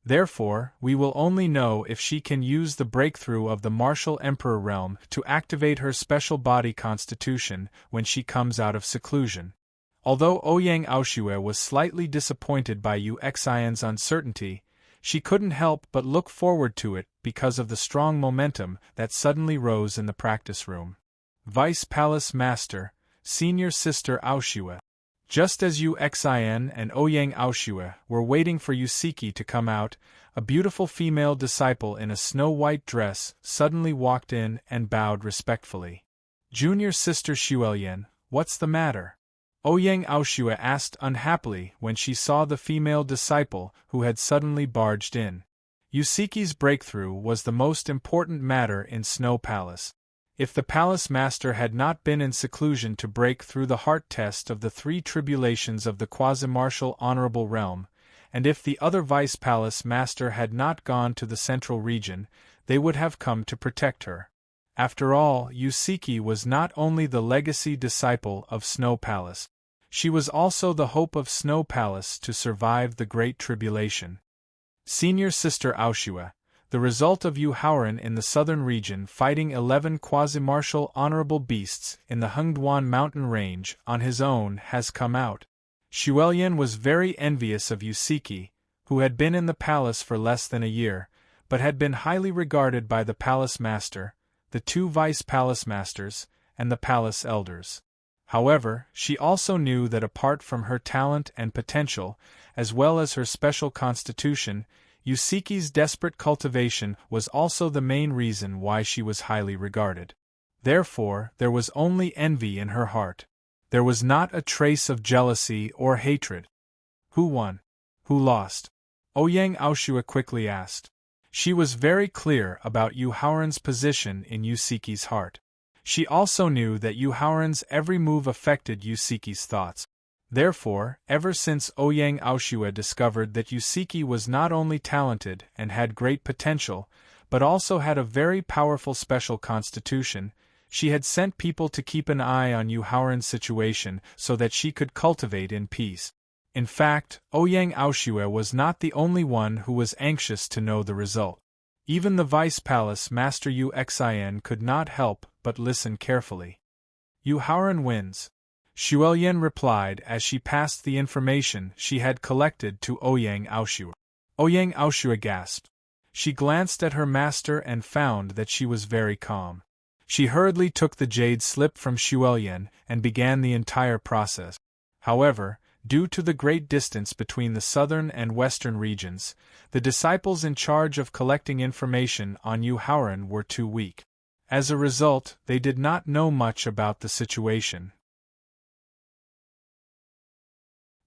Therefore, we will only know if she can use the breakthrough of the Martial Emperor realm to activate her special body constitution when she comes out of seclusion. Although Ouyang Aoshue was slightly disappointed by Yu Xian's uncertainty, she couldn't help but look forward to it because of the strong momentum that suddenly rose in the practice room. Vice Palace Master, Senior Sister Aoshue. Just as Yu Xian and Ouyang Aoshue were waiting for Yusiki to come out, a beautiful female disciple in a snow-white dress suddenly walked in and bowed respectfully. Junior Sister Xuelian, what's the matter? Ouyang Aoshue asked unhappily when she saw the female disciple who had suddenly barged in. Yusiki's breakthrough was the most important matter in Snow Palace. If the palace master had not been in seclusion to break through the heart test of the three tribulations of the quasi-martial honorable realm, and if the other vice-palace master had not gone to the central region, they would have come to protect her. After all, Yusiki was not only the legacy disciple of Snow Palace. She was also the hope of Snow Palace to survive the Great Tribulation. Senior Sister Aoshua, the result of Yu Haoran in the southern region fighting 11 quasi-martial honorable beasts in the Hengduan mountain range on his own has come out. Xuelian was very envious of Yusiki, who had been in the palace for less than a year, but had been highly regarded by the palace master, the two vice-palace masters, and the palace elders. However, she also knew that apart from her talent and potential, as well as her special constitution, Yusiki's desperate cultivation was also the main reason why she was highly regarded. Therefore, there was only envy in her heart. There was not a trace of jealousy or hatred. Who won? Who lost? Ouyang Aoshua quickly asked. She was very clear about Yu Haoran's position in Yusiki's heart. She also knew that Yu Haoran's every move affected Yusiki's thoughts. Therefore, ever since Ouyang Aoshua discovered that Yusiki was not only talented and had great potential, but also had a very powerful special constitution, she had sent people to keep an eye on Yu Haoran's situation so that she could cultivate in peace. In fact, Ouyang Aoshua was not the only one who was anxious to know the result. Even the vice-palace master Yu Xian could not help but listen carefully. Yu Haoran wins, Xuelian replied as she passed the information she had collected to Ouyang Aoshua. Ouyang Aoshua gasped. She glanced at her master and found that she was very calm. She hurriedly took the jade slip from Xuelian and began the entire process. However, due to the great distance between the southern and western regions, the disciples in charge of collecting information on Yu Haoran were too weak. As a result, they did not know much about the situation.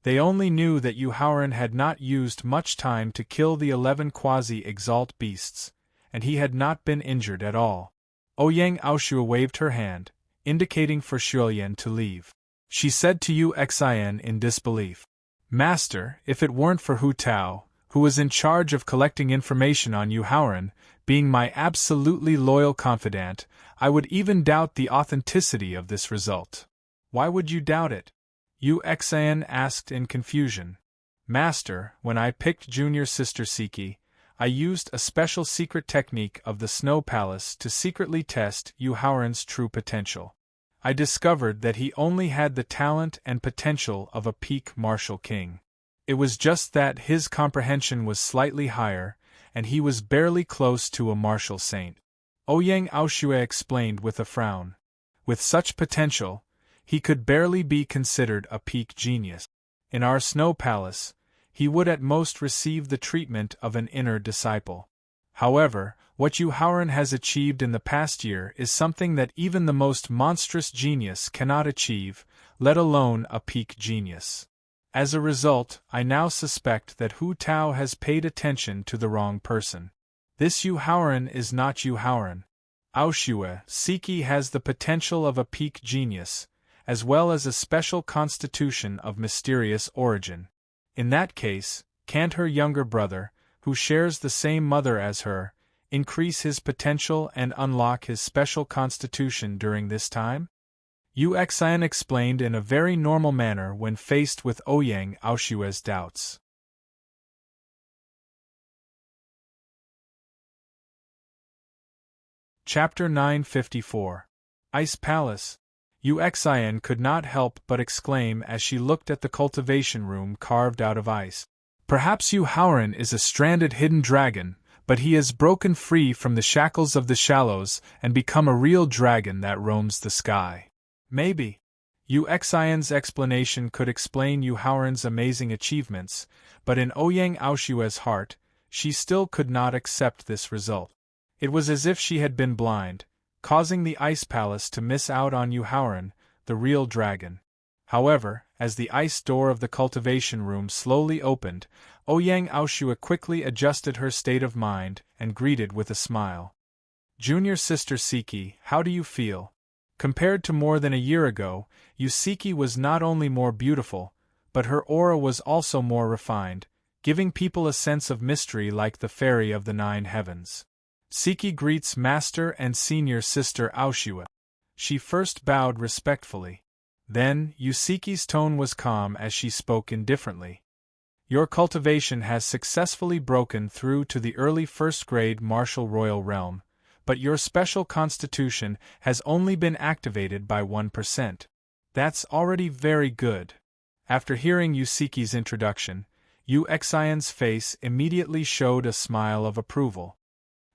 They only knew that Yu Haoran had not used much time to kill the 11 quasi-exalt beasts, and he had not been injured at all. Ouyang Aoshua waved her hand, indicating for Xuelian to leave. She said to Yu Xian in disbelief, "Master, if it weren't for Hu Tao, who was in charge of collecting information on Yu Haoran, being my absolutely loyal confidant, I would even doubt the authenticity of this result." "Why would you doubt it?" Yu Xian asked in confusion. "Master, when I picked junior sister Siki, I used a special secret technique of the Snow Palace to secretly test Yu Haoran's true potential. I discovered that he only had the talent and potential of a peak martial king. It was just that his comprehension was slightly higher, and he was barely close to a martial saint." Ouyang Aoshua explained with a frown. "With such potential, he could barely be considered a peak genius. In our Snow Palace, he would at most receive the treatment of an inner disciple. However, what Yu Haoran has achieved in the past year is something that even the most monstrous genius cannot achieve, let alone a peak genius. As a result, I now suspect that Hu Tao has paid attention to the wrong person. This Yu Haoran is not Yu Haoran. Aoshua, Siki has the potential of a peak genius, as well as a special constitution of mysterious origin. In that case, can't her younger brother, who shares the same mother as her, increase his potential and unlock his special constitution during this time?" Yu Xian explained in a very normal manner when faced with Ouyang Aoshua's doubts. Chapter 954. Ice Palace. Yu Xian could not help but exclaim as she looked at the cultivation room carved out of ice. "Perhaps Yu Haoran is a stranded hidden dragon, but he has broken free from the shackles of the shallows and become a real dragon that roams the sky. Maybe." Yu Xian's explanation could explain Yu Haoran's amazing achievements, but in Ouyang Aoshua's heart, she still could not accept this result. It was as if she had been blind, causing the Ice Palace to miss out on Yu Haoran, the real dragon. However, as the ice door of the cultivation room slowly opened, Ouyang Aoshua quickly adjusted her state of mind and greeted with a smile. Junior sister Siki, how do you feel? Compared to more than a year ago, Yusiki was not only more beautiful, but her aura was also more refined, giving people a sense of mystery like the fairy of the nine heavens. Siki greets Master and Senior Sister Aoshua. She first bowed respectfully. Then, Yusiki's tone was calm as she spoke indifferently. Your cultivation has successfully broken through to the early first-grade martial royal realm, but your special constitution has only been activated by 1%. That's already very good. After hearing Yusiki's introduction, Yu Xian's face immediately showed a smile of approval.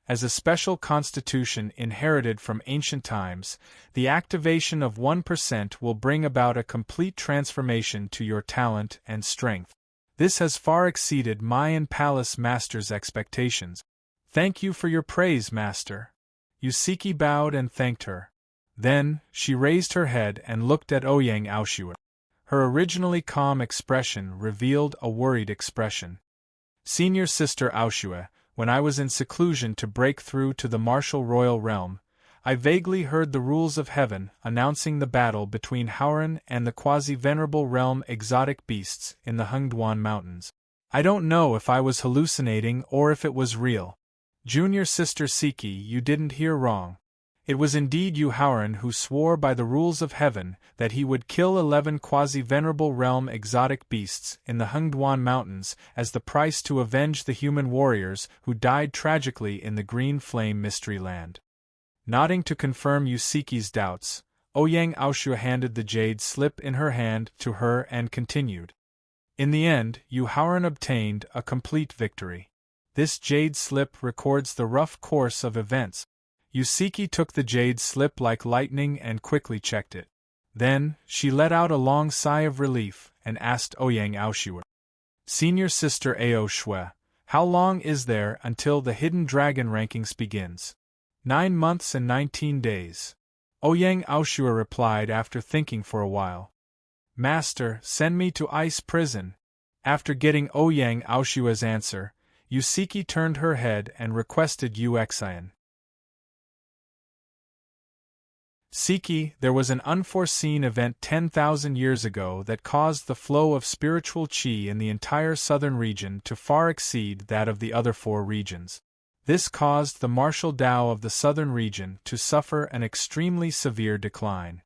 As a special constitution inherited from ancient times, the activation of 1% will bring about a complete transformation to your talent and strength. This has far exceeded Mayan Palace Master's expectations. Thank you for your praise, Master. Yusiki bowed and thanked her. Then, she raised her head and looked at Ouyang Aoshua. Her originally calm expression revealed a worried expression. Senior Sister Aoshua, when I was in seclusion to break through to the martial royal realm, I vaguely heard the rules of heaven announcing the battle between Hauran and the quasi-venerable realm exotic beasts in the Hengduan Mountains. I don't know if I was hallucinating or if it was real. Junior Sister Siki, you didn't hear wrong. It was indeed Yu Hauran who swore by the rules of heaven that he would kill 11 quasi-venerable realm exotic beasts in the Hengduan Mountains as the price to avenge the human warriors who died tragically in the Green Flame Mystery Land. Nodding to confirm Yusiki's doubts, Ouyang Aoshua handed the jade slip in her hand to her and continued. In the end, Yu Hauran obtained a complete victory. This jade slip records the rough course of events. Yusiki took the jade slip like lightning and quickly checked it. Then, she let out a long sigh of relief and asked Ouyang Aoshua. Senior Sister Ao Shui, how long is there until the Hidden Dragon rankings begins? 9 months and 19 days. Ouyang Aoshua replied after thinking for a while. Master, send me to ice prison. After getting Ouyang Aoshua's answer, Yusiki turned her head and requested Yu Xian. Siki, there was an unforeseen event 10,000 years ago that caused the flow of spiritual qi in the entire southern region to far exceed that of the other 4 regions. This caused the martial Tao of the southern region to suffer an extremely severe decline.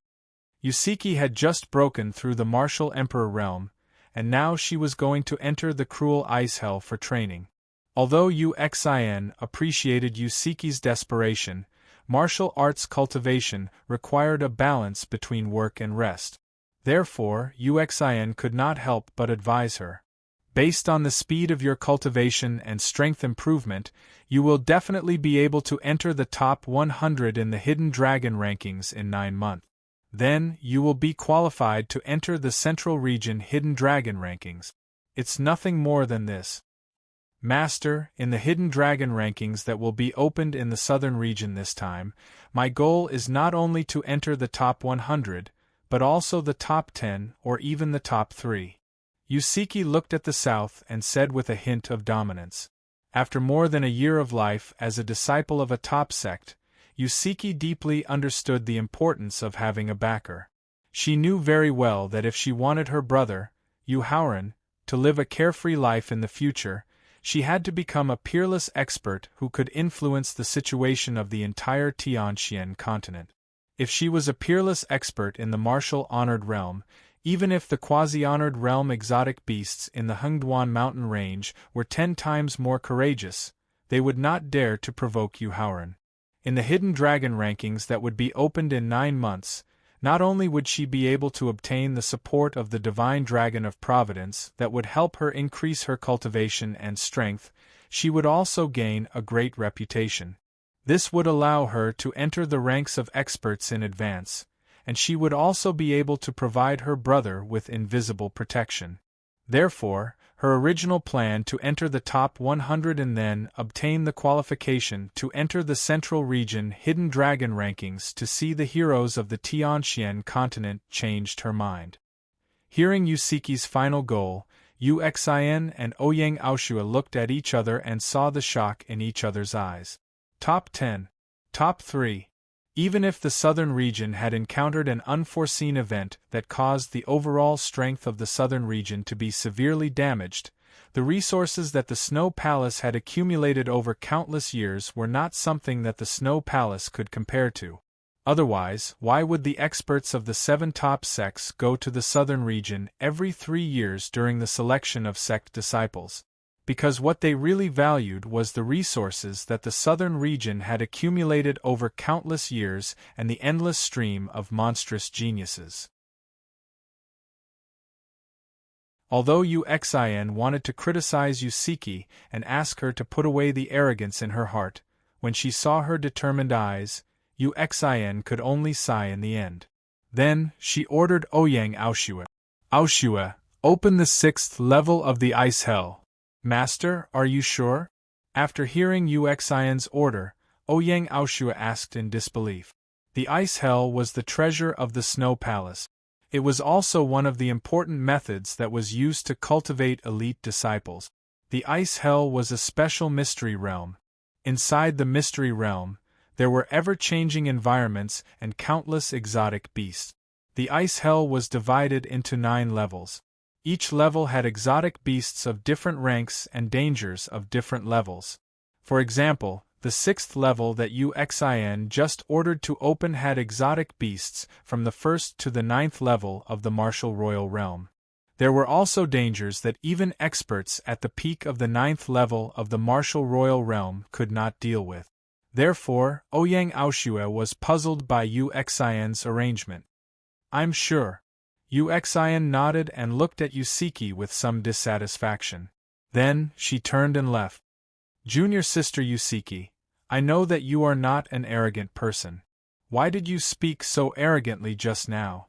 Yusiki had just broken through the martial emperor realm, and now she was going to enter the cruel ice hell for training. Although Yu Xian appreciated Yusiki's desperation, martial arts cultivation required a balance between work and rest. Therefore, Yu Xian could not help but advise her. Based on the speed of your cultivation and strength improvement, you will definitely be able to enter the top 100 in the Hidden Dragon rankings in 9 months. Then, you will be qualified to enter the Central Region Hidden Dragon rankings. It's nothing more than this. Master, in the Hidden Dragon rankings that will be opened in the Southern region this time, my goal is not only to enter the top 100, but also the top 10 or even the top 3. Yusiki looked at the south and said with a hint of dominance. After more than a year of life as a disciple of a top sect, Yusiki deeply understood the importance of having a backer. She knew very well that if she wanted her brother, Yu Hauran, to live a carefree life in the future, she had to become a peerless expert who could influence the situation of the entire Tianxian continent. If she was a peerless expert in the martial honored realm, even if the quasi-honored realm exotic beasts in the Hengduan mountain range were 10 times more courageous, they would not dare to provoke Yu Hauran. In the Hidden Dragon rankings that would be opened in 9 months, not only would she be able to obtain the support of the Divine Dragon of Providence that would help her increase her cultivation and strength, she would also gain a great reputation. This would allow her to enter the ranks of experts in advance, and she would also be able to provide her brother with invisible protection. Therefore, her original plan to enter the top 100 and then obtain the qualification to enter the Central Region Hidden Dragon rankings to see the heroes of the Tianxian continent changed her mind. Hearing Yusiki's final goal, Uxin and Ouyang Aoshua looked at each other and saw the shock in each other's eyes. Top 10. Top 3. Even if the southern region had encountered an unforeseen event that caused the overall strength of the southern region to be severely damaged, the resources that the Snow Palace had accumulated over countless years were not something that the Snow Palace could compare to. Otherwise, why would the experts of the 7 top sects go to the southern region every 3 years during the selection of sect disciples? Because what they really valued was the resources that the southern region had accumulated over countless years and the endless stream of monstrous geniuses. Although Uxin wanted to criticize Yusiki and ask her to put away the arrogance in her heart, when she saw her determined eyes, Uxin could only sigh in the end. Then, she ordered Ouyang Aoshua. Aoshua, open the 6th level of the Ice Hell. Master, are you sure? After hearing Uxin's order, Ouyang Aoshua asked in disbelief. The Ice Hell was the treasure of the Snow Palace. It was also one of the important methods that was used to cultivate elite disciples. The Ice Hell was a special mystery realm. Inside the mystery realm, there were ever-changing environments and countless exotic beasts. The Ice Hell was divided into 9 levels. Each level had exotic beasts of different ranks and dangers of different levels. For example, the 6th level that Uxin just ordered to open had exotic beasts from the 1st to the 9th level of the Martial Royal Realm. There were also dangers that even experts at the peak of the 9th level of the Martial Royal Realm could not deal with. Therefore, Ouyang Aoshua was puzzled by Uxin's arrangement. I'm sure. Uxin nodded and looked at Yusiki with some dissatisfaction. Then, she turned and left. Junior sister Yusiki, I know that you are not an arrogant person. Why did you speak so arrogantly just now?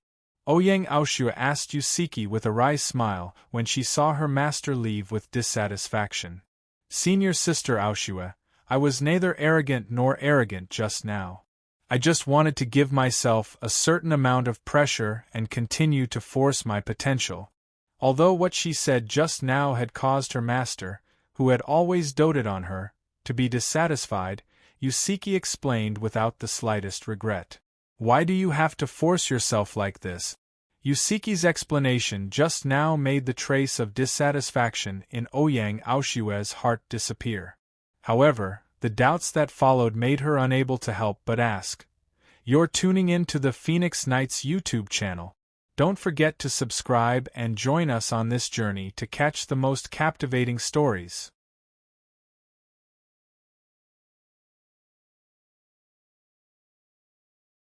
Ouyang Aoshua asked Yusiki with a wry smile when she saw her master leave with dissatisfaction. Senior sister Aoshua, I was neither arrogant nor arrogant just now. I just wanted to give myself a certain amount of pressure and continue to force my potential. Although what she said just now had caused her master, who had always doted on her, to be dissatisfied, Yusiki explained without the slightest regret. Why do you have to force yourself like this? Yusiki's explanation just now made the trace of dissatisfaction in Ouyang Aoshua's heart disappear. However, the doubts that followed made her unable to help but ask. You're tuning in to the Phoenix Knights YouTube channel. Don't forget to subscribe and join us on this journey to catch the most captivating stories.